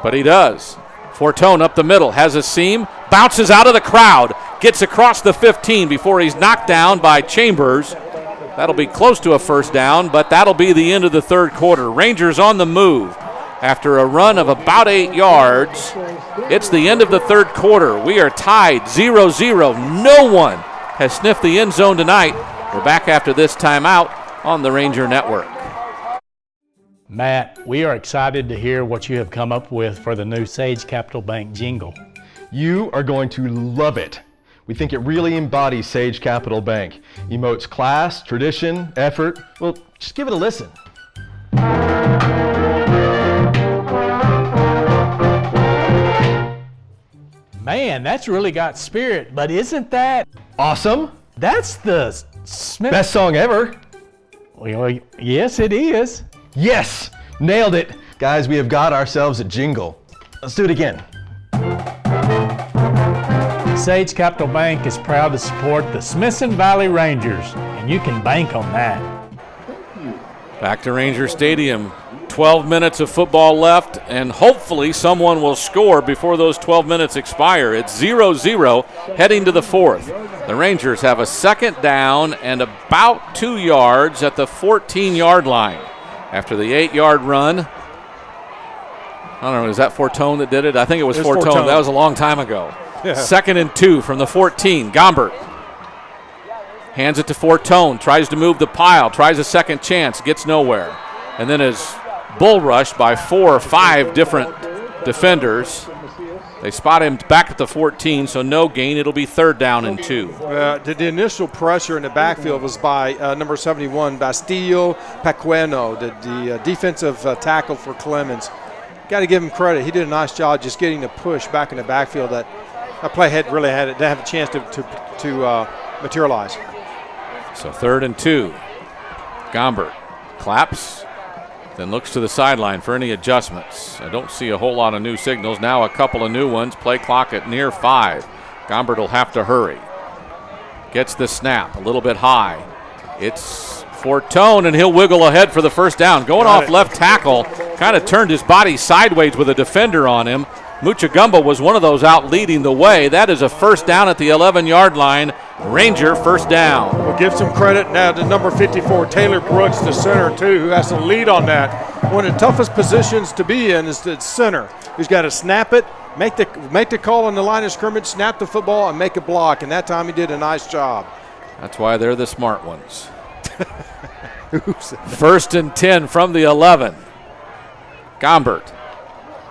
But he does. Fortone up the middle, has a seam, bounces out of the crowd, gets across the 15 before he's knocked down by Chambers. That'll be close to a first down, but that'll be the end of the third quarter. Rangers on the move. After a run of about 8 yards, it's the end of the third quarter. We are tied 0-0. No one has sniffed the end zone tonight. We're back after this timeout on the Ranger Network. Matt, we are excited to hear what you have come up with for the new Sage Capital Bank jingle. You are going to love it. We think it really embodies Sage Capital Bank. Emotes class, tradition, effort. Well, just give it a listen. Man, that's really got spirit, but isn't that awesome? That's the Smith. Best song ever. Well, yes, it is. Yes, nailed it. Guys, we have got ourselves a jingle. Let's do it again. Sage Capital Bank is proud to support the Smithson Valley Rangers, and you can bank on that. Back to Ranger Stadium. 12 minutes of football left, and hopefully someone will score before those 12 minutes expire. It's 0-0 heading to the fourth. The Rangers have a second down and about 2 yards at the 14-yard line. After the 8-yard run, I don't know, is that Fortone that did it? I think it was Fortone. That was a long time ago. Yeah. 2nd and 2 from the 14. Gombert hands it to Fortone, tries to move the pile, tries a second chance, gets nowhere. And then is bull rushed by 4 or 5 different defenders. They spot him back at the 14, so no gain. It'll be 3rd down and 2. The initial pressure in the backfield was by number 71, Bastillo Paqueno, the defensive tackle for Clemens. Got to give him credit. He did a nice job just getting the push back in the backfield. That play didn't have a chance to materialize. So 3rd and 2. Gombert claps, then looks to the sideline for any adjustments. I don't see a whole lot of new signals. Now a couple of new ones. Play clock at near 5. Gombert will have to hurry. Gets the snap a little bit high. It's Fortone, and he'll wiggle ahead for the first down. Going off left tackle, kind of turned his body sideways with a defender on him. Muchagumba was one of those out leading the way. That is a first down at the 11-yard line. Ranger first down. We'll give some credit now to number 54, Taylor Brooks, the center, too, who has to lead on that. One of the toughest positions to be in is the center. He's got to snap it, make the call on the line of scrimmage, snap the football, and make a block. And that time he did a nice job. That's why they're the smart ones. 1st and 10 from the 11. Gombert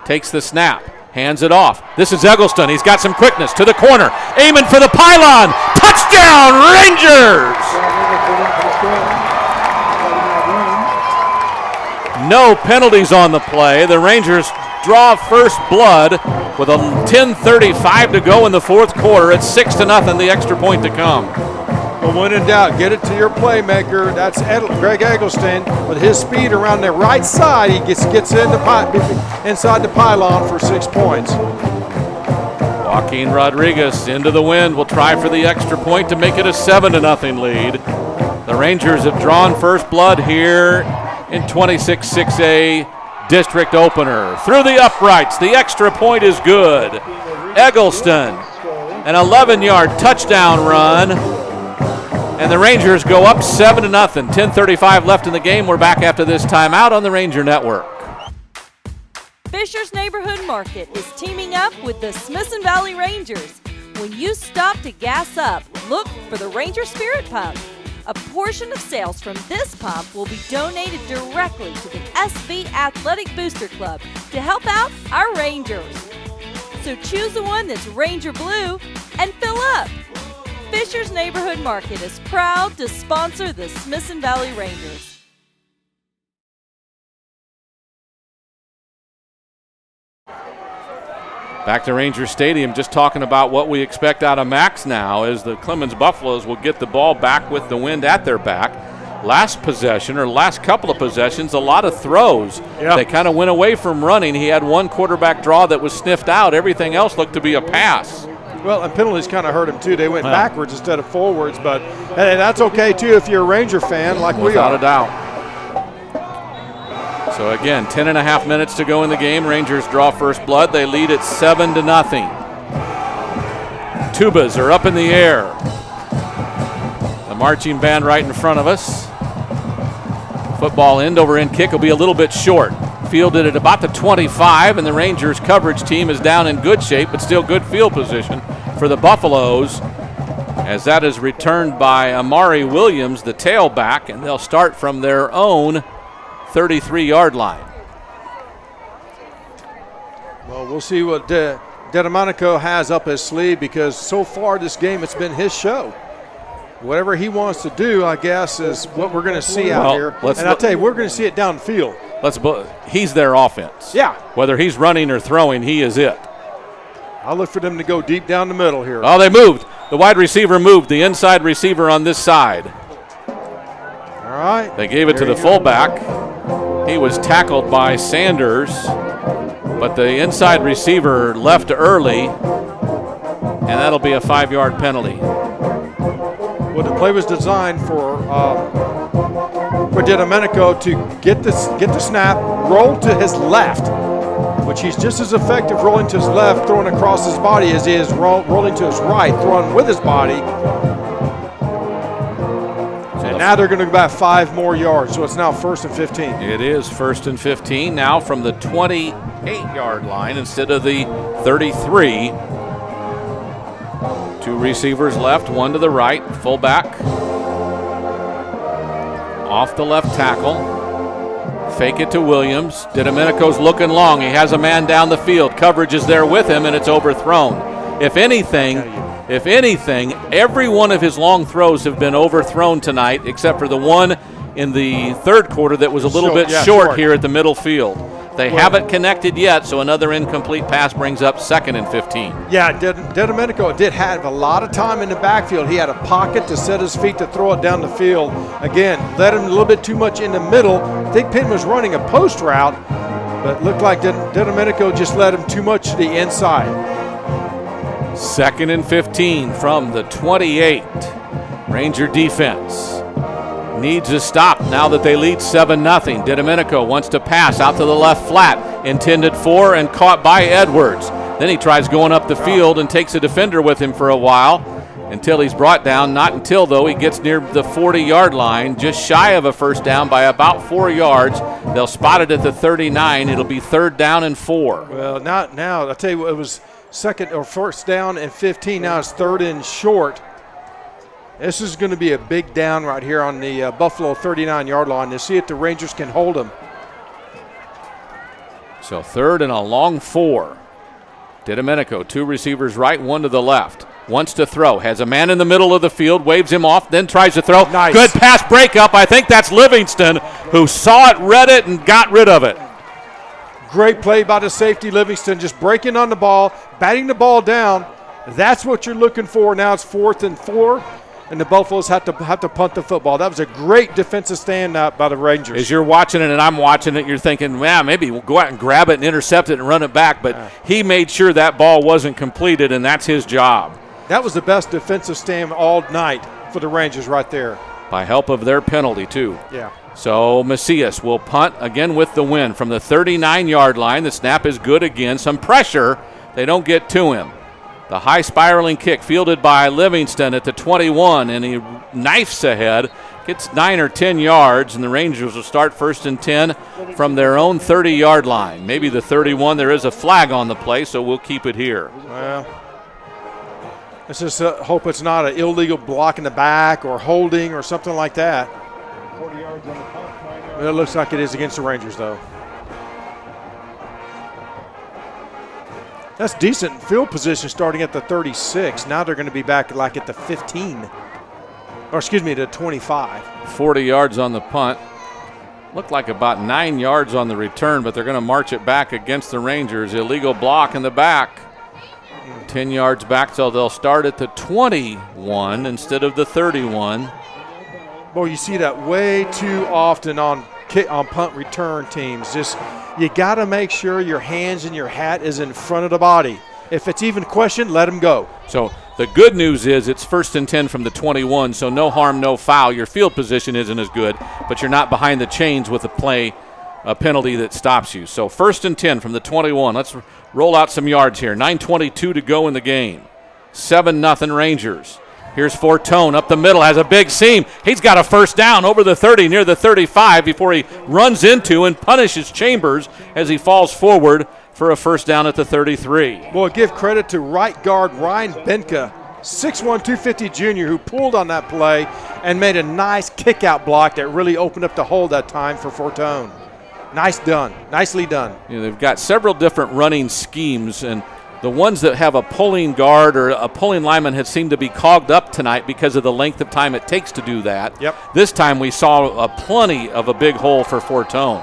takes the snap. Hands it off. This is Eggleston. He's got some quickness to the corner. Aiming for the pylon. Touchdown, Rangers! No penalties on the play. The Rangers draw first blood with a 10:35 to go in the fourth quarter. It's 6-0, the extra point to come. Well, when in doubt, get it to your playmaker. That's Greg Eggleston with his speed around the right side. He gets in inside the pylon for 6 points. Joaquin Rodriguez into the wind will try for the extra point to make it a 7-0 lead. The Rangers have drawn first blood here in 26-6A district opener. Through the uprights, the extra point is good. Eggleston, an 11-yard touchdown run. And the Rangers go up 7-0. 10:35 left in the game. We're back after this timeout on the Ranger Network. Fisher's Neighborhood Market is teaming up with the Smithson Valley Rangers. When you stop to gas up, look for the Ranger Spirit Pump. A portion of sales from this pump will be donated directly to the SV Athletic Booster Club to help out our Rangers. So choose the one that's Ranger Blue and fill up. Fisher's Neighborhood Market is proud to sponsor the Smithson Valley Rangers. Back to Ranger Stadium, just talking about what we expect out of Max now as the Clemens Buffaloes will get the ball back with the wind at their back. Last possession, or last couple of possessions, a lot of throws. Yep. They kind of went away from running. He had one quarterback draw that was sniffed out. Everything else looked to be a pass. Well, and penalties kind of hurt him too. They went backwards instead of forwards, but hey, that's okay too if you're a Ranger fan like we are. Without a doubt. So again, 10.5 minutes to go in the game. Rangers draw first blood. They lead it 7-0. Tubas are up in the air. The marching band right in front of us. Football end over end kick will be a little bit short. Fielded at about the 25, and the Rangers coverage team is down in good shape, but still good field position for the Buffaloes, as that is returned by Amari Williams, the tailback, and they'll start from their own 33-yard line. Well, we'll see what Dedemonico has up his sleeve, because so far this game it's been his show. Whatever he wants to do, I guess, is what we're going to see out here. And I'll tell you, we're going to see it downfield. He's their offense. Yeah. Whether he's running or throwing, he is it. I'll look for them to go deep down the middle here. Oh, they moved. The wide receiver moved. The inside receiver on this side. All right. They gave it to the fullback. He was tackled by Sanders, but the inside receiver left early, and that'll be a 5-yard penalty. Well, the play was designed for Dedemonico to get the snap, roll to his left, which he's just as effective rolling to his left, throwing across his body, as he is rolling to his right, throwing with his body. And now they're going to go back 5 more yards, so it's now 1st and 15. It is 1st and 15 now from the 28-yard line instead of the 33. 2 receivers left, 1 to the right, fullback. Off the left tackle. Fake it to Williams. Dedemonico's looking long. He has a man down the field. Coverage is there with him, and it's overthrown. If anything, every one of his long throws have been overthrown tonight, except for the one in the third quarter that was a little bit short here at the middle field. They haven't connected yet, so another incomplete pass brings up 2nd and 15. Yeah, Dedemonico did have a lot of time in the backfield. He had a pocket to set his feet to throw it down the field. Again, led him a little bit too much in the middle. I think Penn was running a post route, but looked like Dedemonico just led him too much to the inside. 2nd and 15 from the 28. Ranger defense needs a stop now that they lead 7-0. Dedemonico wants to pass out to the left flat, intended for and caught by Edwards. Then he tries going up the field and takes a defender with him for a while until he's brought down. Not until, though, he gets near the 40-yard line, just shy of a first down by about 4 yards. They'll spot it at the 39. It'll be 3rd down and 4. Well, not now. I'll tell you what, it was 2nd or 1st down and 15. Now it's 3rd and short. This is going to be a big down right here on the Buffalo 39-yard line to see if the Rangers can hold them. So 3rd and a long 4. Dedemonico, 2 receivers right, 1 to the left. Wants to throw. Has a man in the middle of the field. Waves him off. Then tries to throw. Nice. Good pass breakup. I think that's Livingston who saw it, read it, and got rid of it. Great play by the safety, Livingston, just breaking on the ball, batting the ball down. That's what you're looking for. Now it's 4th and 4, and the Buffaloes have to punt the football. That was a great defensive stand by the Rangers. As you're watching it and I'm watching it, you're thinking, man, maybe we'll go out and grab it and intercept it and run it back. But he made sure that ball wasn't completed, and that's his job. That was the best defensive stand all night for the Rangers right there. By help of their penalty, too. Yeah. So Macias will punt again with the win from the 39-yard line. The snap is good again. Some pressure. They don't get to him. The high spiraling kick fielded by Livingston at the 21, and he knifes ahead. Gets 9 or 10 yards, and the Rangers will start 1st and 10 from their own 30-yard line. Maybe the 31. There is a flag on the play, so we'll keep it here. Well, let's just hope it's not an illegal block in the back or holding or something like that. 40 yards on the punt, 9 yards. It looks like it is against the Rangers, though. That's decent field position starting at the 36. Now they're going to be back like at the 15. Or excuse me, the 25. 40 yards on the punt. Looked like about 9 yards on the return, but they're going to march it back against the Rangers. Illegal block in the back. 10 yards back, so they'll start at the 21 instead of the 31. Boy, you see that way too often on punt return teams. Just you got to make sure your hands and your hat is in front of the body. If it's even questioned, let them go. So the good news is it's 1st and 10 from the 21, so no harm, no foul. Your field position isn't as good, but you're not behind the chains with a penalty that stops you. So 1st and 10 from the 21. Let's roll out some yards here. 9:22 to go in the game. 7-0 Rangers. Here's Fortone up the middle, has a big seam. He's got a first down over the 30, near the 35, before he runs into and punishes Chambers as he falls forward for a first down at the 33. Well, give credit to right guard Ryan Benka, 6'1", 250 junior, who pulled on that play and made a nice kick-out block that really opened up the hole that time for Fortone. Nicely done. They've got several different running schemes, and the ones that have a pulling guard or a pulling lineman have seemed to be clogged up tonight because of the length of time it takes to do that. Yep. This time we saw plenty of a big hole for Fortone.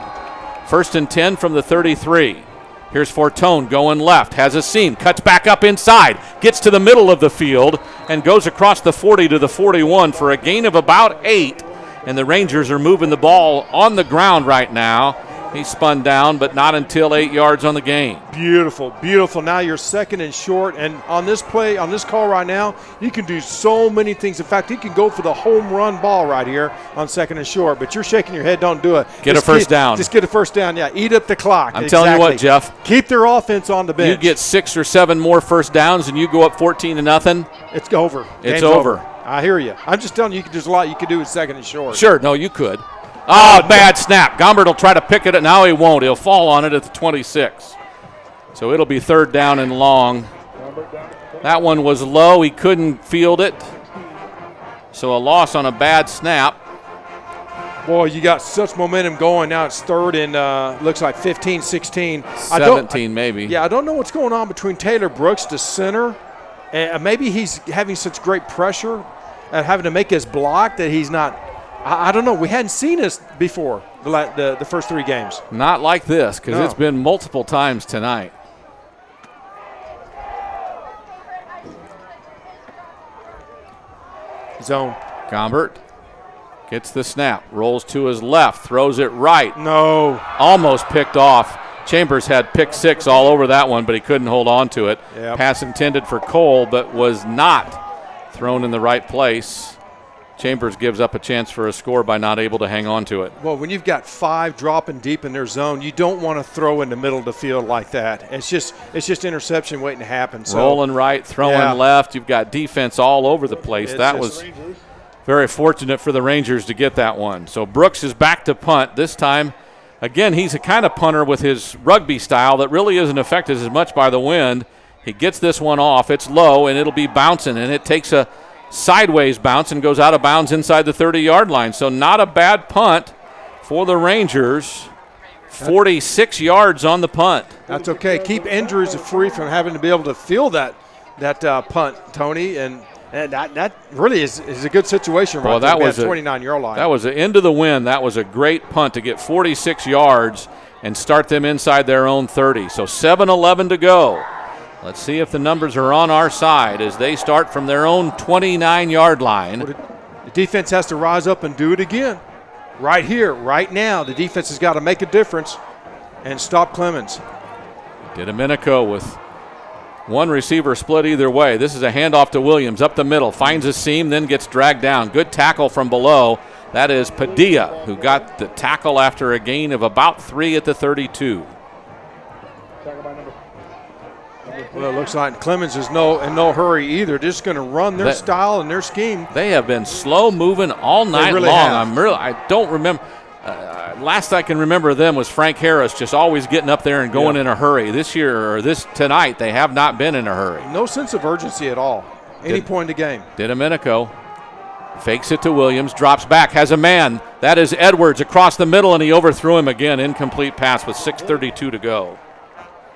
1st and 10 from the 33. Here's Fortone going left, has a seam, cuts back up inside, gets to the middle of the field, and goes across the 40 to the 41 for a gain of about 8. And the Rangers are moving the ball on the ground right now. He spun down, but not until 8 yards on the game. Beautiful, beautiful. Now you're 2nd and short, and on this play, on this call right now, you can do so many things. In fact, you can go for the home run ball right here on 2nd and short, but you're shaking your head, don't do it. Get a first down. Just get a first down, yeah. Eat up the clock. I'm telling you what, Jeff. Keep their offense on the bench. You get 6 or 7 more first downs and you go up 14-0. It's over. It's over. I hear you. I'm just telling you, there's a lot you could do with 2nd and short. Sure, no, you could. Oh, bad snap. Gombert will try to pick it. Now he won't. He'll fall on it at the 26. So it'll be 3rd down and long. That one was low. He couldn't field it. So a loss on a bad snap. Boy, you got such momentum going. Now it's 3rd and looks like 15, 16. 17 maybe. Yeah, I don't know what's going on between Taylor Brooks, the center. Maybe he's having such great pressure at having to make his block that he's not – I don't know. We hadn't seen this before the first 3 games. Not like this, because it's been multiple times tonight. Zone. Gombert gets the snap, rolls to his left, throws it right. No. Almost picked off. Chambers had pick 6 all over that one, but he couldn't hold on to it. Yep. Pass intended for Cole, but was not thrown in the right place. Chambers gives up a chance for a score by not able to hang on to it. Well, when you've got 5 dropping deep in their zone, you don't want to throw in the middle of the field like that. It's just interception waiting to happen. So, rolling right, throwing left. You've got defense all over the place. That was very fortunate for the Rangers to get that one. So Brooks is back to punt. This time, again, he's a kind of punter with his rugby style that really isn't affected as much by the wind. He gets this one off. It's low, and it'll be bouncing, and it takes a sideways bounce and goes out of bounds inside the 30-yard line. So not a bad punt for the Rangers. 46 yards on the punt. That's okay. Keep injuries free from having to be able to field that that punt, Tony, and that really is a good situation right there. That was a 29-yard line. That was the end of the wind. That was a great punt to get 46 yards and start them inside their own 30. So 7:11 to go. Let's see if the numbers are on our side as they start from their own 29-yard line. Well, the defense has to rise up and do it again. Right here, right now, the defense has got to make a difference and stop Clemens. DiDomenico with one receiver split either way. This is a handoff to Williams up the middle, finds a seam, then gets dragged down. Good tackle from below. That is Padilla, who got the tackle after a gain of about 3 at the 32. Well, it looks like Clemens is in no hurry either. Just going to run their style and their scheme. They have been slow moving all night really long. have. I don't remember. Last I can remember them was Frank Harris just always getting up there and going in a hurry. This year or tonight, they have not been in a hurry. No sense of urgency at all. Any point in the game. DiDomenico fakes it to Williams, drops back, has a man. That is Edwards across the middle, and he overthrew him again. Incomplete pass with 6:32 to go.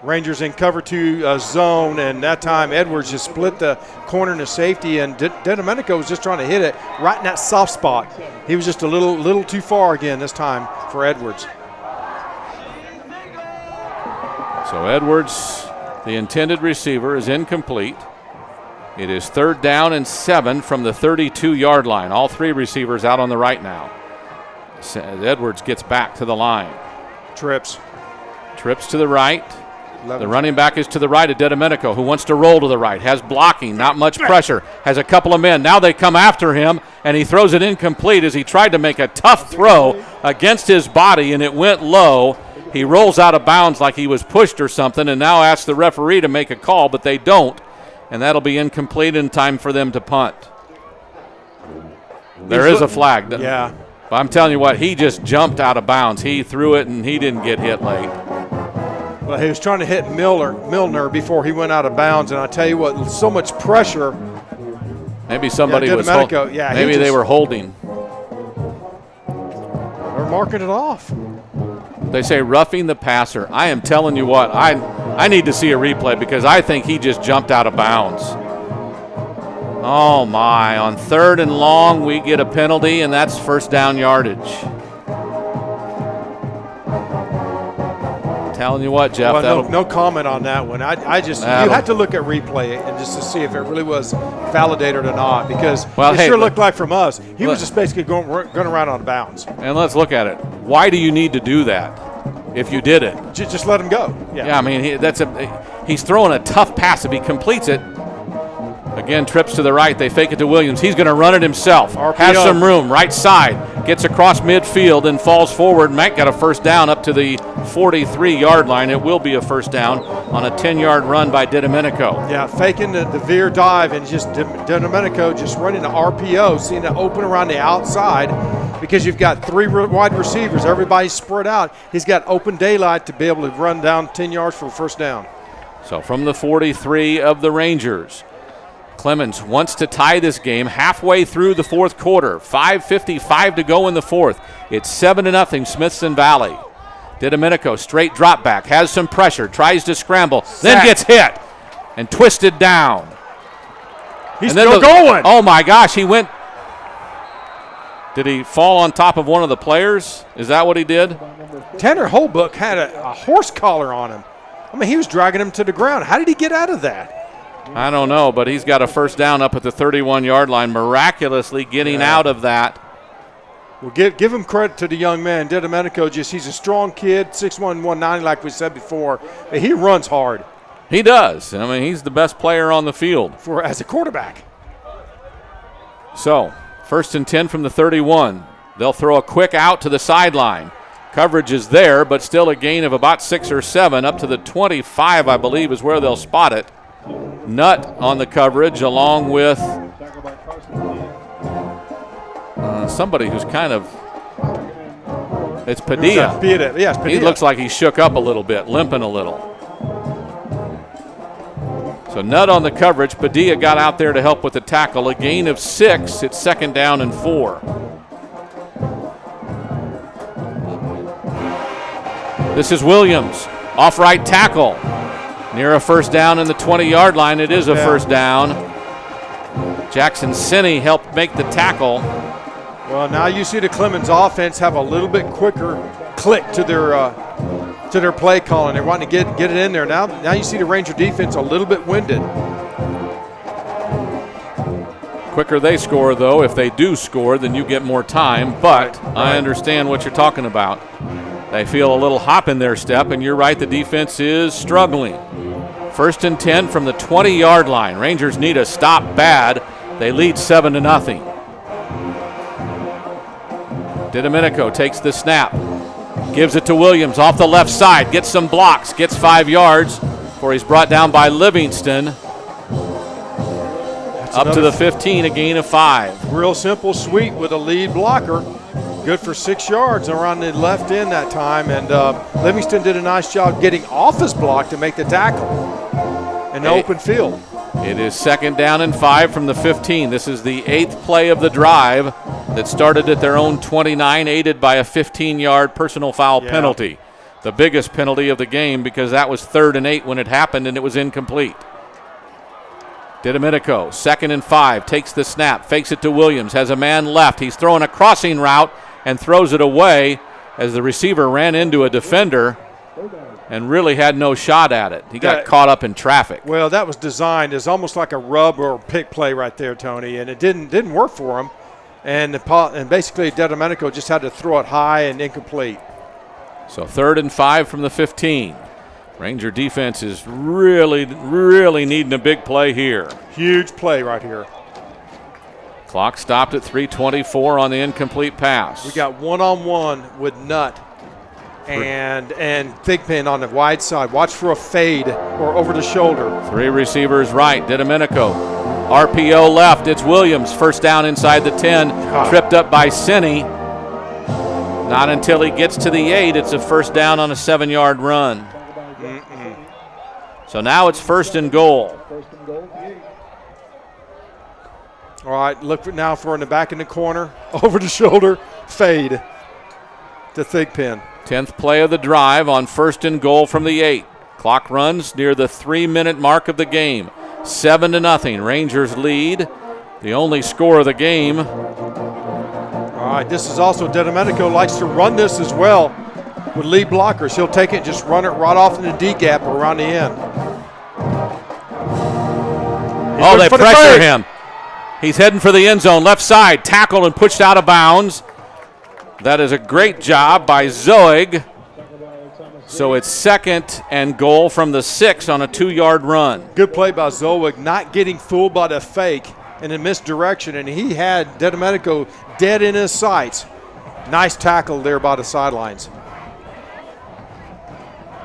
Rangers in cover 2 zone, and that time Edwards just split the corner and the safety, and DiDomenico was just trying to hit it right in that soft spot. He was just a little too far again this time for Edwards. So Edwards, the intended receiver, is incomplete. It is 3rd down and 7 from the 32-yard line. All 3 receivers out on the right now. Edwards gets back to the line. Trips to the right. The running back is to the right of DiDomenico, who wants to roll to the right, has blocking, not much pressure, has a couple of men. Now they come after him, and he throws it incomplete as he tried to make a tough throw against his body, and it went low. He rolls out of bounds like he was pushed or something, and now asks the referee to make a call, but they don't, and that'll be incomplete in time for them to punt. There is a flag. Yeah. But I'm telling you what, he just jumped out of bounds. He threw it, and he didn't get hit late. Well, he was trying to hit Milner before he went out of bounds, and I tell you what, so much pressure. Maybe somebody was holding. Yeah, maybe they were holding. They're marking it off. They say roughing the passer. I am telling you what, I need to see a replay because I think he just jumped out of bounds. Oh my, on 3rd and long we get a penalty, and that's 1st down yardage. Telling you what, Jeff. Well, no comment on that one. I just you have to look at replay and just to see if it really was validated or not, because it sure looked like from us he was just basically going around on bounds. And let's look at it. Why do you need to do that if you did it? Just let him go. Yeah, I mean he's throwing a tough pass. If he completes it, again trips to the right. They fake it to Williams. He's going to run it himself. RPO. Has some room. Right side. Gets across midfield and falls forward. Matt got a 1st down up to the 43-yard line. It will be a 1st down on a 10-yard run by DiDomenico. Yeah, faking the veer dive, and just DiDomenico just running the RPO, seeing it open around the outside, because you've got 3 wide receivers. Everybody's spread out. He's got open daylight to be able to run down 10 yards for a 1st down. So from the 43 of the Rangers, Clemens wants to tie this game halfway through the 4th quarter. 5:55 to go in the 4th. It's 7-0 Smithson Valley. DiDomenico, straight drop back, has some pressure, tries to scramble, then gets hit and twisted down. He's still going. Oh my gosh, he went. Did he fall on top of one of the players? Is that what he did? Tanner Holbrook had a horse collar on him. I mean, he was dragging him to the ground. How did he get out of that? I don't know, but he's got a 1st down up at the 31-yard line, miraculously getting out of that. Well, give him credit to the young man. DiDomenico, he's a strong kid, 6'1", 190, like we said before. But he runs hard. He does. I mean, he's the best player on the field. As a quarterback. So, 1st and 10 from the 31. They'll throw a quick out to the sideline. Coverage is there, but still a gain of about 6 or 7. Up to the 25, I believe, is where they'll spot it. Nutt on the coverage, along with somebody who's kind of, it's Padilla. Yes, Padilla. He looks like he shook up a little bit, limping a little. So Nutt on the coverage. Padilla got out there to help with the tackle. A gain of 6. It's 2nd down and 4. This is Williams, off right tackle. Near a first down in the 20-yard line. It is a first down. Jackson Sinney helped make the tackle. Well, now you see the Clemens offense have a little bit quicker click to their play calling. They're wanting to get it in there. Now you see the Ranger defense a little bit winded. Quicker they score, though. If they do score, then you get more time. But I understand what you're talking about. They feel a little hop in their step, and you're right, the defense is struggling. 1st and 10 from the 20-yard line. Rangers need a stop bad. They lead 7-0. DiDomenico takes the snap. Gives it to Williams off the left side. Gets some blocks. Gets 5 yards before he's brought down by Livingston. Up to the 15, a gain of 5. Real simple sweep with a lead blocker. Good for 6 yards around the left end that time. And Livingston did a nice job getting off his block to make the tackle in the open field. It is 2nd down and 5 from the 15. This is the 8th play of the drive that started at their own 29, aided by a 15-yard personal foul penalty. The biggest penalty of the game because that was 3rd and 8 when it happened and it was incomplete. DiDomenico, 2nd and 5, takes the snap, fakes it to Williams, has a man left. He's throwing a crossing route and throws it away as the receiver ran into a defender and really had no shot at it. He got caught up in traffic. Well, that was designed as almost like a rub or pick play right there, Tony, and it didn't work for him. And basically DiDomenico just had to throw it high and incomplete. So 3rd and 5 from the 15. Ranger defense is really, really needing a big play here. Huge play right here. Clock stopped at 3:24 on the incomplete pass. We got one-on-one with Nutt and Thigpen on the wide side. Watch for a fade or over the shoulder. 3 receivers right. DiDomenico. RPO left. It's Williams. First down inside the 10. Tripped up by Sinney. Not until he gets to the 8. It's a first down on a 7-yard run. So now it's 1st and goal. All right, look now for in the back in the corner. Over the shoulder. Fade to Thigpen. 10th play of the drive on 1st and goal from the 8. Clock runs near the 3-minute mark of the game. 7-0. Rangers lead. The only score of the game. All right, this is also DiDomenico likes to run this as well with lead blockers. He'll take it and just run it right off in the D gap or around the end. Oh, they pressure him. He's heading for the end zone. Left side, tackled and pushed out of bounds. That is a great job by Zoig. So it's 2nd and goal from the 6 on a 2-yard run. Good play by Zoig, not getting fooled by the fake and a misdirection, and he had DiDomenico dead in his sights. Nice tackle there by the sidelines.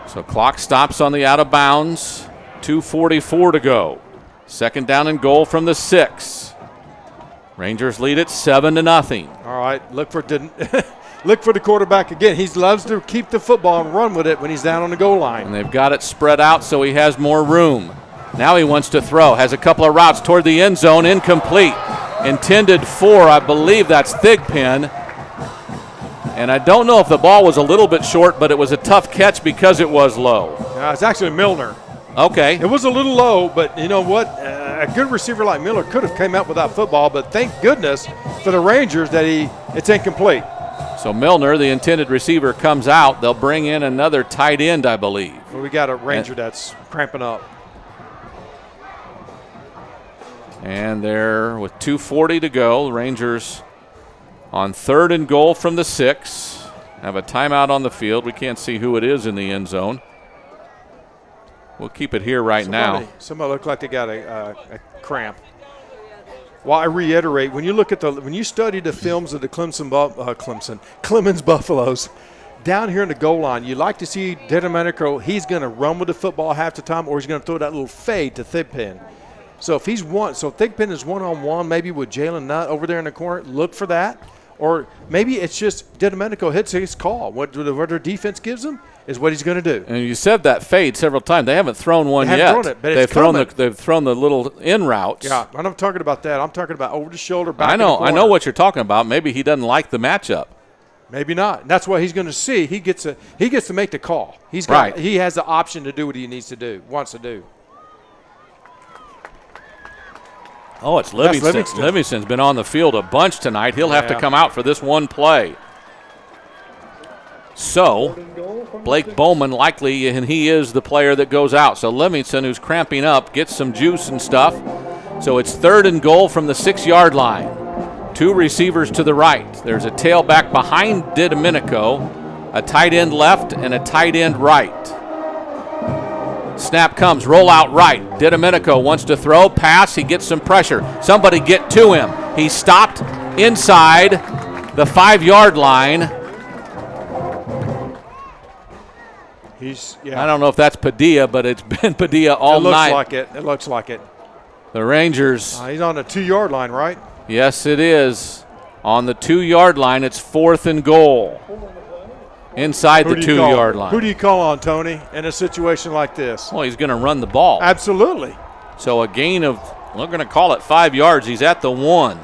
So clock stops on the out of bounds. 2:44 to go. 2nd down and goal from the 6. Rangers lead it 7-0. All right, look for the quarterback again. He loves to keep the football and run with it when he's down on the goal line. And they've got it spread out so he has more room. Now he wants to throw. Has a couple of routes toward the end zone. Incomplete. Intended for, I believe that's Thigpen. And I don't know if the ball was a little bit short, but it was a tough catch because it was low. It's actually Milner. Okay. It was a little low, but you know what? A good receiver like Miller could have came out with that football, but thank goodness for the Rangers that it's incomplete. So Milner, the intended receiver, comes out. They'll bring in another tight end, I believe. Well, we got a Ranger that's cramping up. And they're with 2:40 to go. The Rangers on 3rd and goal from the 6. Have a timeout on the field. We can't see who it is in the end zone. We'll keep it here now. Somebody looked like they got a cramp. Well, I reiterate, when you study the films of the Clemens Buffaloes, down here in the goal line, you like to see DiDomenico, he's going to run with the football half the time, or he's going to throw that little fade to Thigpen. So if Thigpen is one-on-one, maybe with Jalen Nutt over there in the corner, look for that. Or maybe it's just DiDomenico hits his call. What their defense gives him is what he's going to do. And you said that fade several times. They haven't thrown one yet. Thrown it, but they've thrown the little in routes. Yeah, I'm not talking about that. I'm talking about over the shoulder. I know what you're talking about. Maybe he doesn't like the matchup. Maybe not. And that's what he's going to see. He gets to make the call. He has the option to do what he needs to do, wants to do. Oh, it's Livingston. Livingston's been on the field a bunch tonight. He'll have to come out for this one play. So, Blake Bowman likely, and he is the player that goes out. So Livingston, who's cramping up, gets some juice and stuff. So it's 3rd and goal from the 6-yard line. 2 receivers to the right. There's a tailback behind DiDomenico, a tight end left, and a tight end right. Snap comes, roll out right. DiDomenico wants to throw, pass, he gets some pressure. Somebody get to him. He's stopped inside the 5-yard line. I don't know if that's Padilla, but it's been Padilla all night. It looks like it. The Rangers. He's on the 2-yard line, right? Yes, it is. On the 2-yard line, it's 4th and goal. Inside the 2-yard line. Who do you call on, Tony, in a situation like this? Well, he's going to run the ball. Absolutely. So a gain of, we're going to call it 5 yards. He's at the 1.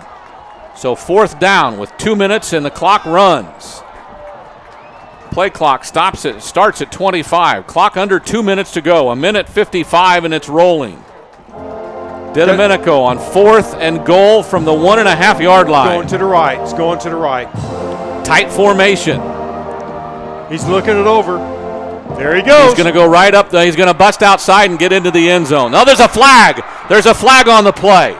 So 4th down with 2 minutes and the clock runs. Play clock starts at 25. Clock under 2 minutes to go. 1:55 and it's rolling. DiDomenico on 4th and goal from the 1.5-yard line. Going to the right. It's going to the right. Tight formation. He's looking it over. There he goes. He's going to go right up there. He's going to bust outside and get into the end zone. No, there's a flag. There's a flag on the play.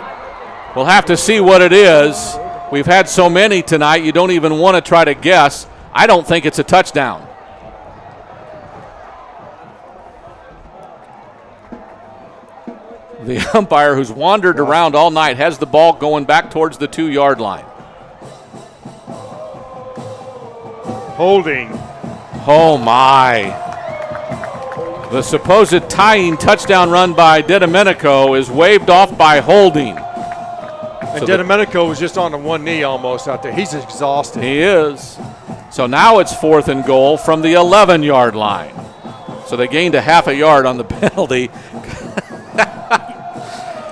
We'll have to see what it is. We've had so many tonight, you don't even want to try to guess. I don't think it's a touchdown. The umpire, who's wandered around all night, has the ball going back towards the 2-yard line. Holding. Oh, my. The supposed tying touchdown run by DiDomenico is waved off by holding. And DiDomenico was just on the one knee almost out there. He's exhausted. He is. So now it's 4th and goal from the 11-yard line. So they gained a half a yard on the penalty.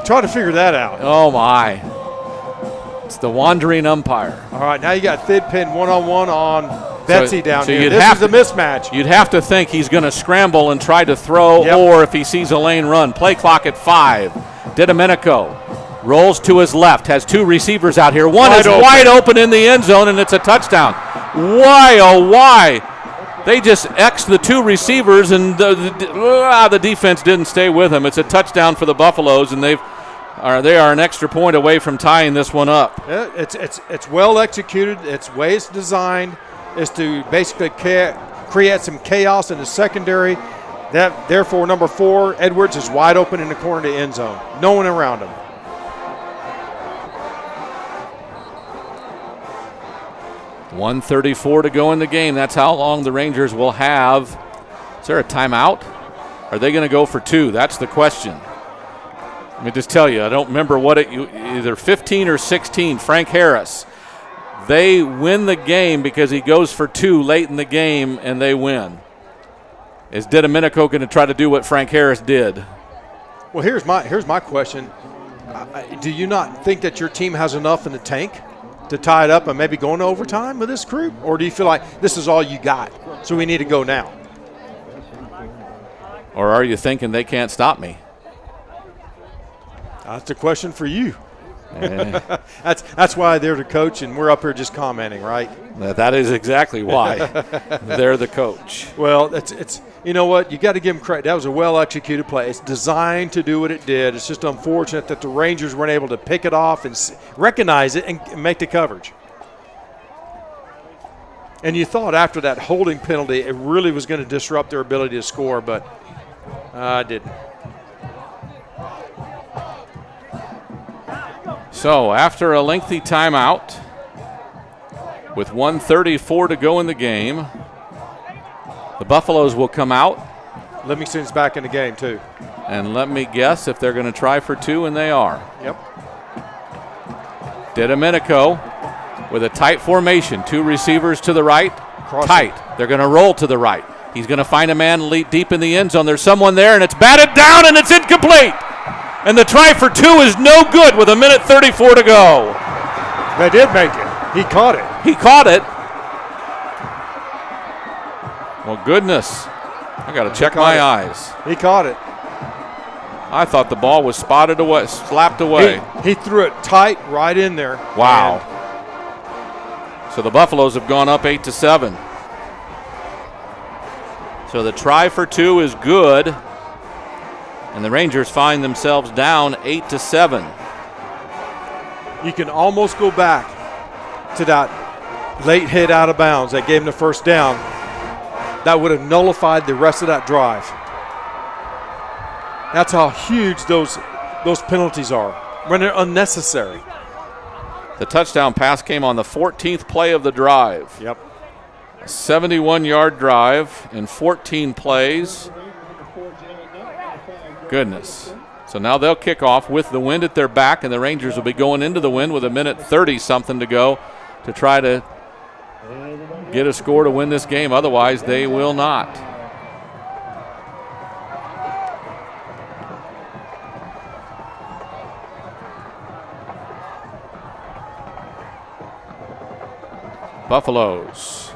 Try to figure that out. Oh, my. It's the wandering umpire. All right, now you got Thigpen one-on-one on Betsy down here. This is a mismatch. You'd have to think he's going to scramble and try to throw, or if he sees a lane run. Play clock at 5. DiDomenico rolls to his left, has 2 receivers out here. One is wide open in the end zone, and it's a touchdown. Why, oh, why? They just X'd the 2 receivers, and the defense didn't stay with him. It's a touchdown for the Buffaloes, and they are an extra point away from tying this one up. It's well executed. It's way it's designed is to basically create some chaos in the secondary. Therefore, number 4, Edwards, is wide open in the corner of the end zone. No one around him. $1:34 to go in the game. That's how long the Rangers will have. Is there a timeout? Are they going to go for 2? That's the question. Let me just tell you, I don't remember either 15 or 16. Frank Harris. They win the game because he goes for 2 late in the game, and they win. Is DiDomenico going to try to do what Frank Harris did? Well, here's my question. Do you not think that your team has enough in the tank to tie it up and maybe go into overtime with this group? Or do you feel like this is all you got, so we need to go now? Or are you thinking they can't stop me? That's a question for you. That's why they're the coach and we're up here just commenting, right? That is exactly why. They're the coach. Well, it's you know what? You got to give them credit. That was a well-executed play. It's designed to do what it did. It's just unfortunate that the Rangers weren't able to pick it off and recognize it and make the coverage. And you thought after that holding penalty, it really was going to disrupt their ability to score, but it didn't. So after a lengthy timeout, with 1:34 to go in the game, the Buffaloes will come out. Livingston's back in the game, too. And let me guess if they're going to try for 2, and they are. Yep. DiDomenico with a tight formation. 2 receivers to the right. Tight. They're going to roll to the right. He's going to find a man deep in the end zone. There's someone there, and it's batted down, and it's incomplete. And the try for 2 is no good with 1:34 to go. They did make it. He caught it. He caught it. Well, goodness. I got to check my eyes. He caught it. I thought the ball was spotted away, slapped away. He threw it tight right in there. Wow. So the Buffaloes have gone up 8-7. So the try for 2 is good. And the Rangers find themselves down 8-7. You can almost go back to that late hit out of bounds that gave them the first down. That would have nullified the rest of that drive. That's how huge those penalties are when they're unnecessary. The touchdown pass came on the 14th play of the drive. Yep. A 71-yard drive in 14 plays. Goodness. So now they'll kick off with the wind at their back, and the Rangers will be going into the wind with 1:30-something to go to try to get a score to win this game. Otherwise, they will not. Buffaloes.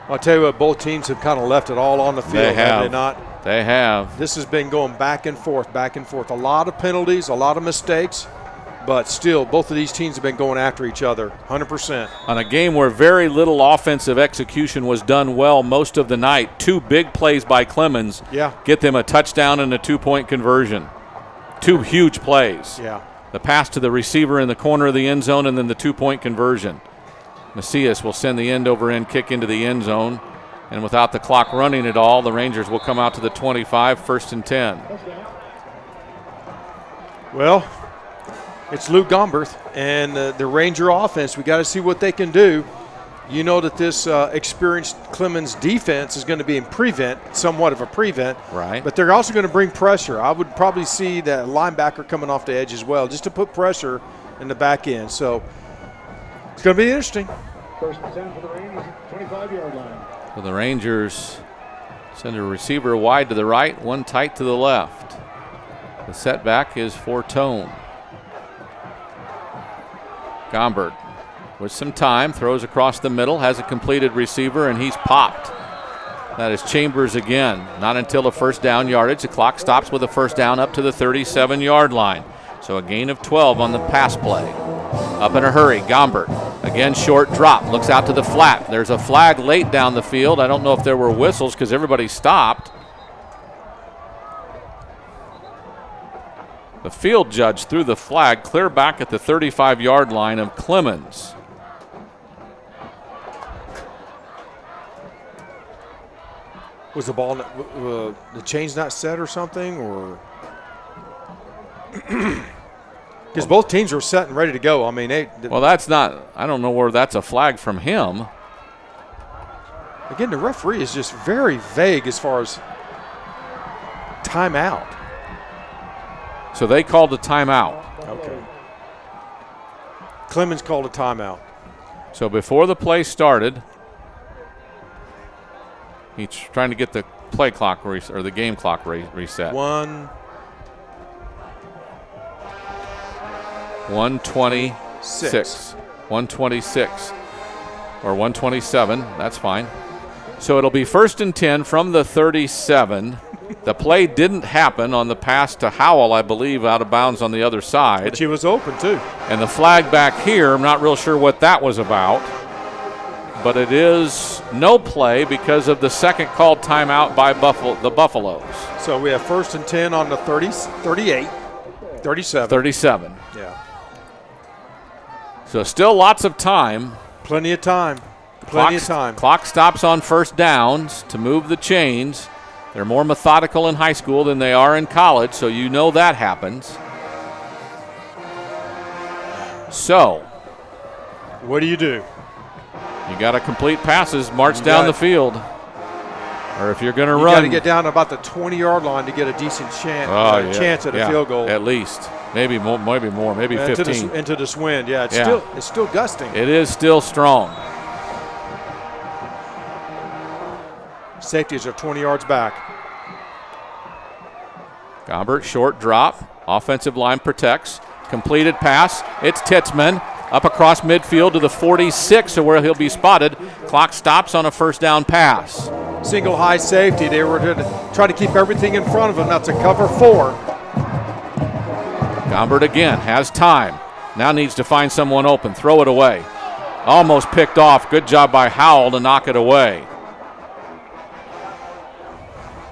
I'll tell you what, both teams have kind of left it all on the field, have they not? They have. This has been going back and forth, back and forth. A lot of penalties, a lot of mistakes, but still, both of these teams have been going after each other 100%. On a game where very little offensive execution was done well most of the night, 2 big plays by Clemens get them a touchdown and a 2-point conversion. 2 huge plays. Yeah. The pass to the receiver in the corner of the end zone and then the 2-point conversion. Macias will send the end-over-end kick into the end zone. And without the clock running at all, the Rangers will come out to the 25, 1st and 10. Well, it's Luke Gomberth and the Ranger offense. We got to see what they can do. You know that this experienced Clemens defense is going to be in prevent, somewhat of a prevent. Right. But they're also going to bring pressure. I would probably see that linebacker coming off the edge as well, just to put pressure in the back end. So it's going to be interesting. 1st and 10 for the Rangers, 25-yard line. So the Rangers send a receiver wide to the right, one tight to the left. The setback is for Tone. Gombert with some time, throws across the middle, has a completed receiver, and he's popped. That is Chambers again. Not until a 1st down yardage. The clock stops with a 1st down up to the 37-yard line. So a gain of 12 on the pass play. Up in a hurry, Gombert. Again, short drop, looks out to the flat. There's a flag late down the field. I don't know if there were whistles because everybody stopped. The field judge threw the flag clear back at the 35-yard line of Clemens. Was the ball, the chain's not set or something, or? Because both teams were set and ready to go. I mean, well, that's not, I don't know where that's a flag from him. Again, the referee is just very vague as far as timeout. So they called a timeout. Okay. Clemens called a timeout. So before the play started, he's trying to get the play clock or the game clock reset. 1:26. 1:26 or 1:27. That's fine. So it'll be 1st and 10 from the 37. The play didn't happen on the pass to Howell, I believe, out of bounds on the other side. But she was open, too. And the flag back here, I'm not real sure what that was about. But it is no play because of the second called timeout by the Buffaloes. So we have 1st and 10 on the 38, 37. 37. Yeah. So still lots of time. Plenty of time. Plenty of time. Clock stops on 1st downs to move the chains. They're more methodical in high school than they are in college, so you know that happens. So, what do? You got to complete passes, march down the field. Or if you're going to run. You got to get down about the 20-yard line to get a decent chance at a field goal. At least. Maybe more, maybe 15. Into this wind, it's still gusting. It is still strong. Safeties are 20 yards back. Gombert, short drop. Offensive line protects. Completed pass. It's Titzman. Up across midfield to the 46, where he'll be spotted. Clock stops on a first down pass. Single high safety. They were going to try to keep everything in front of him. That's a cover 4. Gombert again has time. Now needs to find someone open. Throw it away. Almost picked off. Good job by Howell to knock it away.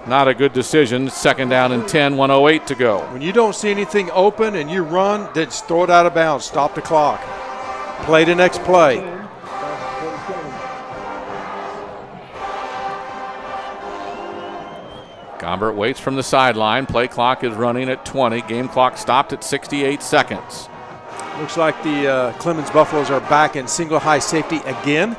Not a good decision. Second down and 10, 1:08 to go. When you don't see anything open and you run, then just throw it out of bounds. Stop the clock. Play the next play. Gombert waits from the sideline. Play clock is running at 20. Game clock stopped at 68 seconds. Looks like the Clemens Buffaloes are back in single high safety again.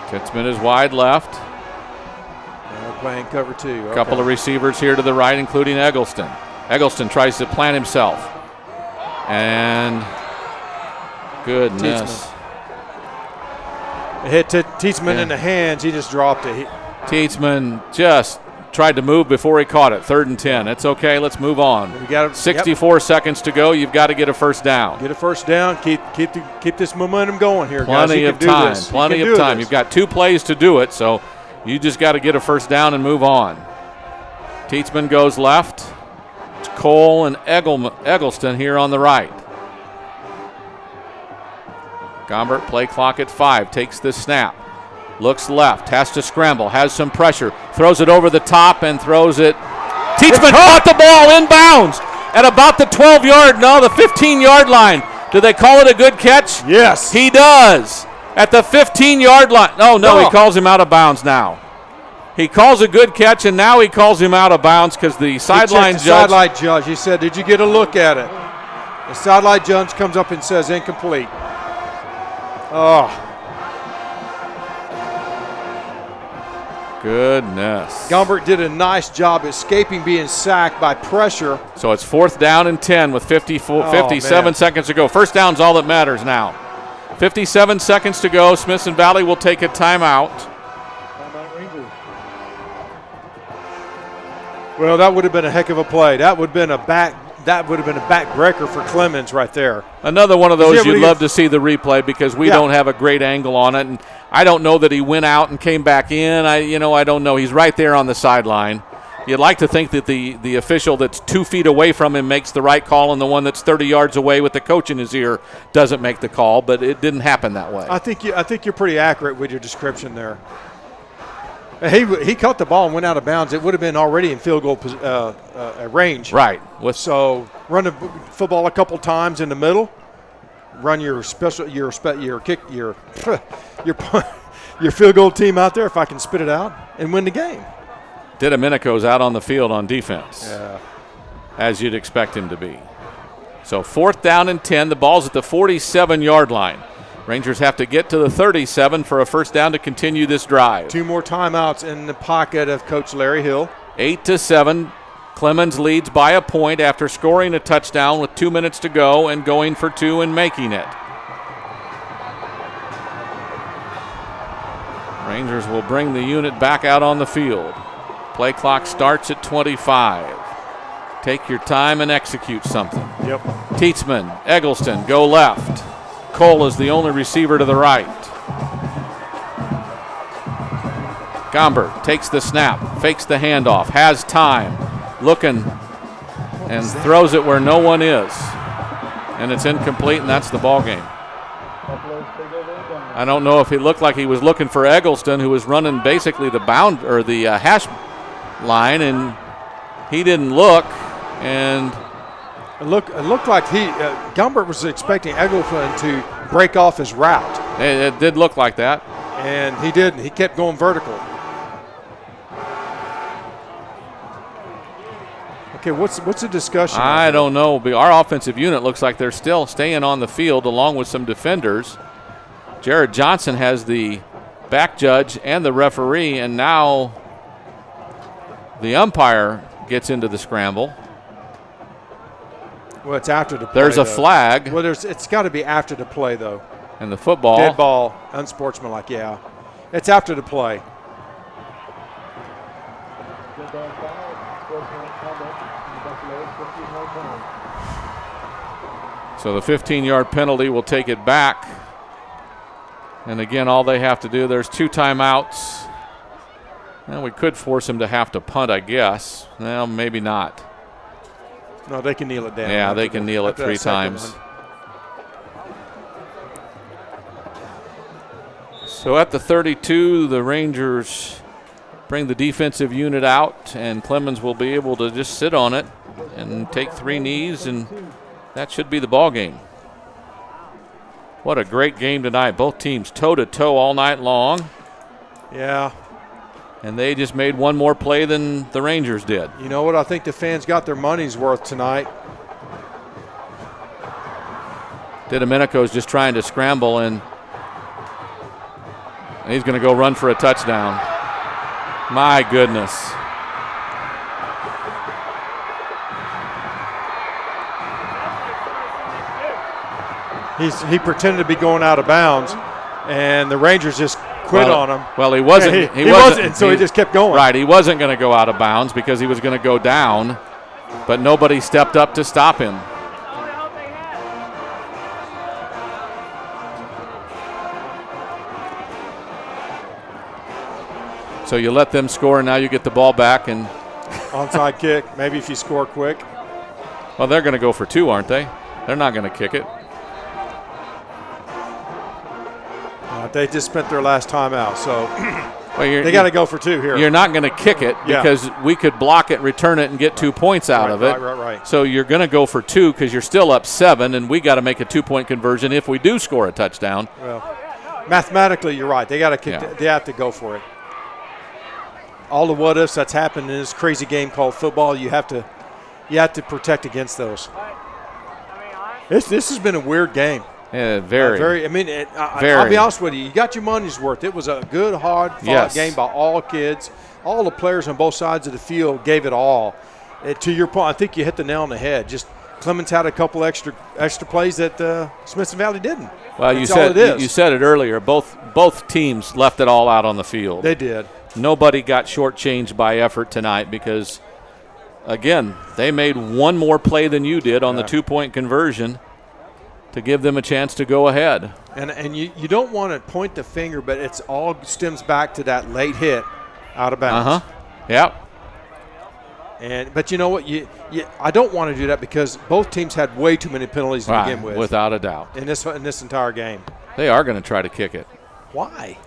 Titzman is wide left. They're playing cover 2. Okay. Couple of receivers here to the right, including Eggleston. Eggleston tries to plant himself. And goodness. It hit Tietzman in the hands. He just dropped it. Tietzman just tried to move before he caught it. 3rd and 10. It's okay. Let's move on. 64 seconds to go. You've got to get a first down. Get a first down. Keep this momentum going here, guys. Plenty of time. Plenty of time. You've got 2 plays to do it, so you just got to get a first down and move on. Tietzman goes left. It's Cole and Eggleston here on the right. Gombert, play clock at 5, takes the snap. Looks left, has to scramble, has some pressure, throws it over the top and throws it. Tietzman caught the ball inbounds at about the the 15-yard line. Do they call it a good catch? Yes. He does. At the 15-yard line. No, he calls him out of bounds now. He calls a good catch, and now he calls him out of bounds because the sideline judge. He said, did you get a look at it? The sideline judge comes up and says incomplete. Oh. Goodness. Gombert did a nice job escaping being sacked by pressure. So it's 4th down and 10 with 57 seconds to go. First down's all that matters now. 57 seconds to go. Smithson Valley will take a timeout. Well, that would have been a heck of a play. That would have been a backbreaker for Clemens right there. Another one of those you'd love to see the replay because we don't have a great angle on it. And I don't know that he went out and came back in. I don't know. He's right there on the sideline. You'd like to think that the official that's 2 feet away from him makes the right call, and the one that's 30 yards away with the coach in his ear doesn't make the call. But it didn't happen that way. I think you're pretty accurate with your description there. He caught the ball and went out of bounds. It would have been already in field goal range. Right. So run the football a couple times in the middle. Run your field goal team out there, if I can spit it out, and win the game. Domenico's out on the field on defense, as you'd expect him to be. So 4th down and 10. The ball's at the 47-yard line. Rangers have to get to the 37 for a first down to continue this drive. 2 more timeouts in the pocket of Coach Larry Hill. 8-7. Clemens leads by a point after scoring a touchdown with 2 minutes to go and going for 2 and making it. Rangers will bring the unit back out on the field. Play clock starts at 25. Take your time and execute something. Yep. Tietzman, Eggleston go left. Cole is the only receiver to the right. Gombert takes the snap, fakes the handoff, has time, looking, and throws it where no one is. And it's incomplete, and that's the ball game. I don't know if he looked like he was looking for Eggleston, who was running basically the hash line, and he didn't look. And it looked like Gombert was expecting Eggleston to break off his route. It did look like that. And he didn't. He kept going vertical. Okay, what's the discussion? I don't know. Our offensive unit looks like they're still staying on the field along with some defenders. Jared Johnson has the back judge and the referee, and now the umpire gets into the scramble. Well, it's after the play. There's a flag. Well, it's got to be after the play, though. And the football. Dead ball, unsportsmanlike, yeah. It's after the play. So the 15-yard penalty will take it back. And again, all they have to do, there's 2 timeouts. Well, we could force them to have to punt, I guess. Well, maybe not. No, they can kneel it down. Yeah, they can kneel it 3 times. So at the 32, the Rangers bring the defensive unit out, and Clemens will be able to just sit on it and take 3 knees, and that should be the ball game. What a great game tonight. Both teams toe-to-toe all night long. Yeah. And they just made one more play than the Rangers did. You know what? I think the fans got their money's worth tonight. DiDomenico's just trying to scramble, and he's going to go run for a touchdown. My goodness. He pretended to be going out of bounds, and the Rangers just quit on him. Well, he wasn't. Yeah, he wasn't, so he just kept going. Right, he wasn't going to go out of bounds because he was going to go down, but nobody stepped up to stop him. So you let them score, and now you get the ball back. And onside kick, maybe if you score quick. Well, they're going to go for 2, aren't they? They're not going to kick it. They just spent their last timeout, so well, they got to go for 2 here. You're not going to kick it because we could block it, return it, and get 2 points out of it. Right. So you're going to go for 2 because you're still up 7, and we got to make a 2-point conversion if we do score a touchdown. Well, mathematically, you're right. They got to kick. They have to go for it. All the what ifs that's happened in this crazy game called football, you have to protect against those. This has been a weird game. Yeah, very. I mean, I'll be honest with you. You got your money's worth. It was a good, hard-fought game by all kids. All the players on both sides of the field gave it all. To your point, I think you hit the nail on the head. Just Clemens had a couple extra plays that Smithson Valley didn't. Well, you said it earlier. Both teams left it all out on the field. They did. Nobody got shortchanged by effort tonight because, again, they made one more play than you did on the 2-point conversion to give them a chance to go ahead. And you don't want to point the finger, but it's all stems back to that late hit out of bounds. Yep. But you know what? I don't want to do that because both teams had way too many penalties to begin with. Without a doubt. In this entire game. They are going to try to kick it. Why?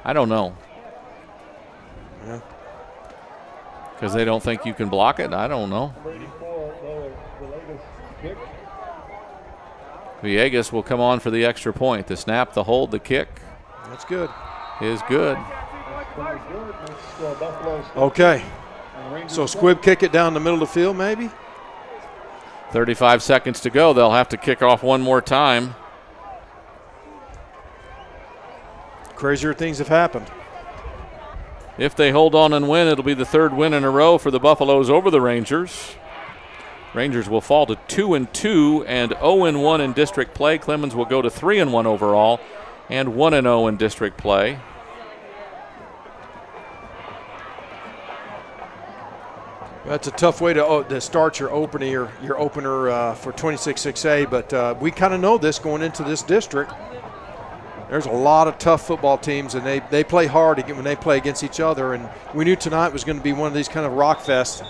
I don't know. Yeah. Because they don't think you can block it? I don't know. Villegas will come on for the extra point. The snap, the hold, the kick. That's good. Is good. Okay. So Squibb kick it down the middle of the field maybe? 35 seconds to go. They'll have to kick off one more time. Crazier things have happened. If they hold on and win, it'll be the 3rd win in a row for the Buffaloes over the Rangers. Rangers will fall to 2-2 and 0-1 in district play. Clemens will go to 3-1 overall and 1-0 in district play. That's a tough way to start your opener for 26-6A, but we kind of know this going into this district. There's a lot of tough football teams, and they play hard when they play against each other, and we knew tonight was going to be one of these kind of rock fest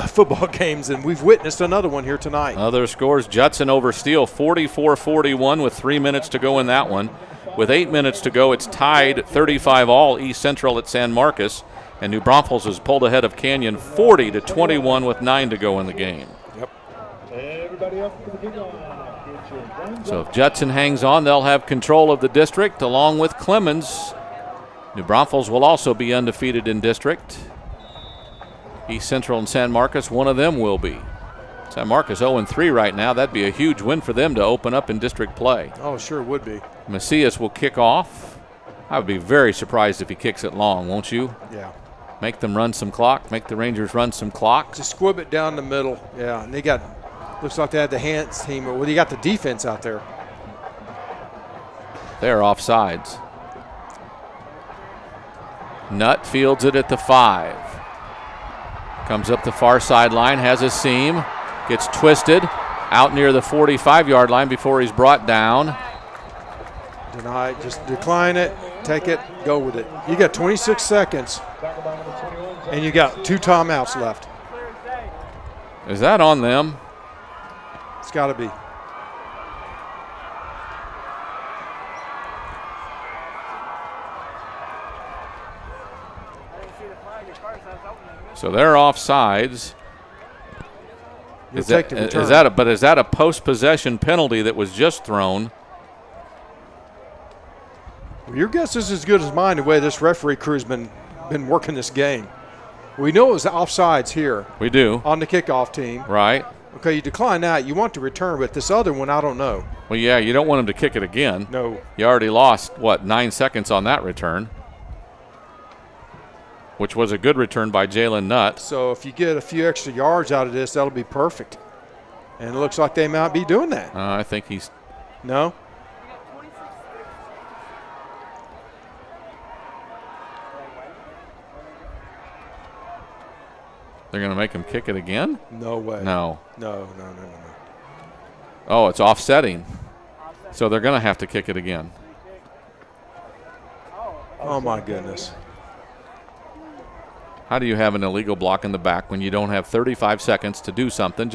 football games, and we've witnessed another one here tonight. Other scores, Judson over Steele, 44-41 with 3 minutes to go in that one. With 8 minutes to go, it's tied 35-all East Central at San Marcos, and New Braunfels has pulled ahead of Canyon 40-21 with 9 to go in the game. Yep. Everybody up for the kickoff. So if Judson hangs on, they'll have control of the district along with Clemens. New Braunfels will also be undefeated in district. East Central and San Marcos, one of them will be. San Marcos 0-3 right now. That'd be a huge win for them to open up in district play. Oh, sure would be. Macias will kick off. I would be very surprised if he kicks it long, won't you? Yeah. Make them run some clock. Make the Rangers run some clock. Just squib it down the middle. Yeah, and they got, looks like they had the hands team. Well, you got the defense out there. They're offsides. Nutt fields it at the 5. Comes up the far sideline, has a seam, gets twisted, out near the 45-yard line before he's brought down. Deny, just decline it, take it, go with it. You got 26 seconds, and you got 2 timeouts left. Is that on them? It's got to be. So they're offsides. Is that a post-possession penalty that was just thrown? Well, your guess is as good as mine the way this referee crew's been working this game. We know it was offsides here. We do. On the kickoff team. Right. Okay, you decline that. You want to return, but this other one, I don't know. Well, yeah, you don't want him to kick it again. No. You already lost, 9 seconds on that return, which was a good return by Jalen Nutt. So if you get a few extra yards out of this, that'll be perfect. And it looks like they might be doing that. I think he's. No? They're going to make him kick it again? No way. No. No. Oh, it's offsetting. So they're going to have to kick it again. Oh, my goodness. How do you have an illegal block in the back when you don't have 35 seconds to do something?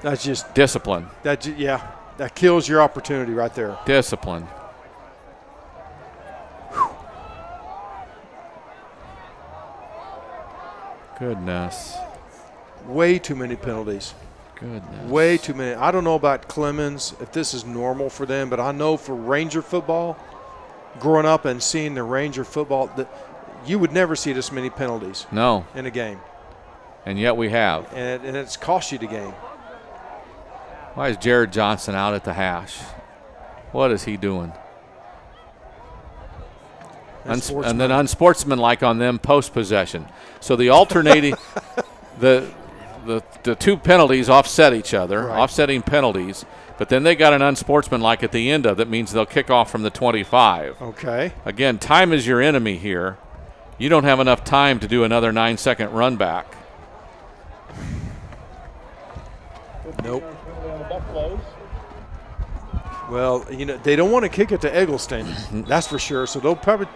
That's just discipline. That kills your opportunity right there. Discipline. Goodness. Way too many penalties. Goodness. Way too many. I don't know about Clemens, if this is normal for them, but I know for Ranger football, growing up and seeing the Ranger football, you would never see this many penalties. No. In a game. And yet we have. And it's cost you the game. Why is Jared Johnson out at the hash? What is he doing? And then unsportsmanlike on them post-possession. So the alternating, the 2 penalties offset each other, right. Offsetting penalties. But then they got an unsportsmanlike at the end of it. Means they'll kick off from the 25. Okay. Again, time is your enemy here. You don't have enough time to do another 9-second run back. Nope. Well, they don't want to kick it to Eggleston. That's for sure. So they'll probably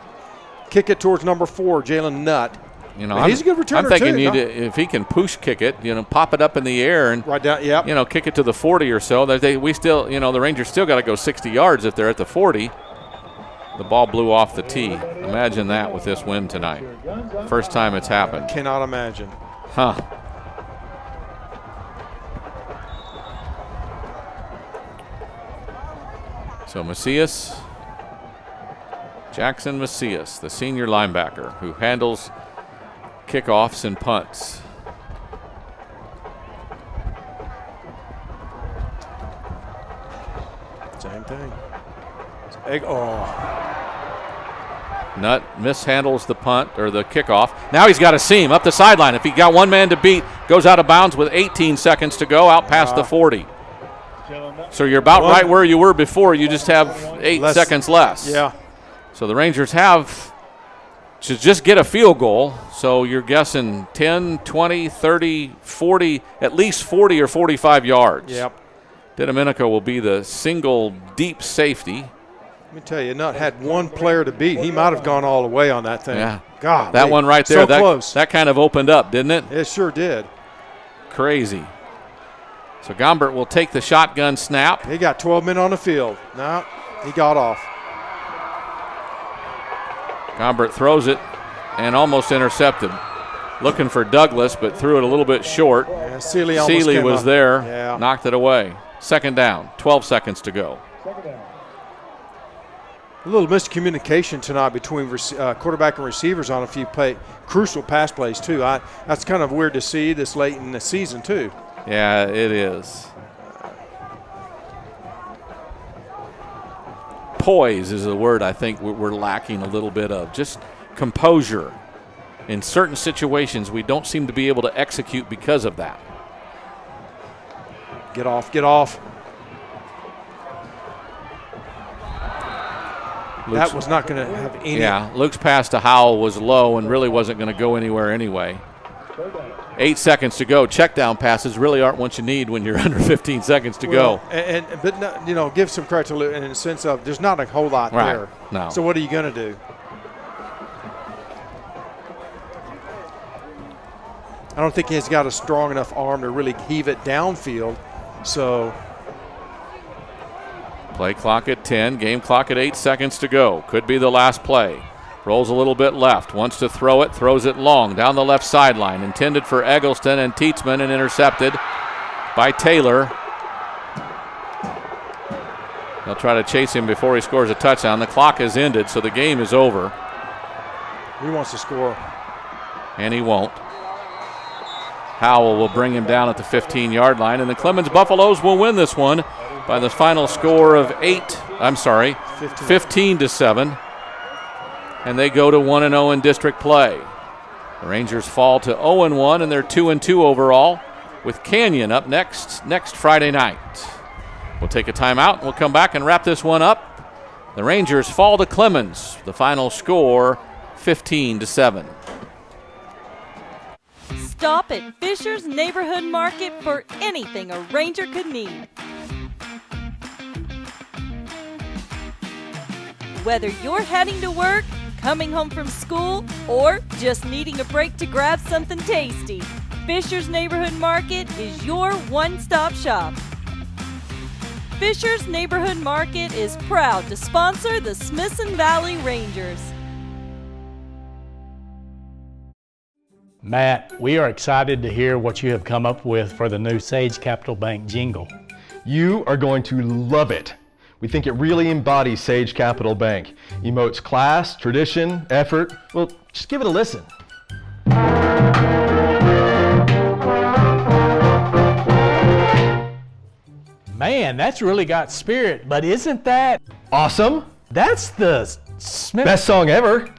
kick it towards number 4, Jalen Nutt. He's a good returner, I'm thinking too. If he can push kick it, pop it up in the air and right down, yep. Kick it to the 40 or so. The Rangers still got to go 60 yards if they're at the 40. The ball blew off the tee. Imagine that with this win tonight. First time it's happened. Cannot imagine. Huh. So Jackson Macias, the senior linebacker who handles kickoffs and punts. Same thing. Nutt mishandles the punt or the kickoff. Now he's got a seam up the sideline. If he got one man to beat, goes out of bounds with 18 seconds to go, out past the 40. So you're about right where you were before. You just have 8 seconds less. Yeah. So the Rangers have to just get a field goal. So you're guessing 10, 20, 30, 40, at least 40 or 45 yards. Yep. DiDomenico will be the single deep safety. Let me tell you, Nutt had one player to beat. He might have gone all the way on that thing. Yeah. God. That one right there, so close. That kind of opened up, didn't it? It sure did. Crazy. So Gombert will take the shotgun snap. He got 12 men on the field. No, he got off. Gombert throws it and almost intercepted. Looking for Douglas, but threw it a little bit short. Yeah, Seeley was there, yeah. Knocked it away. Second down, 12 seconds to go. A little miscommunication tonight between quarterback and receivers on a few crucial pass plays, too. That's kind of weird to see this late in the season, too. Yeah, it is. Poise is a word I think we're lacking a little bit of. Just composure. In certain situations, we don't seem to be able to execute because of that. Get off, get off. That was not going to have any. Yeah, Luke's pass to Howell was low and really wasn't going to go anywhere anyway. 8 seconds to go. Check down passes really aren't what you need when you're under 15 seconds to go. But no, give some credit to Lou in the sense of there's not a whole lot there. No. So what are you going to do? I don't think he's got a strong enough arm to really heave it downfield. So play clock at 10, game clock at 8 seconds to go. Could be the last play. Rolls a little bit left, wants to throw it, throws it long down the left sideline. Intended for Eggleston and Tietzman and intercepted by Taylor. They'll try to chase him before he scores a touchdown. The clock has ended, so the game is over. He wants to score. And he won't. Howell will bring him down at the 15-yard line, and the Clemens Buffaloes will win this one by the final score of 15-7. And they go to 1-0 in district play. The Rangers fall to 0-1, and they're 2-2 overall, with Canyon up next Friday night. We'll take a timeout, and we'll come back and wrap this one up. The Rangers fall to Clemens. The final score, 15-7. Stop at Fisher's Neighborhood Market for anything a Ranger could need. Whether you're heading to work, coming home from school, or just needing a break to grab something tasty, Fisher's Neighborhood Market is your one-stop shop. Fisher's Neighborhood Market is proud to sponsor the Smithson Valley Rangers. Matt, we are excited to hear what you have come up with for the new Sage Capital Bank jingle. You are going to love it. We think it really embodies Sage Capital Bank. Emotes class, tradition, effort. Well, just give it a listen. Man, that's really got spirit, but isn't that awesome? That's the Smith. Best song ever.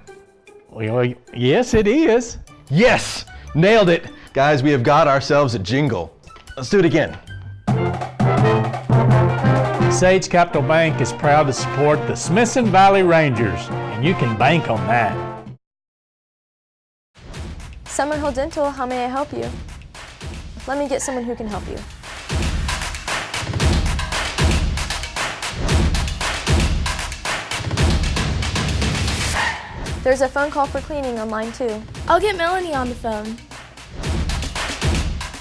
Well, yes, it is. Yes, nailed it. Guys, we have got ourselves a jingle. Let's do it again. Sage Capital Bank is proud to support the Smithson Valley Rangers, and you can bank on that. Summerhill Dental, how may I help you? Let me get someone who can help you. There's a phone call for cleaning on line 2. I'll get Melanie on the phone.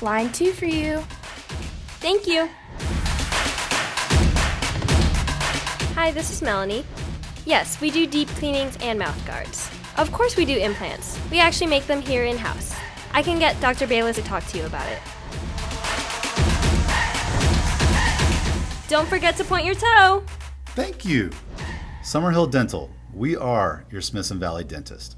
Line 2 for you. Thank you. Hi, this is Melanie. Yes, we do deep cleanings and mouth guards. Of course we do implants. We actually make them here in-house. I can get Dr. Bayless to talk to you about it. Don't forget to point your toe. Thank you. Summerhill Dental. We are your Smithson Valley dentist.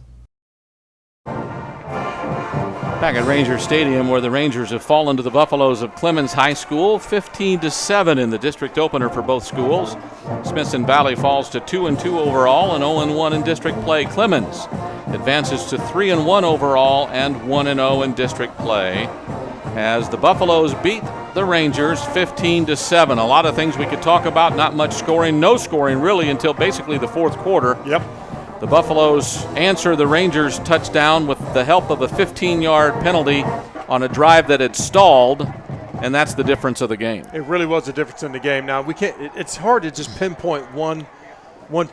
Back at Ranger Stadium, where the Rangers have fallen to the Buffaloes of Clemens High School, 15-7 in the district opener for both schools. Smithson Valley falls to 2-2 overall and 0-1 in district play. Clemens advances to 3-1 overall and 1-0 in district play, as the Buffaloes beat the Rangers 15-7. A lot of things we could talk about. Not much scoring, no scoring really until basically the fourth quarter. Yep. The Buffaloes answer the Rangers' touchdown with the help of a 15-yard penalty on a drive that had stalled, and that's the difference of the game. It really was the difference in the game. Now we can't. It's hard to just pinpoint one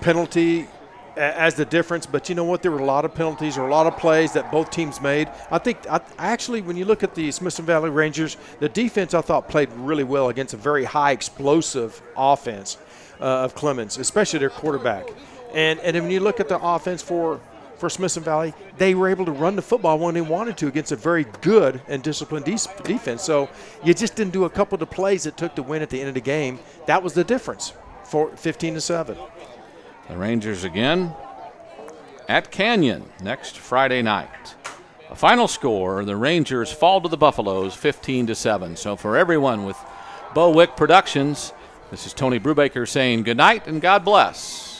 penalty as the difference, but you know what? There were a lot of penalties or a lot of plays that both teams made. I think actually when you look at the Smithson Valley Rangers, the defense I thought played really well against a very high explosive offense of Clemens, especially their quarterback. And then when you look at the offense for Smithson Valley, they were able to run the football when they wanted to against a very good and disciplined defense. So you just didn't do a couple of the plays it took to win at the end of the game. That was the difference for 15-7. The Rangers again at Canyon next Friday night. A final score, the Rangers fall to the Buffaloes 15-7. So for everyone with Bowick Productions, this is Tony Brubaker saying good night and God bless.